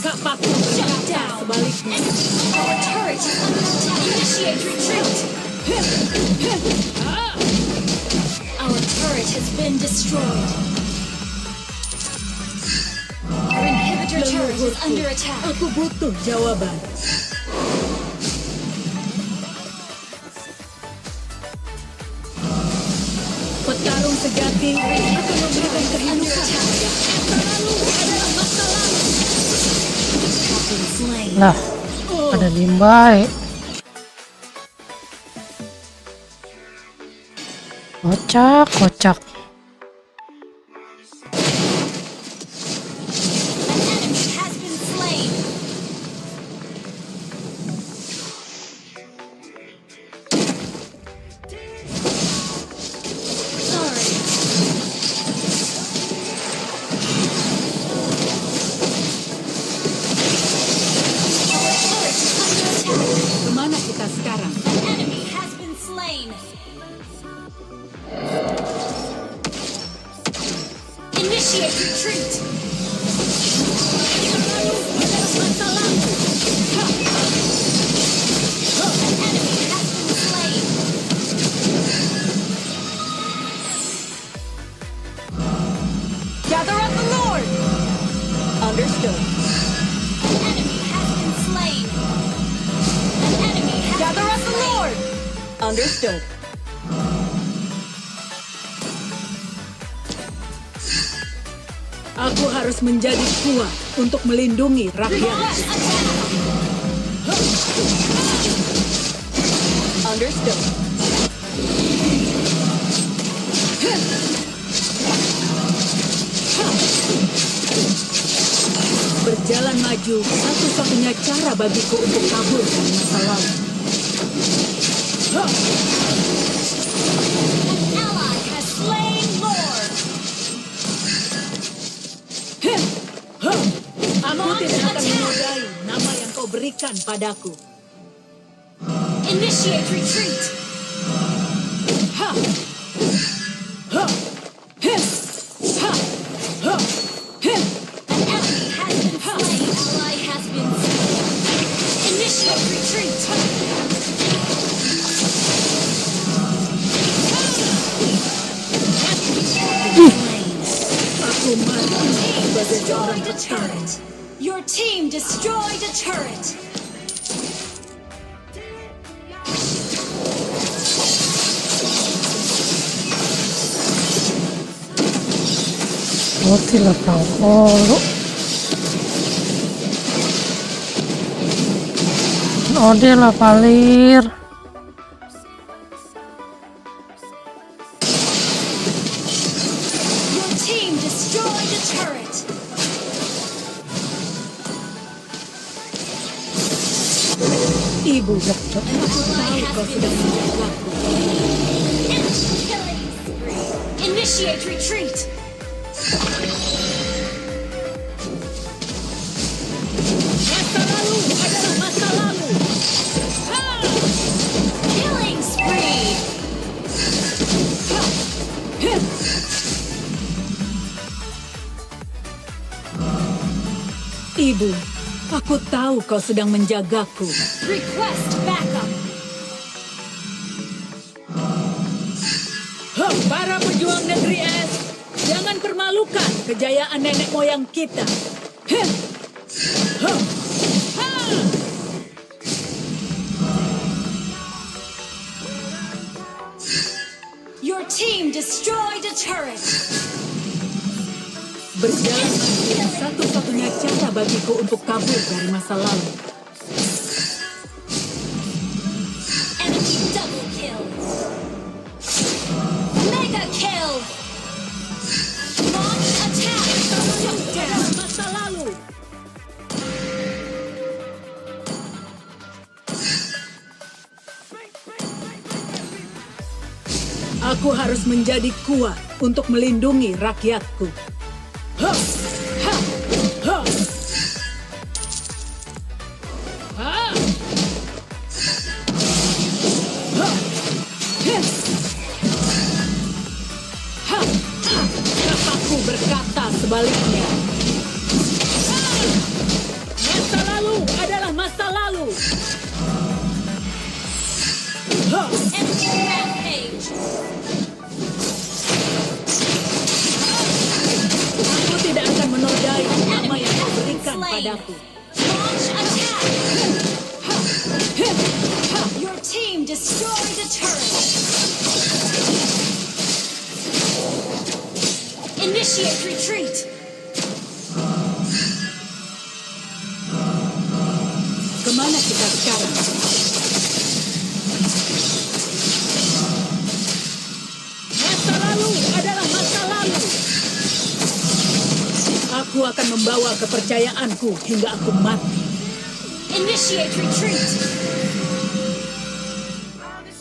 kapakku Shut berkata down. sebaliknya. Our turret is under attack. Initiate retreat. Our turret has been destroyed. Our inhibitor turret is under attack. Aku butuh jawaban. Petarung sejati akan memberikan kehidupan. Lalu adalah masa lalu. Lah, ada Limbai. Kocak, kocak. An enemy has been slain. Sorry. Kemana kita sekarang? An enemy has been slain. Initiate retreat. Masa lalu. An enemy has been slain. Gather up the Lord. Understood. An enemy has been slain. An enemy has Gather been up the slain. Lord. Understood. Aku harus menjadi kuat untuk melindungi rakyat. Understood. Berjalan maju satu-satunya cara bagiku untuk kabur dari masa lalu. An ally has slain Lord. Aku tidak akan menodai nama yang kau berikan padaku. Initiate retreat. Ha! Ha! Heh! Ha! Ha! Heh! An enemy has been slain. Ally has been slain. Initiate retreat. Aku mati sebagai seorang Destroyed a turret. Your team destroyed a turret. Putih lah pangkolo. Ode lah palir. Your team destroyed a turret. Ibu, aku tahu kau sudah menjagaku. Killing spree. Initiate retreat. Masa lalu adalah masa lalu. Killing spree. Ibu, aku tahu kau sedang menjagaku. Request backup. Para pejuang negeri es, jangan permalukan kejayaan nenek moyang kita. Your team destroyed a turret. Berjalan adalah satu-satunya cara bagiku untuk kabur dari masa lalu. Enemy double kill. Mega kill. Launch attack. Shut down. Masa lalu. Aku harus menjadi kuat untuk melindungi rakyatku. Ha! Ha! Ha! Ha! Ha! Ha! Kataku berkata sebaliknya. Masa lalu adalah masa lalu. Enemy rampage. Aku tidak akan menodai nama yang kau berikan padaku. Launch attack. Your team destroyed a turret. Initiate retreat. Kemana kita sekarang? Masa lalu adalah masa lalu. Aku akan membawa kepercayaanku hingga aku mati. Initiate retreat.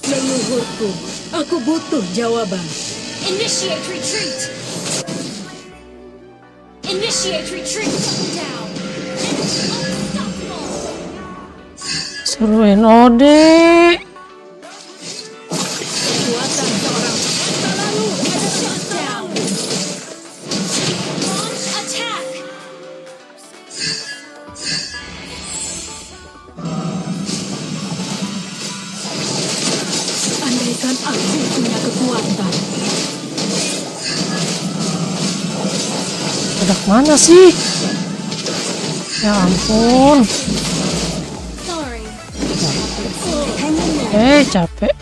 Leluhurku, aku butuh jawaban. Initiate retreat. Initiate retreat. Down. Unstoppable. Suruhin Ode. Kekuatan seorang Masa lalu adalah Shut masa down. lalu. Launch attack. andaikan aku punya kekuatan. Udah kemana sih? Ya ampun. Sorry. Capek.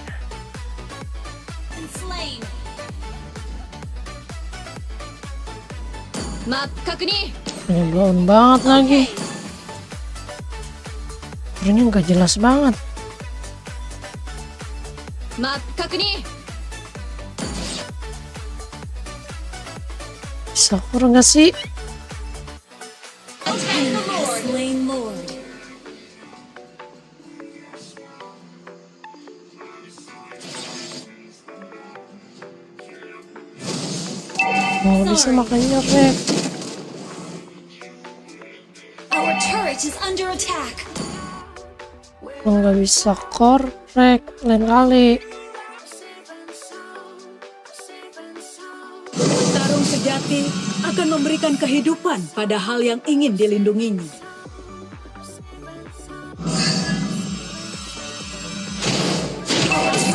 Slain. Map kakuni. Ini blown banget lagi. Ini nggak jelas banget. Map kakuni. Bisa kurang nggak sih? Attack the Lord. Slain Lord. Mau bisa makanya Rek. Our turret is under attack. Lo nggak bisa korek lain kali. Tarung sejati akan memberikan kehidupan pada hal yang ingin dilindunginya.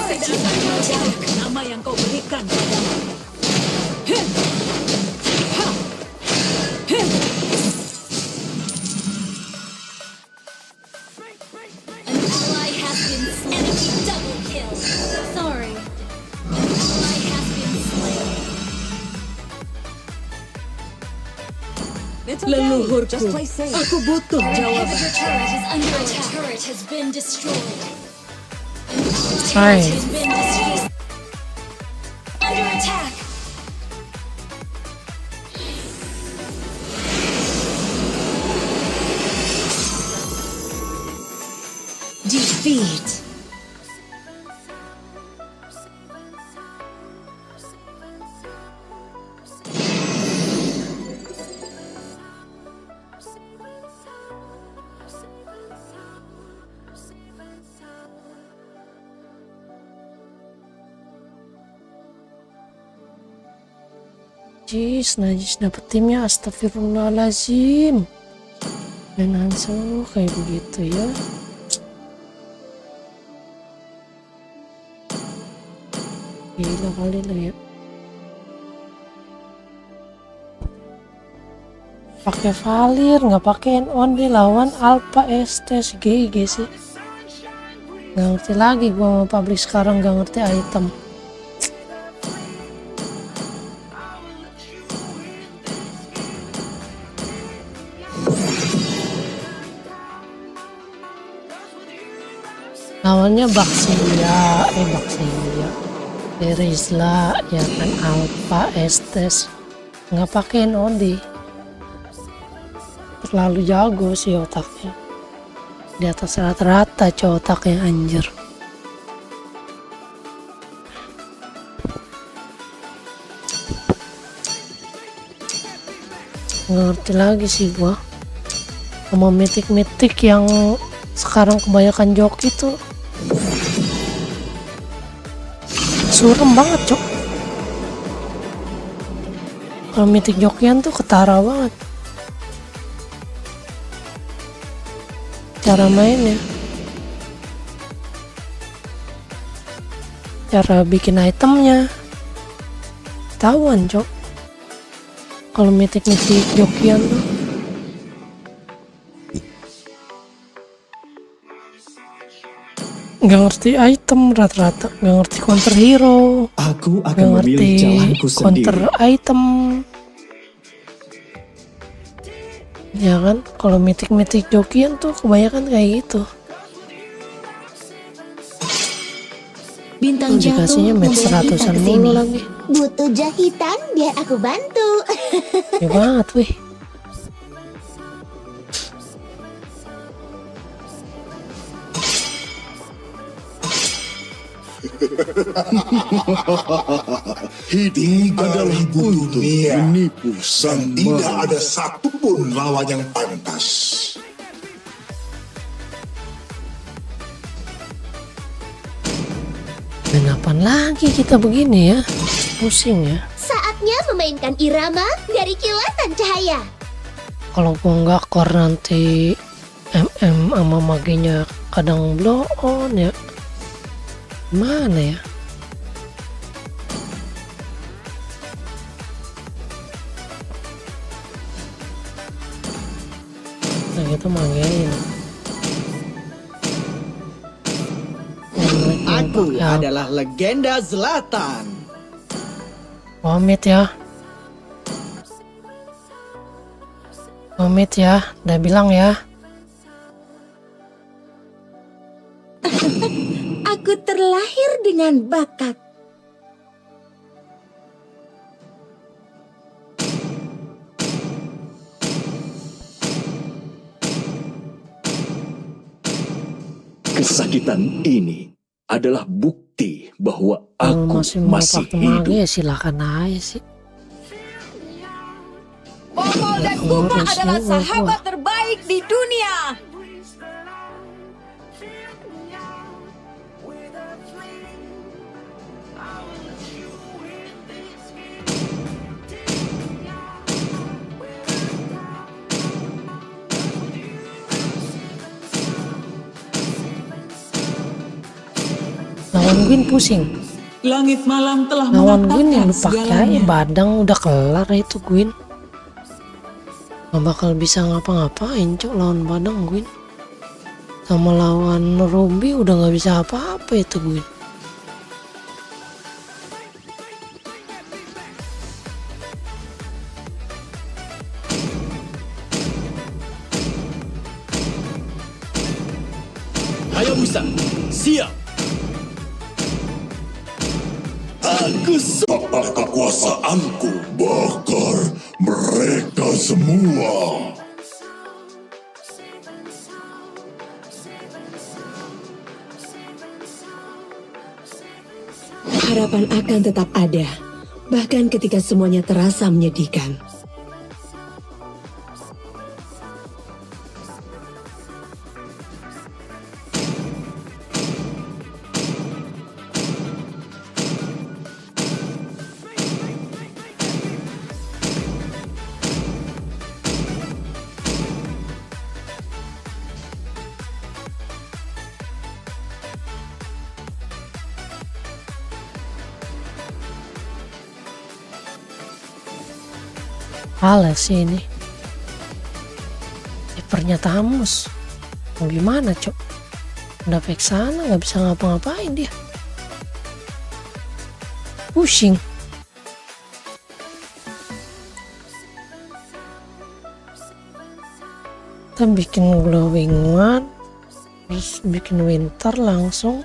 Tidak akan menjauh nama yang kau berikan padamu. An ally has been slain. Enemy double kill. Sorry. An ally has been slain. Leluhurku, Just play safe. aku butuh Our jawaban. inhibitor turret is under attack. Our turret has been destroyed. Hai. Has been destroyed. Under attack. Defeat. Najis dapet timnya, astagfirullahaladzim. Dan Hanzo kayak begitu ya. Gila kali lo ya. Pakai Valir, nggak pakai only lawan Alpha Estes GG sih. Nggak ngerti lagi gua mau publish sekarang, nggak ngerti item. Lawannya Baxia, Berizla, ya kan, Alpha Estes, nggak pakai Nodi, terlalu jago sih otaknya, di atas rata-rata cowok otaknya anjir. Nggak ngerti lagi sih gua sama mitik-mitik yang sekarang kebanyakan joki tuh. Surem banget cok. Kalau mitik jokian tuh ketara banget cara mainnya, cara bikin itemnya ketahuan cok. Kalau mitik-mitik jokian tuh nggak ngerti item rata-rata, nggak ngerti counter hero, Aku nggak akan memilih ngerti jalanku counter sendiri. item. Ya kan, kalau mitik-mitik jokian tuh kebanyakan kayak gitu. Bintang jatuh Dikasihnya match membawa kita seratusan ke mulu sini. lagi. Butuh jahitan biar aku bantu. Ya banget wih. Tiga ribu dunia menipu dan tidak ada satupun lawan yang pantas. Kenapa lagi kita begini ya? Pusing ya. Saatnya memainkan irama dari kilatan cahaya. Kalau gua nggak core nanti MM sama maginya kadang blow on ya. Mana ya? Nah kita magain. Aku adalah legenda Zlatan. Pamit ya. Pamit ya, udah bilang ya. Aku terlahir dengan bakat. Kesakitan ini adalah bukti bahwa aku Mau masih pakai hidup. magi ya silakan aja sih. Popol dan Kuma adalah sahabat terbaik di dunia. Lawan Gwyn pusing. Langit malam telah Lawan Gwyn yang mengatakan lu pakai segalanya. badang udah kelar itu Gwyn. Gak bakal bisa ngapa-ngapain cok lawan badang Gwyn. Sama lawan Ruby udah gak bisa apa-apa itu Gwyn. bisa. Siap. Aku Dapat kekuasaanku bakar mereka semua. Harapan akan tetap ada, bahkan ketika semuanya terasa menyedihkan. Alas sih ini. Pernyataan mus. Mau gimana cok? Udah back sana nggak bisa ngapa-ngapain dia. Pusing. Kita bikin glowing one, terus bikin winter langsung.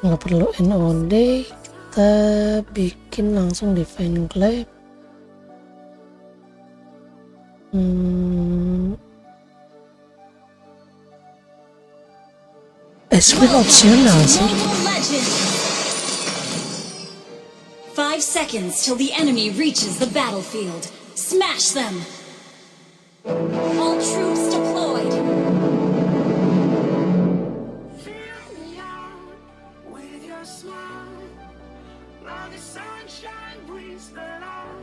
Nggak perlu NOD. Kita bikin langsung divine glaive. Spin opsional sih. 5 seconds till the enemy reaches the battlefield. Smash them! All troops deployed. With your smile, now the sunshine brings the light.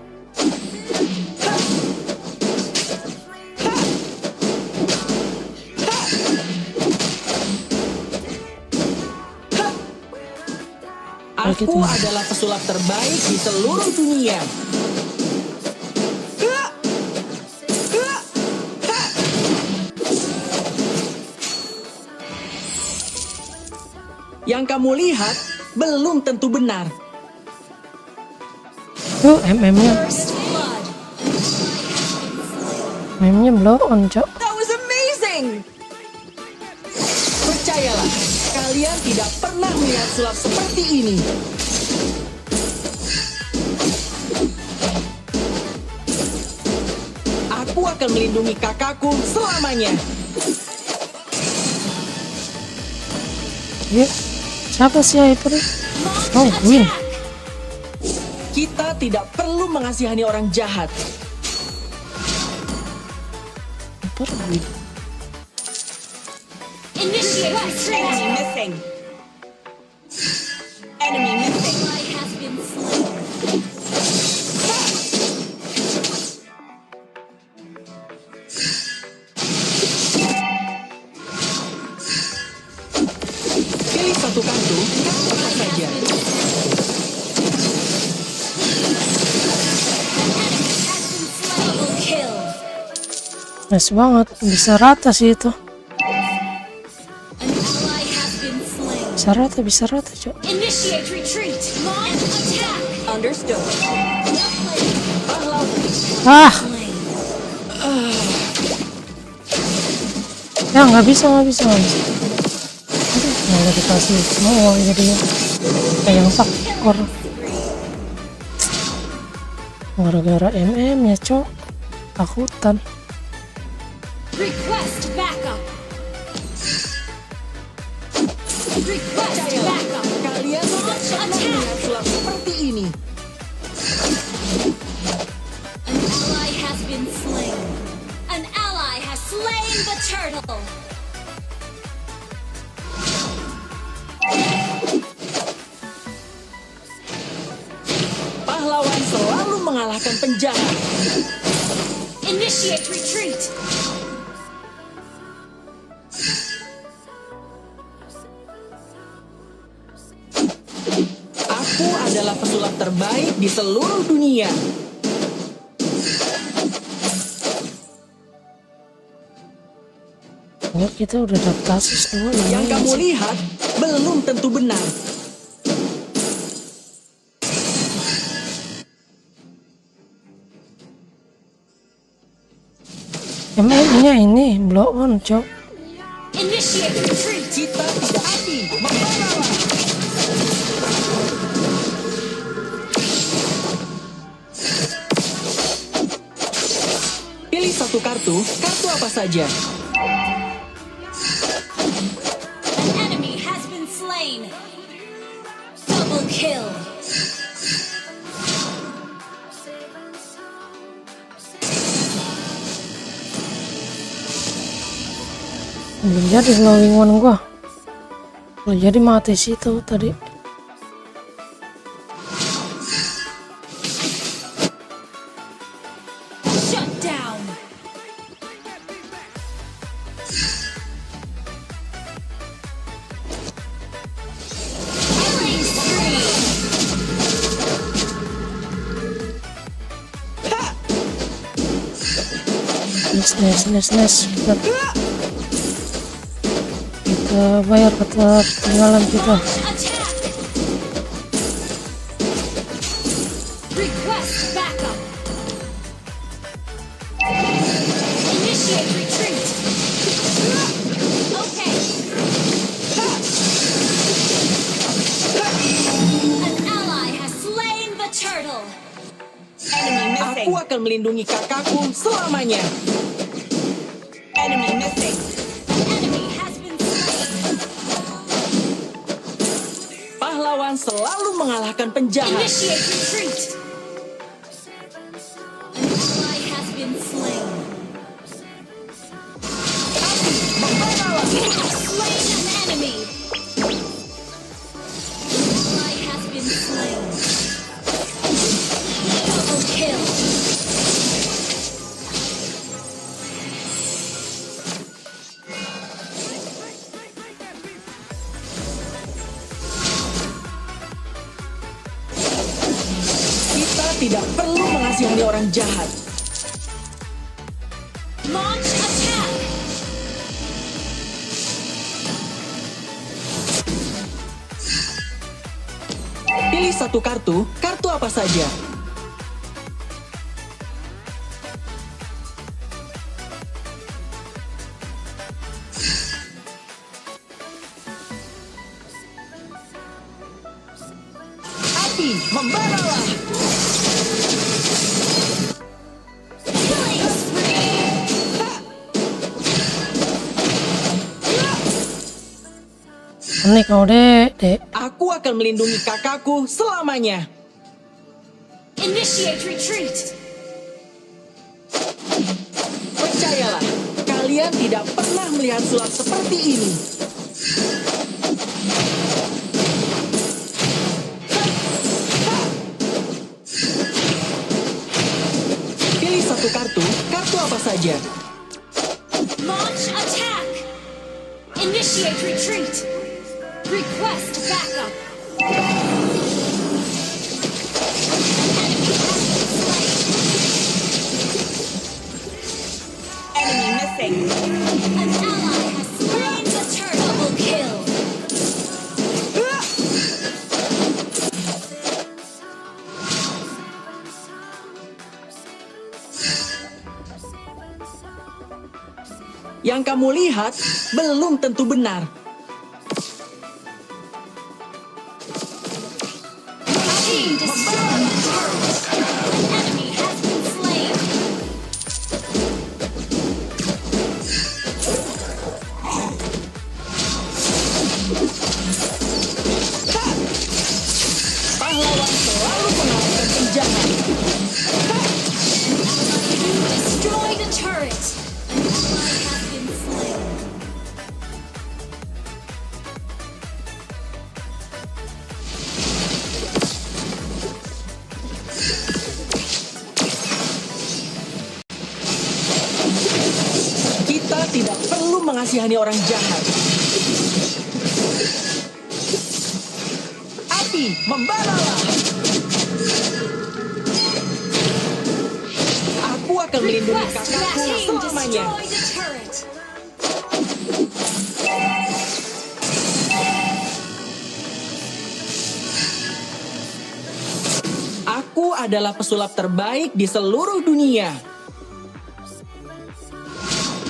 Aku adalah pesulap terbaik di seluruh dunia. Yang kamu lihat belum tentu benar. Tuh MM-nya. MM-nya blow on cok. That was amazing. Percayalah, kalian tidak pernah melihat sulap seperti ini. Aku akan melindungi kakakku selamanya. Ya, siapa sih Hyper? Oh, Win. Kita tidak perlu mengasihani orang jahat. Hyper Win. Initiate retreat. Enemy missing. Enemy missing. Ally has been slain. Pilih satu kartu, apa saja. Double kill. Nice banget, bisa rata sih itu. An ally has been slain. Bisa rata cok. Initiate retreat. Launch attack. Understood. Ah, ya nggak bisa. Aduh, nggak dikasih semua jadinya kayak yang fakor. Gara-gara MM ya cok, takutan. Request backup. Request backup. Kalian tidak pernah melihat sulap seperti ini. An ally has been slain. An ally has slain the turtle. Pahlawan selalu mengalahkan penjahat. Initiate retreat. Aku adalah pesulap terbaik di seluruh dunia. Ya kita udah dapet asis dua. Yang kamu lihat belum tentu benar. MM-nya ini blow on cok. Initiate retreat. Kita tidak api. Membaralah. Pilih satu kartu apa saja. An enemy has been slain. Double kill. Belum jadi glowing one gua. Belum jadi mati situ tadi. Shut down. Killing spree. Nice. Kita bayar ketinggalan kita. Attack. Request backup. Initiate retreat. Okay. An ally has slain the turtle. Enemy missing. Aku akan melindungi kakakku selamanya. Enemy missing. Enemy has been slain. Pahlawan selalu mengalahkan penjahat. Initiate retreat. An ally has been slain. You have slain an enemy. An ally has been slain. Double kill. Kita tidak perlu mengasihani orang jahat. Launch attack. Pilih satu kartu apa saja. Api, membaralah. Killing spree. Ini kau dek. Aku akan melindungi kakakku selamanya. Initiate retreat. Percayalah, kalian tidak pernah melihat sulap seperti ini. Pilih satu kartu apa saja. Launch attack. Initiate retreat. Request backup. Enemy missing. An ally has slain the turtle. Double kill. Yang kamu lihat belum tentu benar. Team destroyed the turret. An enemy has been slain. Pahlawan selalu mengalahkan penjahat. You destroyed a turret. An ally has been slain. Kita tidak perlu mengasihani orang jahat. Api, membaralah. Aku akan melindungi Request kakakku team selamanya. destroy the turret. Aku adalah pesulap terbaik di seluruh dunia.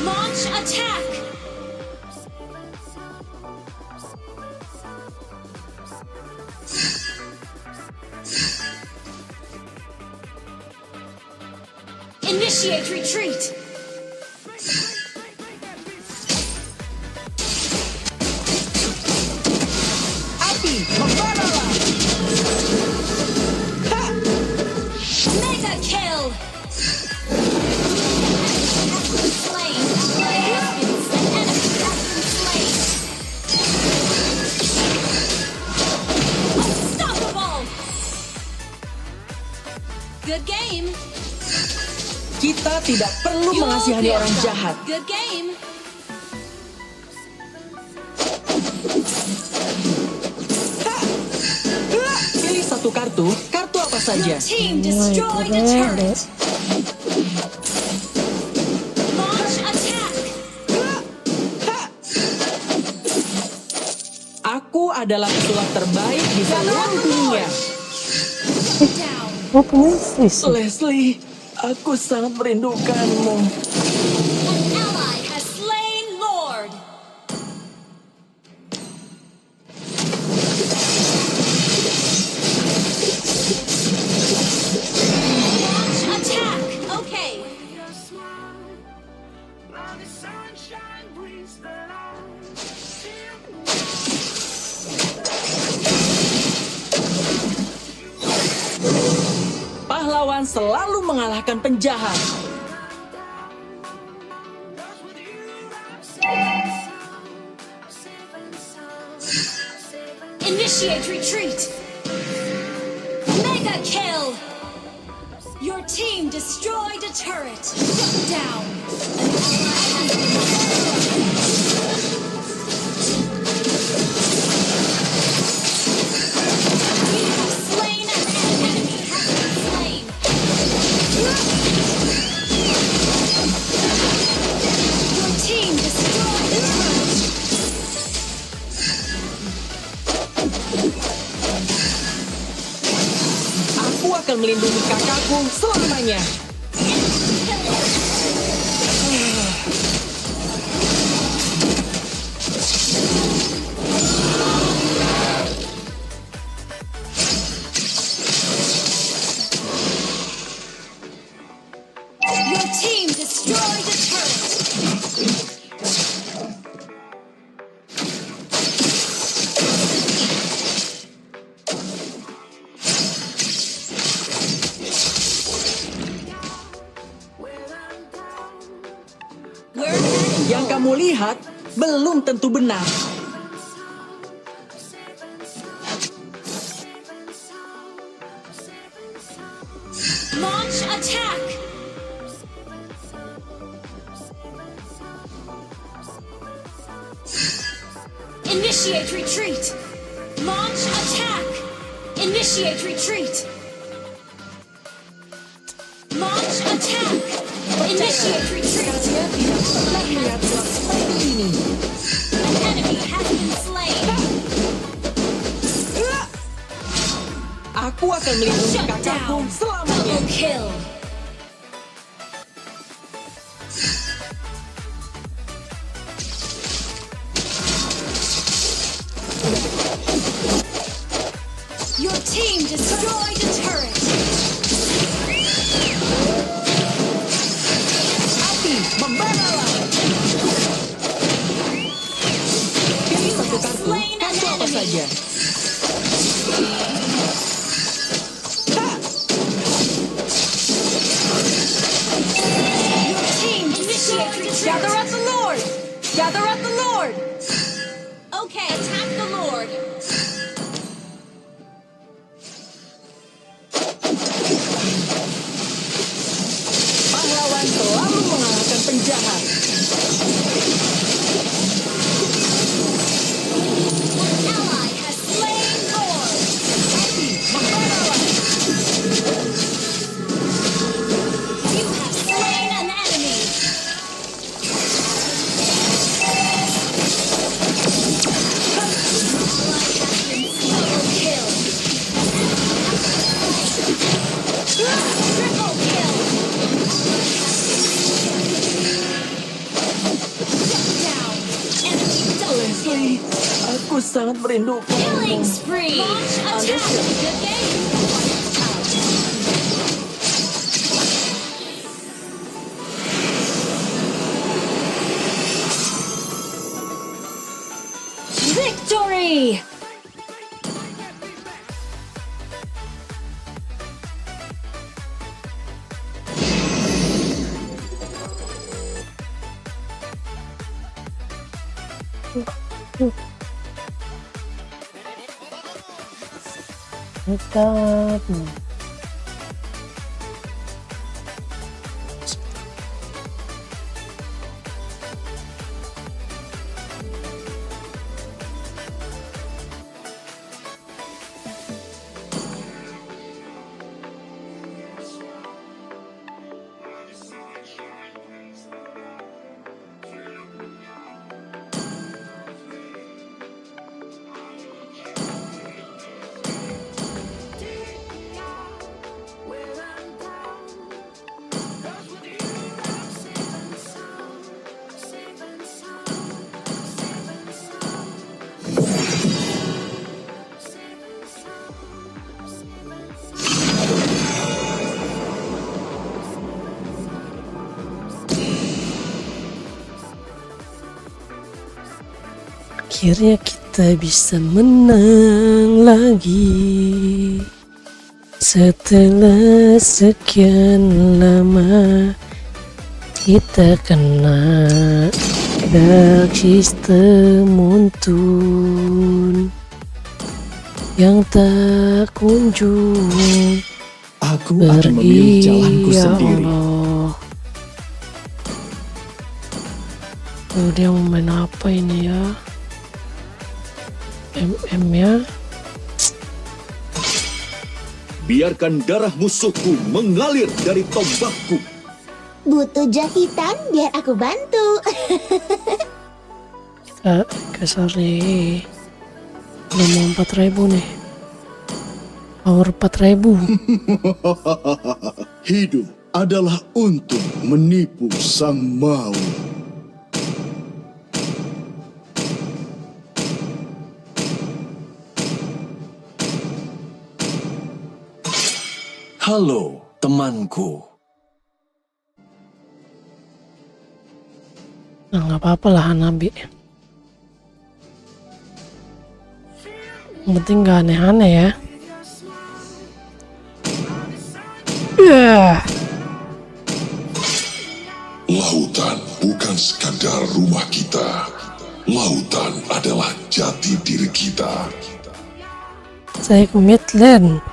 Launch attack. Initiate retreat. Api, membaralah. Mega kill. Slain. An enemy has been slain. Unstoppable. Good game. Kita tidak perlu mengasihani orang jahat. Good game. Pilih satu kartu apa saja. Your team destroyed a turret. Launch attack. Aku adalah pesulap terbaik di seluruh dunia. Down. Gue punya Swiss. Leslie, aku sangat merindukanmu. An ally has slain Lord. Launch attack. Okay. Now the sunshine brings the light. Pahlawan selalu mengalahkan penjahat. Initiate retreat. Mega kill. Your team destroyed a turret. Shut down. An ally has been You have slain an enemy. Has been slain. Your team destroyed a turret. Aku akan melindungi kakakku selamanya. Your team destroyed a turret. We're heading Yang kamu lihat belum tentu benar. Launch attack. Initiate retreat. Launch attack. Initiate retreat. Launch attack. Initiate retreat. Saya tidak pernah melihat seperti ini. An enemy has been slain. Aku akan melindungi Shut kakakku down. selamanya. Double kill. Your team destroyed a turret. Api, membaralah. Pilih satu kartu apa saja. Your team initiate retreat. Gather at the Lord. Gather at the Lord. Okay, attack the Lord. Pahlawan selalu mengalahkan penjahat. An ally has slain Lord. Membaralah. You have slain an enemy. Double kill. Triple kill. Shut down. Enemy double kill. Leslie, aku sangat merindukanmu. Killing spree. Launch attack. Good game. Tetap. Akhirnya kita bisa menang lagi setelah sekian lama kita kena dark system muntun yang tak kunjung Aku akan memilih jalanku ya sendiri. Allah. Oh, dia mau main apa ini ya? MM ya. Biarkan darah musuhku mengalir dari tombakku. Butuh jahitan biar aku bantu. Sorry. Udah mau 4.000 nih. Power 4.000. Hidup adalah untuk menipu sang maut. Halo, temanku. Nah, nggak apa-apa lah Hanabi. Yang penting nggak aneh-aneh ya. Lautan bukan sekadar rumah kita. Lautan adalah jati diri kita. Saya ke Midland.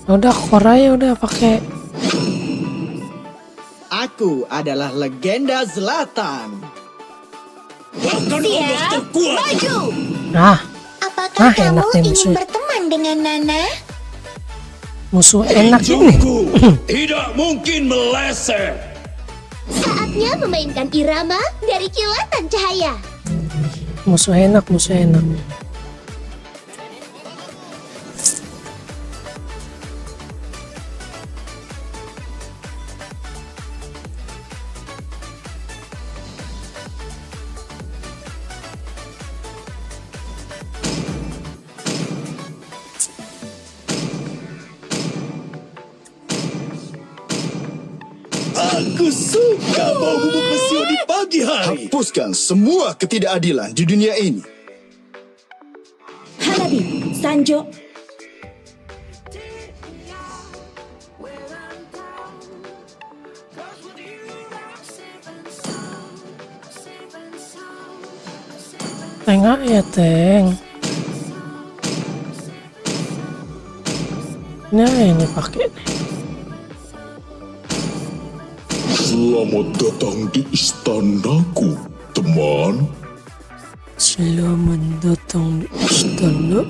Udah Korea udah pakai. Aku adalah legenda Zlatan. Bahkan Allah terkuat. Maju. Nah, Apakah kamu enak nih ingin musuh. berteman dengan Nana? Musuh enak ini. Tinjuku tidak mungkin meleset. Saatnya memainkan irama dari kilatan cahaya. Musuh enak, musuh enak. Aku suka bau bubuk mesio di pagi hari. Hapuskan semua ketidakadilan di dunia ini. Hanabi, Sanjo, Tengah ya, Teng. Nah, ini pakai nih. Selamat datang di istanaku, teman. Selamat datang di istana.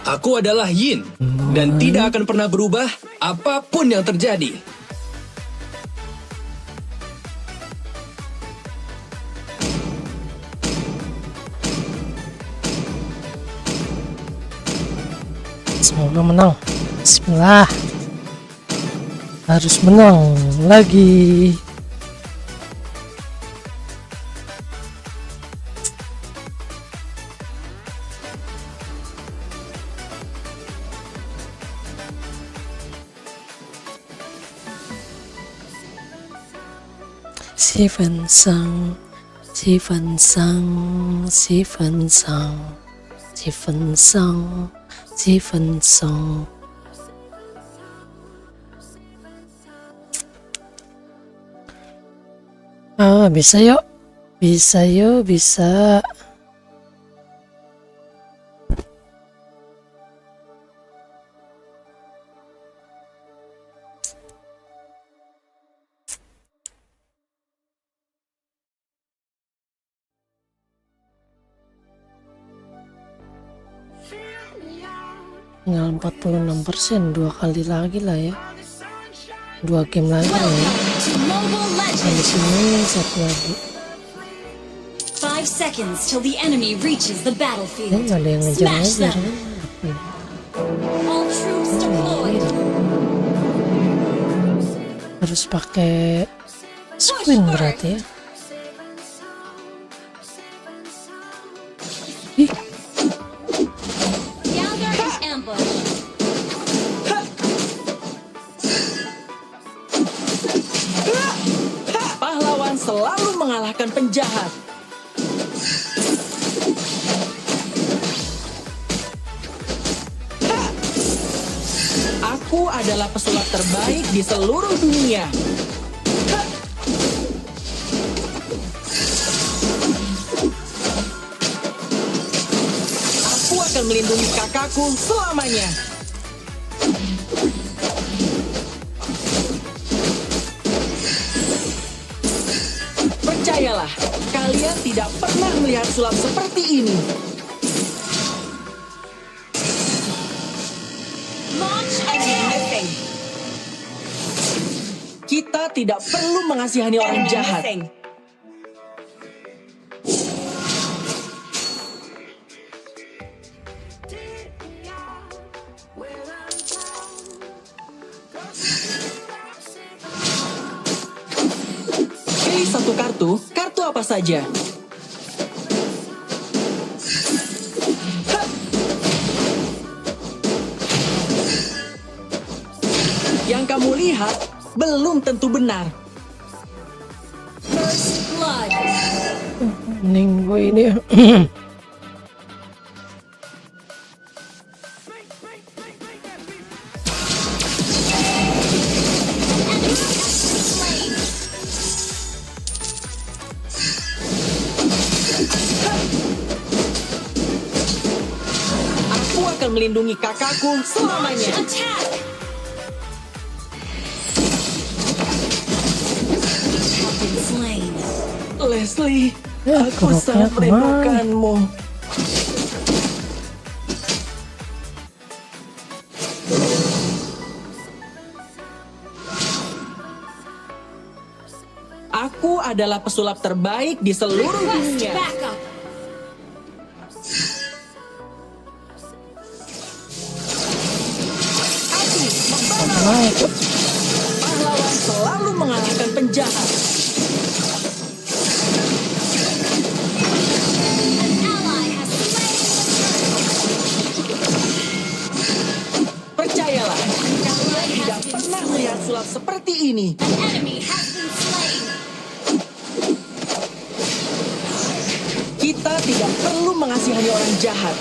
Aku adalah Yin dan tidak akan pernah berubah apapun yang terjadi. Semoga menang. Bismillah. Harus menang lagi. Sivan Sang, Sivan Sang, Sivan Sang, Sivan Sang, Stevenson. Bisa yuk. Bisa yuk, bisa. Tinggal 46%, 2 kali lagi lah ya. 2 game lagi lah ya. Di sini 1 lagi. 5 seconds till the enemy reaches the battlefield. Nggak ada yang ngejar-ngejar. All troops deployed. Harus pakai screen berarti ya. Ih, Gather and ambush. Pahlawan selalu mengalahkan penjahat. Aku adalah pesulap terbaik di seluruh dunia. Aku akan melindungi kakakku selamanya. Percayalah, kalian tidak pernah melihat sulap seperti ini. Launch attack. Kita tidak perlu mengasihani orang jahat. Pilih satu kartu, kartu apa saja. Yang kamu lihat belum tentu benar. First blood. mending gue ini. Aku akan melindungi kakakku selamanya. Leslie, aku sangat merindukanmu. Aku adalah pesulap terbaik di seluruh dunia. Pahlawan selalu mengalahkan penjahat. Percayalah, kalian tidak pernah melihat sulap seperti ini. Kita tidak perlu mengasihani orang jahat.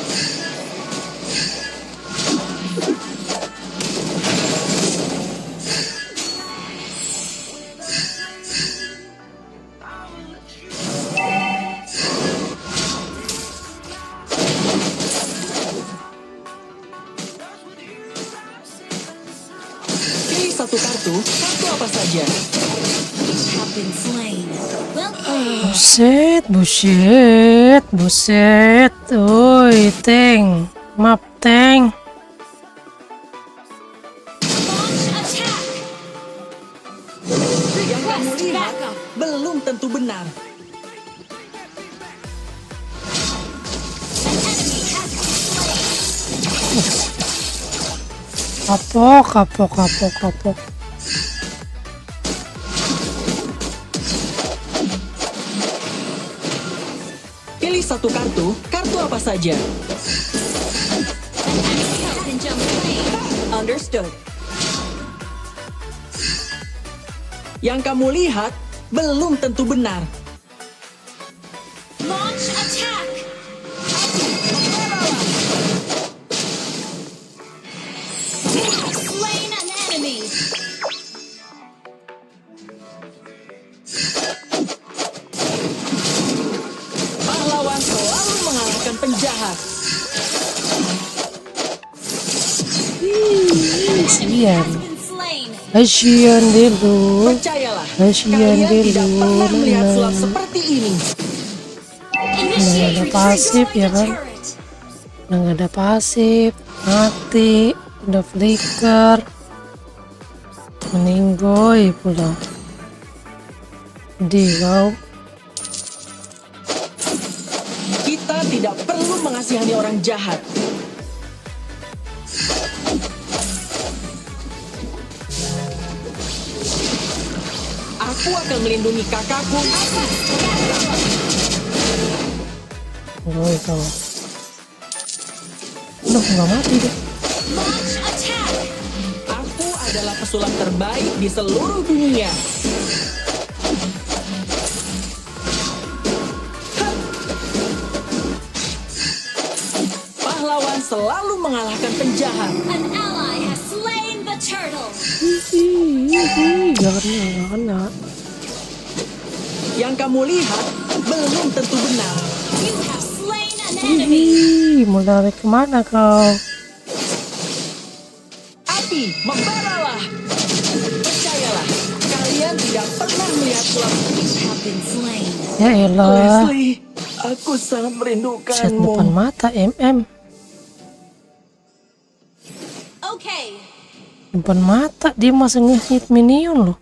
Pilih satu kartu, kartu apa saja. Buset, buset, buset. Oi, Teng. Map, Teng. Yang kamu lihat belum tentu benar. Kapok, kapok, kapok, kapok. Pilih satu kartu, kartu apa saja. Understood. Yang kamu lihat belum tentu benar. Launch attack. kasihan. Kasihan dulu. Percayalah, Kasihan kalian tidak dulu. pernah melihat sulap seperti ini. Udah gak ada pasif ya kan? Udah gak ada pasif, mati, udah flicker, meninggoy pula. Di kau. Kita tidak perlu mengasihani orang jahat. Aku akan melindungi kakakku. Meninggoy kau. Udah gak mati deh. Aku adalah pesulap terbaik di seluruh dunia. Pahlawan selalu mengalahkan penjahat. An ally has slain the turtle. Gak kena. Yang kamu lihat belum tentu benar. You have slain an enemy. Mau lari kemana kau? Api, membaralah. Percayalah, kalian tidak pernah melihat sulap ini. Have been slain. Ya elah. Leslie, aku sangat Set merindukanmu. depan mata MM. Okay. Depan mata dia masih nge-hit minion loh.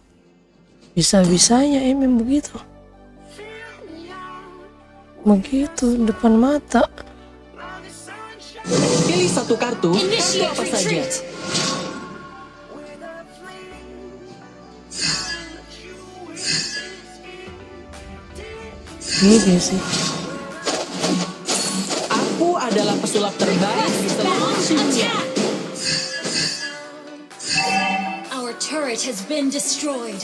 Bisa-bisanya MM begitu. Begitu depan mata. Pilih satu kartu, kartu apa saja. Gini sih. Aku adalah pesulap terbaik di seluruh dunia. Our turret has been destroyed.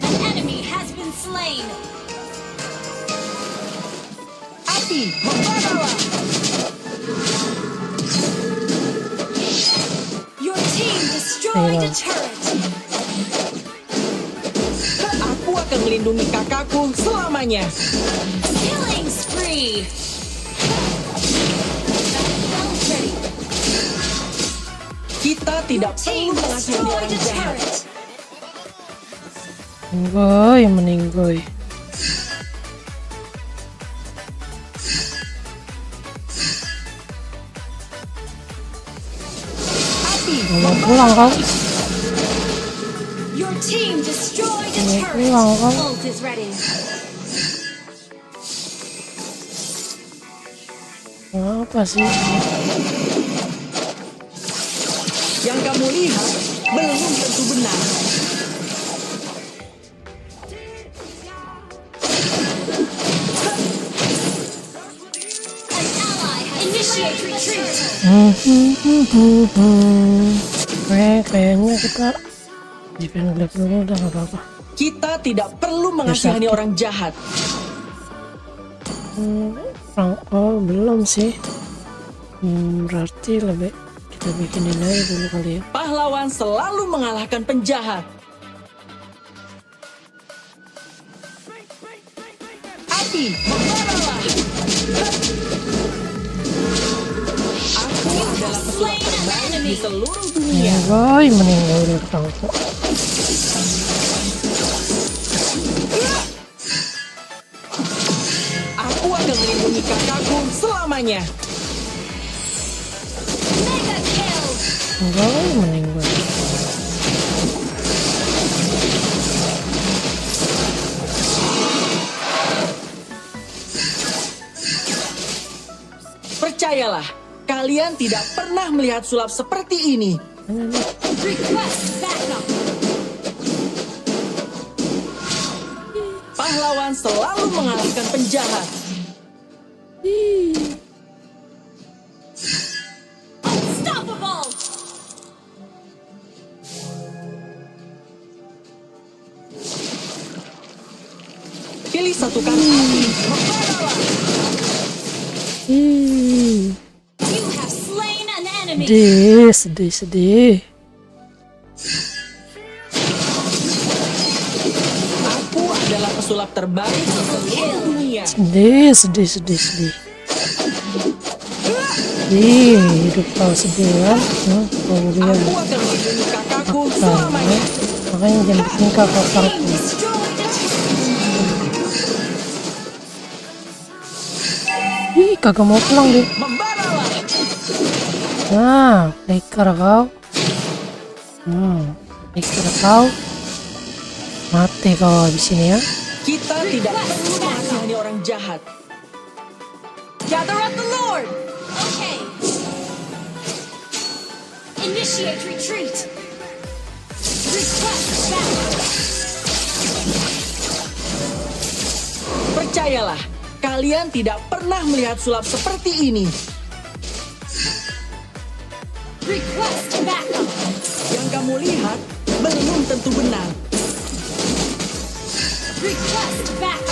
An enemy has been slain. Api, membaralah. Your team destroyed a turret. Aku akan melindungi kakakku selamanya. Killing spree. Kita tidak perlu mengasihani orang jahat. Meninggoy. Mau pulang kau? Your team destroyed a Mau turret. pulang kau? Ult is ready. Apa sih? Yang kamu lihat belum tentu benar. Initiate retreat. Kayaknya kita defend grab dulu udah gak apa-apa. Kita tidak perlu mengasihani orang jahat. Oh belum sih. Berarti lebih kita bikinin aja dulu kali ya. Pahlawan selalu mengalahkan penjahat. Api, membaralah. Aku adalah pesulap terbaik di seluruh dunia. Meninggoy dari kangku. Aku akan melindungi kakakku selamanya. Meninggoy. Percayalah, kalian tidak pernah melihat sulap seperti ini. Request backup. Pahlawan selalu mengalahkan penjahat. Unstoppable. Pilih satu kartu api. Membaralah. You have slain an enemy. Sedih. Aku adalah pesulap terbaik di seluruh dunia. Sedih. hidup kau sedih kan. Kemudian Aku akan melindungi kakakku selamanya. makanya jangan bikin kakak kartu. Ih, kagak mau pulang deh. Membaralah. Nah, flicker kau. Flicker kau. Mati kau habis ini ya. Kita tidak perlu mengasihani orang jahat. Gather at the Lord. Okay. Initiate retreat. Request backup. Percayalah, kalian tidak pernah melihat sulap seperti ini. Request backup. Yang kamu lihat belum tentu benar. Request backup.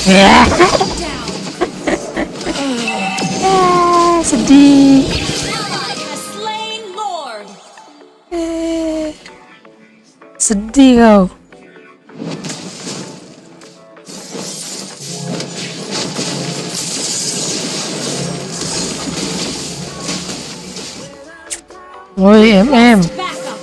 Ya. Sedih. Ally has slain Lord. Sedih kau. Woi, MM. Backup.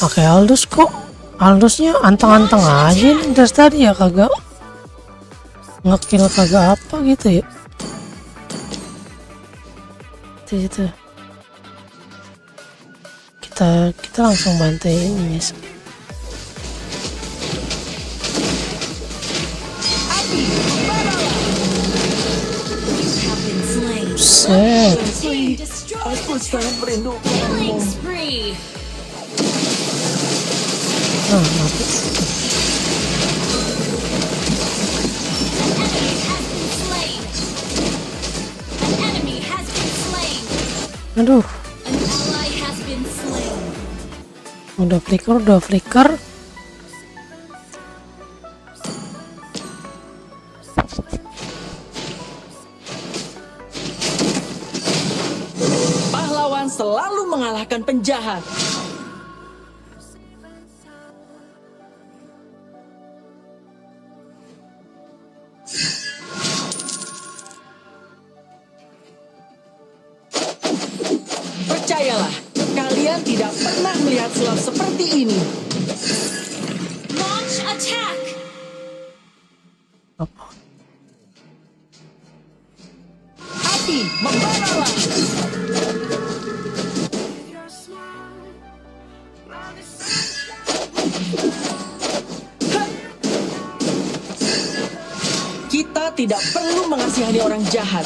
Oke, Aldous kok Aldusnya anteng-anteng aja nih dari tadi ya, kagak ngekill kagak apa gitu ya. Itu kita langsung bantai ini ya. Set. Aku sangat merindukanmu. Killing spree. Mati. An enemy has been slain. Aduh, An ally has been slain. udah flicker. Pahlawan selalu mengalahkan penjahat. Percayalah, kalian tidak pernah melihat sulap seperti ini. Launch attack. Apa? Api membaralah. Kita tidak perlu mengasihani orang jahat.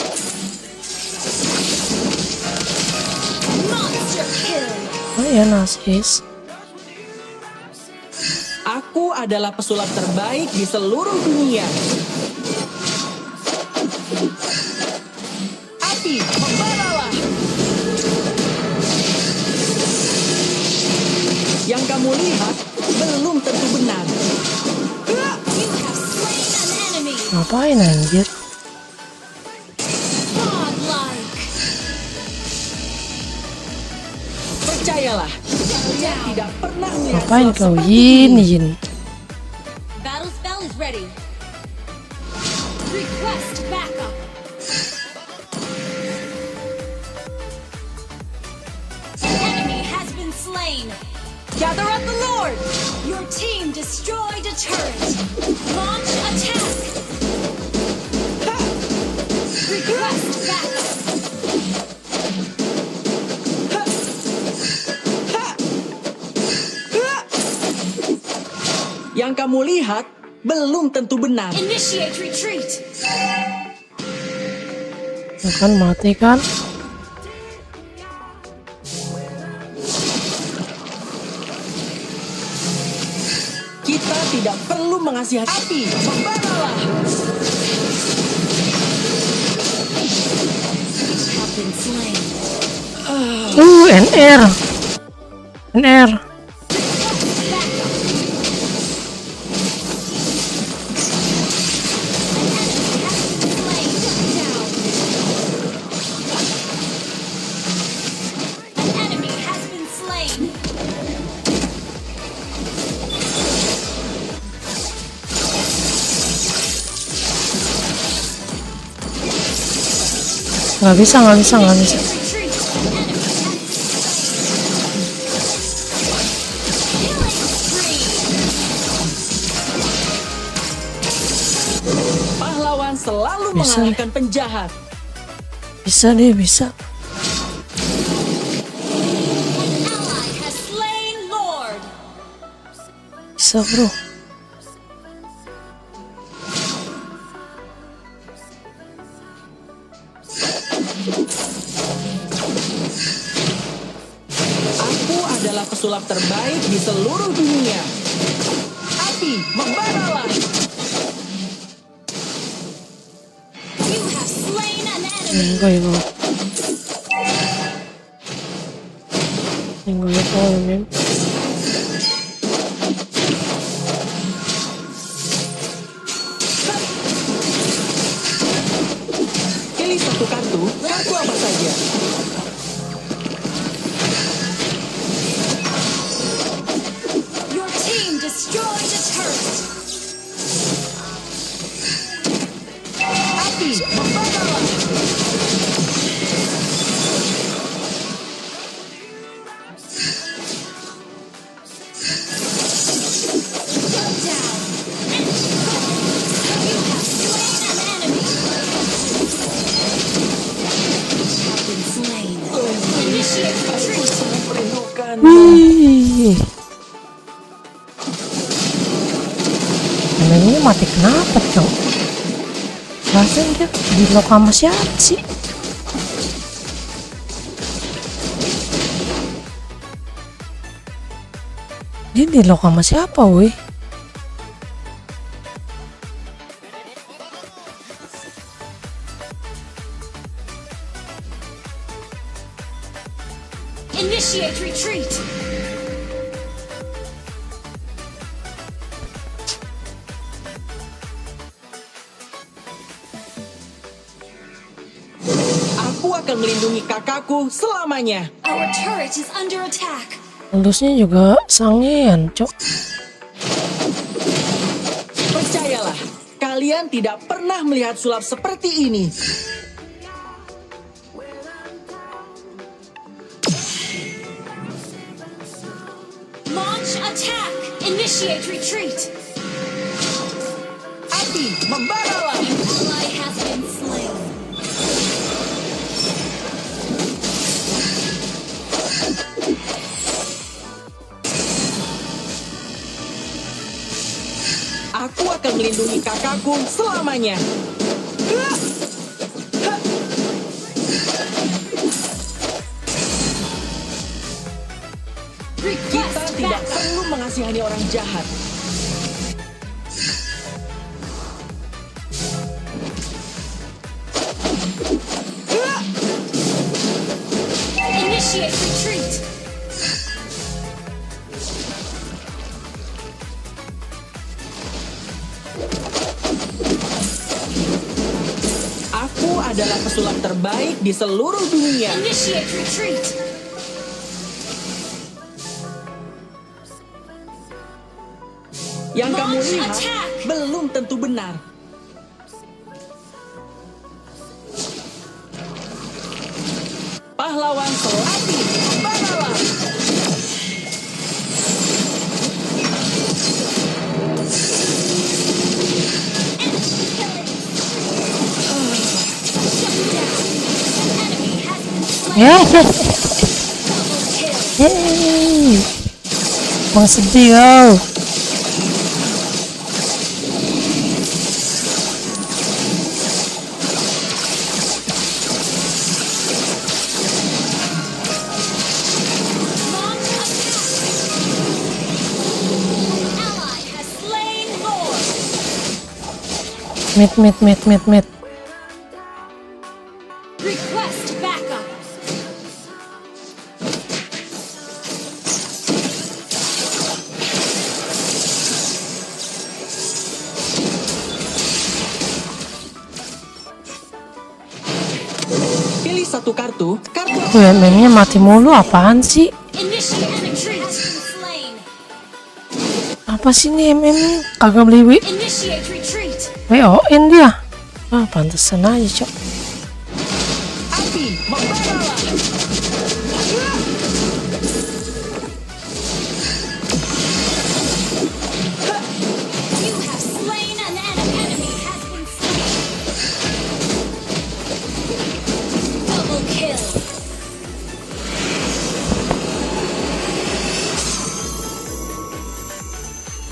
Monster kill. Oh ya, nasis. Aku adalah pesulap terbaik di seluruh dunia. Api membaralah. Yang kamu lihat belum tentu benar. You have slain an enemy. Ngapain anjir? Godlike. Percayalah, kalian tidak pernah melihat Ngapain sulap kau? seperti Yin. Battle spell is ready. Request backup. An enemy has been slain. Gather at the Lord. Your team destroyed a turret. Launch attack. Request backup. Yang kamu lihat belum tentu benar. Initiate retreat. Kan mati kan? Kita tidak perlu mengasihani. Api membaralah. Have been slain. NR. Nggak bisa. Pahlawan selalu Bisa. mengalahkan penjahat. Bisa deh, bisa. Has slain Lord. Bisa bro. Aku adalah pesulap terbaik di seluruh dunia. Api, membaralah. You have slain an enemy. Igo. Pilih satu kartu apa saja. Your team destroyed a turret. Api, membaralah. Wih. Ini mati kenapa, Cok? Rasanya dia di lock sama siapa sih? Dia di lock sama siapa, woi? Initiate retreat. Aku akan melindungi kakakku selamanya. Our turret is under attack. Lusnya juga sangean, Cok. Percayalah, kalian tidak pernah melihat sulap seperti ini. Launch attack. Initiate retreat. Api, membaralah. Ally has been slain. Aku akan melindungi kakakku selamanya. Kita tidak perlu mengasihani orang jahat. Initiate retreat. Aku adalah pesulap terbaik di seluruh dunia. Initiate retreat. Yang kamu Launch lihat attack. belum tentu benar. Pahlawan Selati, membaralah. Yeay. Bang sedih kau. Mid. Request backup. Pilih satu kartu mainnya mati mulu, apaan sih? Initiate retreat. Slain. Apa sih nih MM kagak beli Initiate retreat. WO-in dia. Ah, pantesan aja, Cok. You have slain an enemy has been slain. Double kill.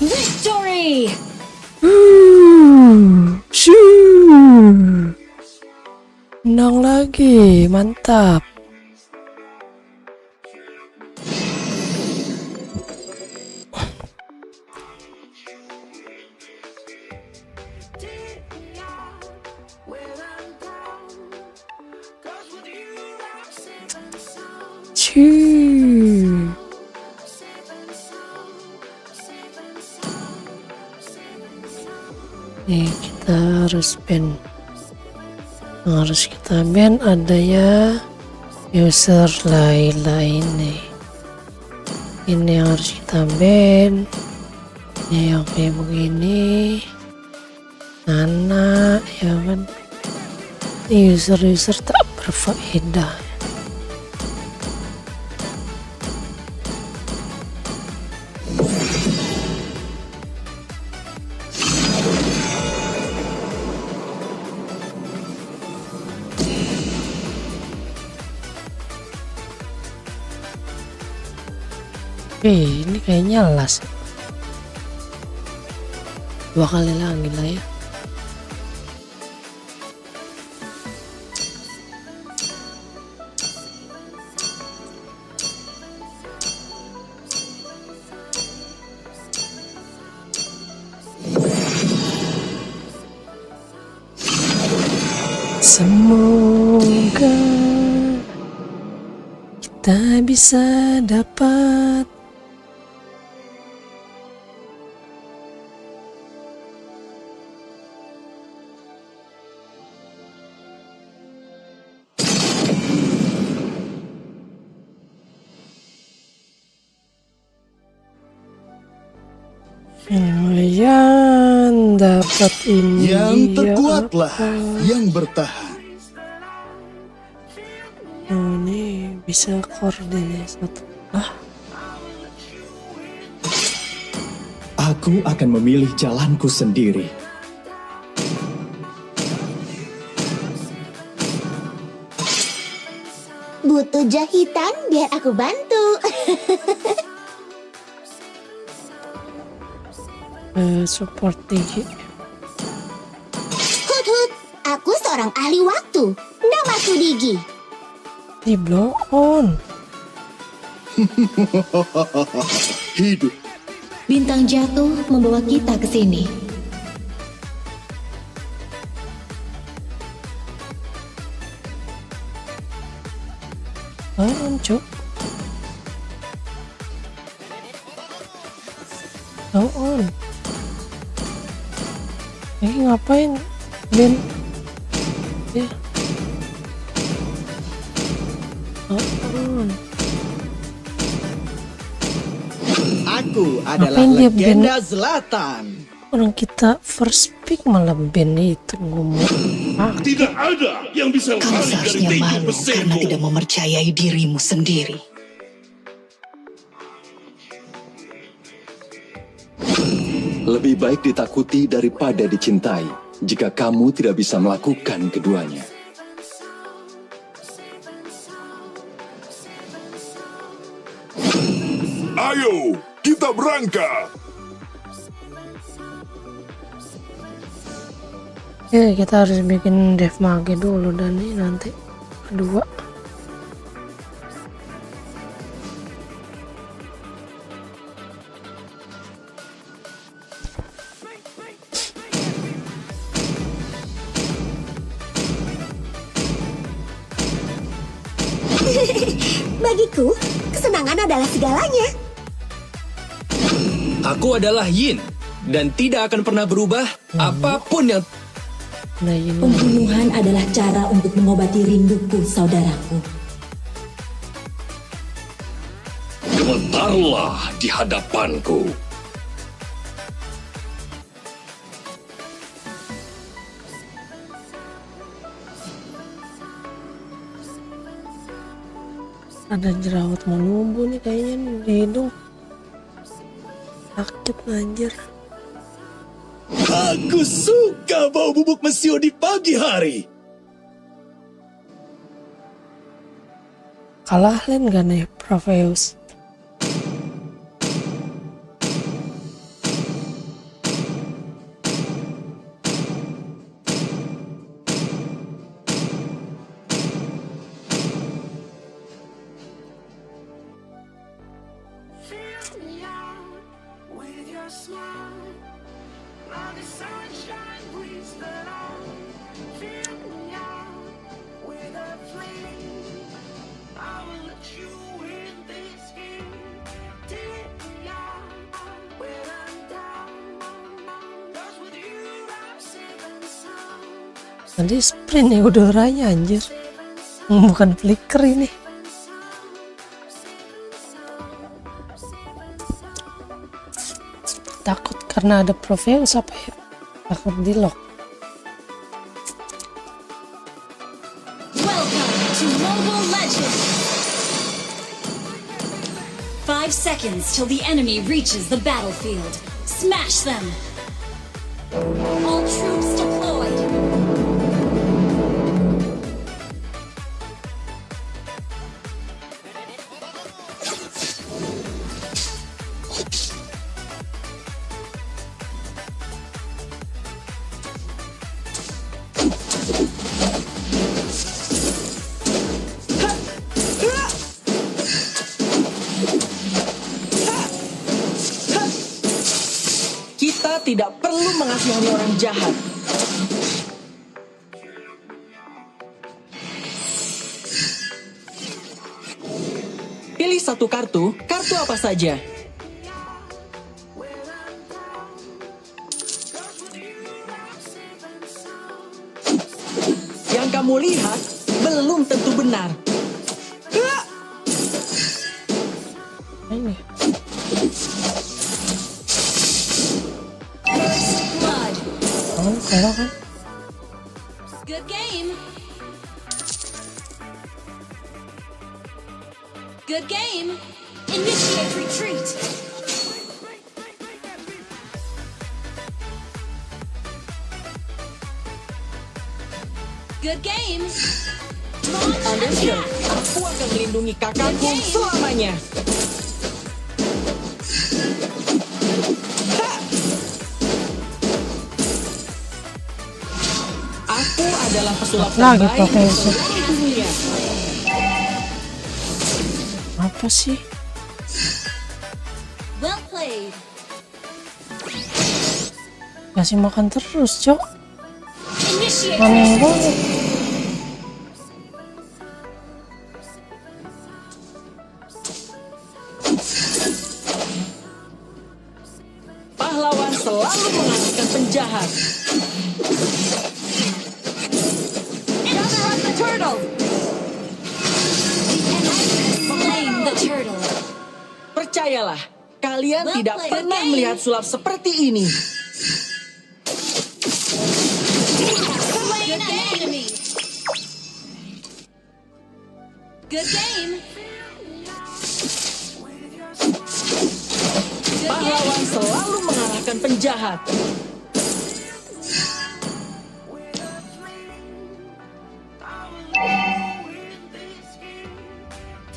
Victory! Shoo. Menang lagi, mantap. Cuy. Nih kita harus ban. Yang harus kita ban ada ya user lain nih. Ini yang harus kita ban. Ini yang kayak begini. Nana ya kan. Ini user tak berfaedah. Ini kayaknya las. 2 kali lagi lah ya. Semoga kita bisa dapat lumayan dapat ini. Yang terkuatlah apa? yang bertahan. Ini bisa koordinasi satu. Aku akan memilih jalanku sendiri. Butuh jahitan biar aku bantu. Support tinggi. Hut hut, aku seorang ahli waktu. Namaku Digi. Di blow on. Hidup. Bintang jatuh membawa kita ke sini. Cuk. On. Ini ngapain Ben? Ya. On. Aku adalah Ngapain dia legenda Ben? Zlatan. Orang kita first pick malah Ben itu ngomong. Tidak ada yang bisa Kamu lari dari seharusnya tinggi malu karena mesinmu. tidak mempercayai dirimu sendiri. Lebih baik ditakuti daripada dicintai jika kamu tidak bisa melakukan keduanya. Ayo, kita berangkat. Oke, kita harus bikin dev mage dulu dan ini nanti kedua. Bagiku, kesenangan adalah segalanya. Aku adalah Yin dan tidak akan pernah berubah apapun yang Pembunuhan adalah cara untuk mengobati rinduku, saudaraku. Gemetarlah di hadapanku. Ada jerawat mau numbuh nih kayaknya nih di hidung. Sakit anjir. Aku suka bau bubuk mesio di pagi hari. Kalah Len gak nih Profeus? Fill me out with your smile. Now the sunshine brings the light. Fill me out with a flame. I will let you in this game. Take me out when I'm down. 'Cause with you I'm safe and sound. Tadi sprint ya udara anjir. Bukan flicker ini. Takut karena ada Profeus apa ya? Takut di lock. Welcome to Mobile Legends! 5 seconds till the enemy reaches the battlefield. Smash them! All troops deployed! Kita tidak perlu mengasihani orang jahat. Pilih satu kartu apa saja. Yang kamu lihat belum tentu benar. Ini. Blood. Kalah kan? Good game. Good game. Initiate retreat. Good game. Launch Understood. attack. Aku akan melindungi kakakku selamanya. Aku adalah pesulap Lagi terbaik Profeus. di dunia. Apa sih? Well played. Kasih makan terus, Cok. Initiate Aneh retreat. banget. Pahlawan selalu mengalahkan penjahat. Gather up the turtle. The enemy has slain the turtle. Percayalah, kalian Well tidak played. pernah Good game. melihat sulap seperti ini. Slain an enemy. Good game. Good Pahlawan game. selalu mengalahkan penjahat.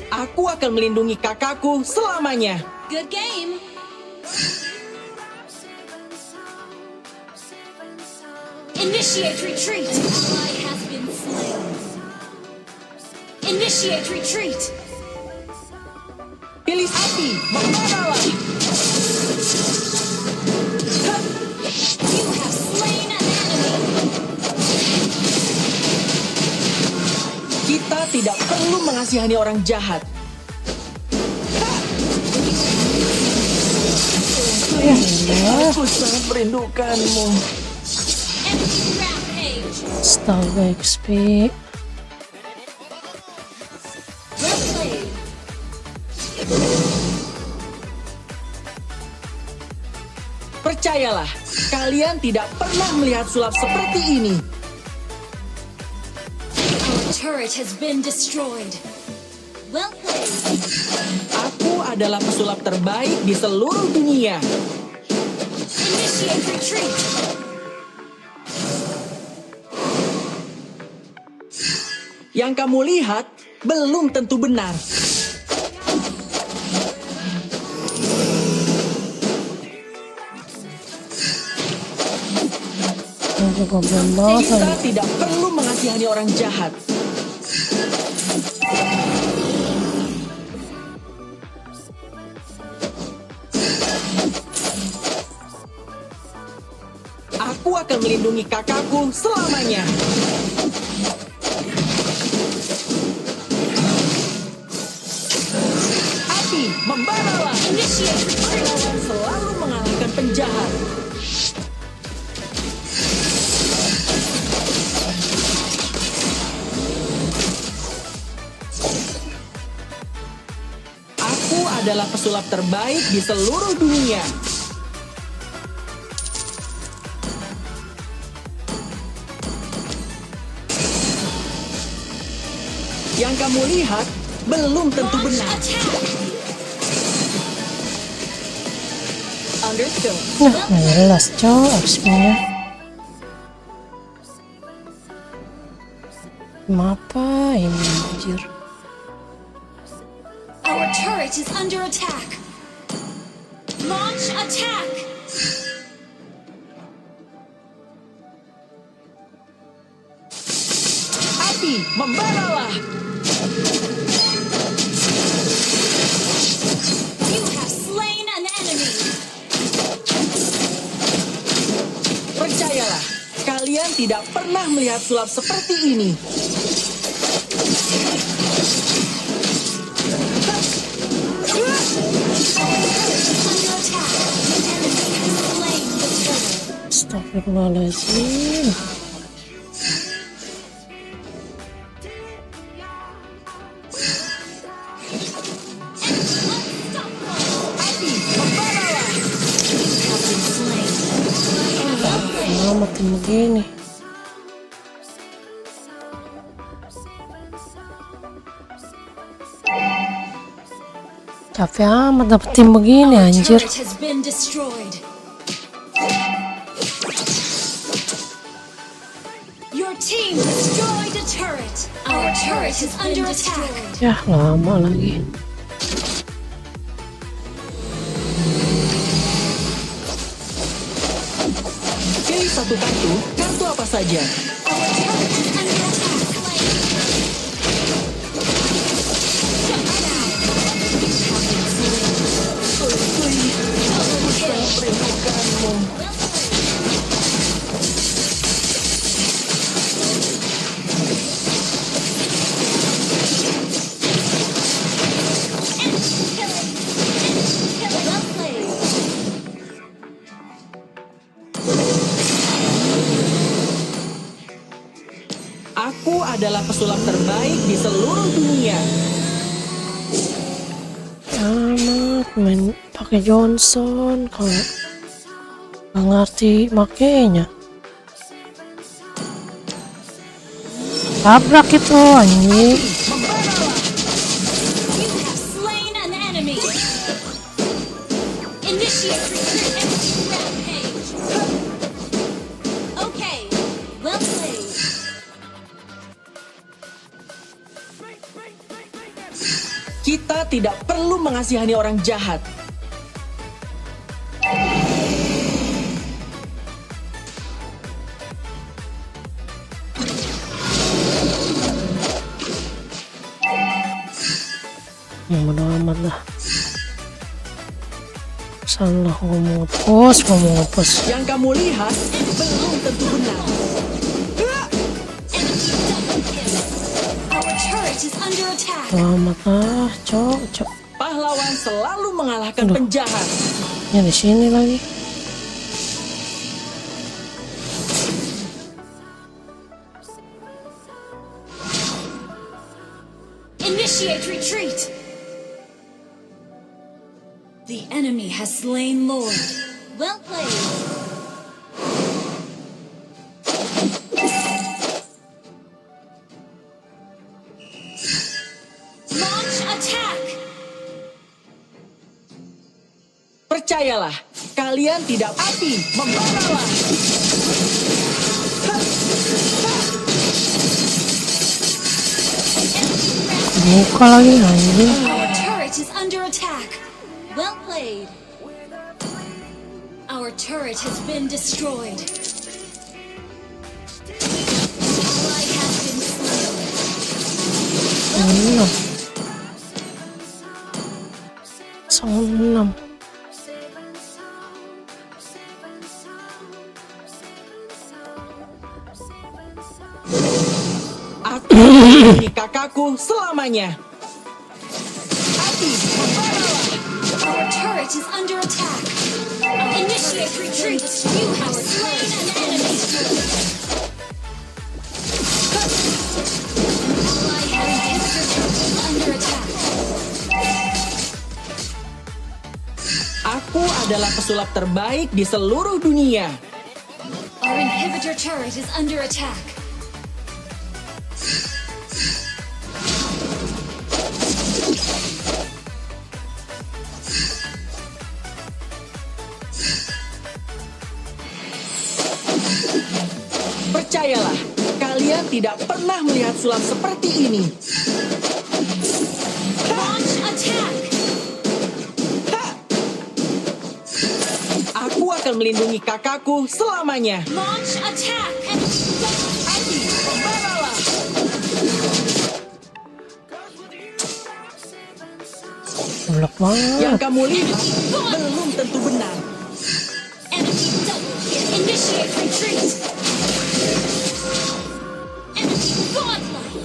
Aku akan melindungi kakakku selamanya. Good game. Initiate retreat. Ally has been slain. Initiate retreat. Pilih api, memaralah. You have slain an enemy. Kita tidak perlu mengasihani orang jahat. Aku sangat merindukanmu. Enemy rampage. Astaga XP. Well played. Percayalah, kalian tidak pernah melihat sulap seperti ini. Our turret has been destroyed. Well played. Aku adalah pesulap terbaik di seluruh dunia. Initiate retreat. Yang kamu lihat belum tentu benar. Kita tidak perlu mengasihani orang jahat. Aku akan melindungi kakakku selamanya. Api, membaralah. Pahlawan selalu mengalahkan penjahat. Aku adalah pesulap terbaik di seluruh dunia. Yang kamu lihat belum tentu benar. Understood. Nah, nggak jelas cowok abisnya. Apa ini anjir? Our turret is under attack. Launch attack. Api, membaralah. You have slain an enemy. Percayalah, kalian tidak pernah melihat sulap seperti ini. Astagfirullahaladzim. Matiin begini. Capek amat dapetin begini anjir. Turret has been destroyed. Your team destroyed a turret. Our turret is under attack. Ya lama lagi. Pilih satu kartu, kartu apa saja. Our turret is under attack. Aku adalah pesulap terbaik di seluruh dunia. Amat main pakai Johnson kalau nggak ngerti makainya. Tabrak itu anjing. You have slain an enemy. Initiate retreat. Rampage. Okay, well played. Kita tidak perlu mengasihani orang jahat. Bodo amat lah. Salah gua mau ngepost. Yang kamu lihat belum tentu benar. Our turret is under attack. Selamat lah, cok. Pahlawan selalu mengalahkan penjahat. Ya di sini lagi. Initiate retreat. The enemy has slain Lord. Well played. Launch attack. Percayalah, kalian tidak api membaralah. Muka lagi anjing. Our turret is under attack. Well played. Our turret has been destroyed. Ally has been slain. 6. Aku melindungi kakakku selamanya. Api membaralah. Our turret is under attack. Initiate retreat. You have slain an enemy. Ally has been under attack. Aku adalah pesulap terbaik di seluruh dunia. Our inhibitor turret is under attack. Percayalah, kalian tidak pernah melihat sulap seperti ini. Launch attack. Aku akan melindungi kakakku selamanya. Launch attack. Api membaralah. Blok banget. Yang kamu lihat belum tentu benar. Enemy double kill. Initiate retreat. Enemy godlike.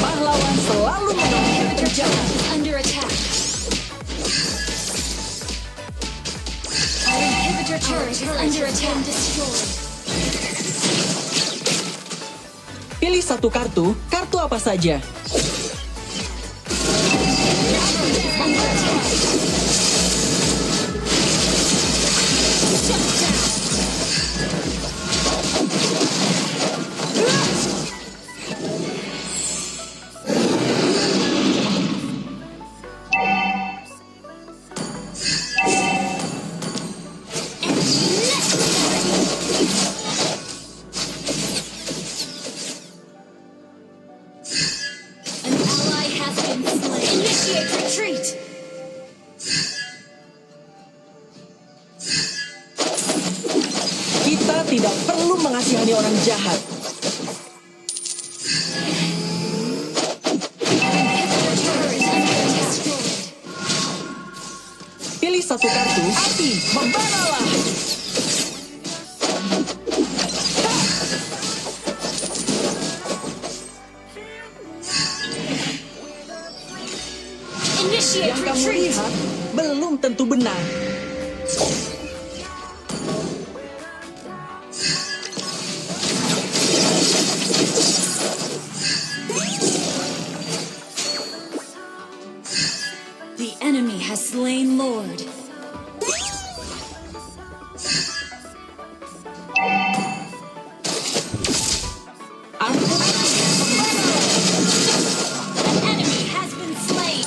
Pahlawan selalu menang terjahat. Under attack. Our inhibitor turret is under attack. Destroyed. Pilih satu kartu apa saja. Under attack. Shut down. An ally has been slain. Initiate retreat. Kita tidak perlu mengasihani orang jahat. Inhibitor turret is under attack. Destroyed. Pilih satu kartu, api membaralah. Initiate Yang kamu retreat. lihat belum tentu benar. The enemy has slain Lord. Aku An enemy has been slain.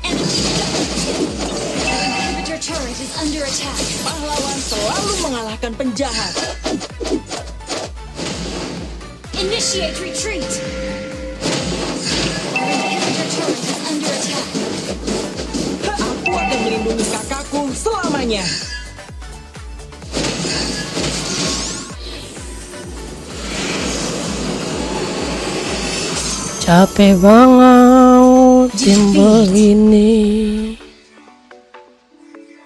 Enemy double kill. Inhibitor turret is under attack. pahlawan selalu mengalahkan penjahat. Initiate retreat. Our inhibitor turret is under attack. Aku akan melindungi kakakku selamanya. Capek banget timbul ini.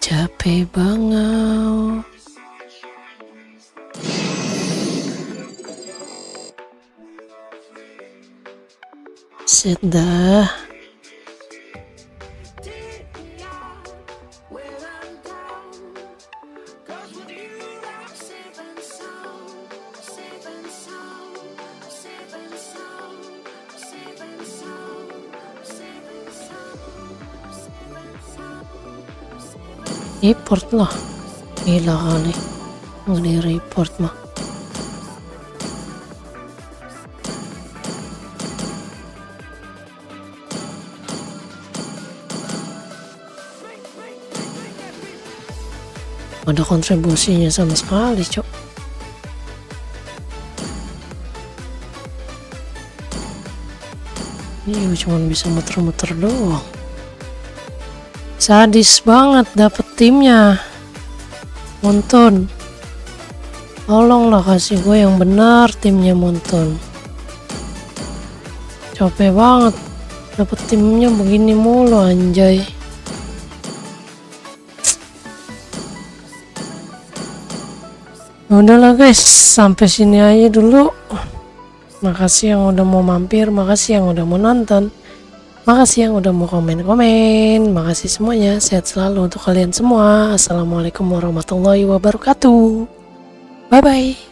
Capek banget. Set dah. Report lah. Gila kali. Nggak di report mah. Ada kontribusinya sama sekali, cok. Iya, cuma bisa muter-muter doang. Sadis banget dapet timnya. Monton, tolonglah kasih gue yang benar timnya Monton. Capek banget dapet timnya begini mulu anjay. Udahlah guys, sampai sini aja dulu. Makasih yang udah mau mampir, makasih yang udah mau nonton, makasih yang udah mau komen-komen, makasih semuanya. Sehat selalu untuk kalian semua. Assalamualaikum warahmatullahi wabarakatuh. Bye bye.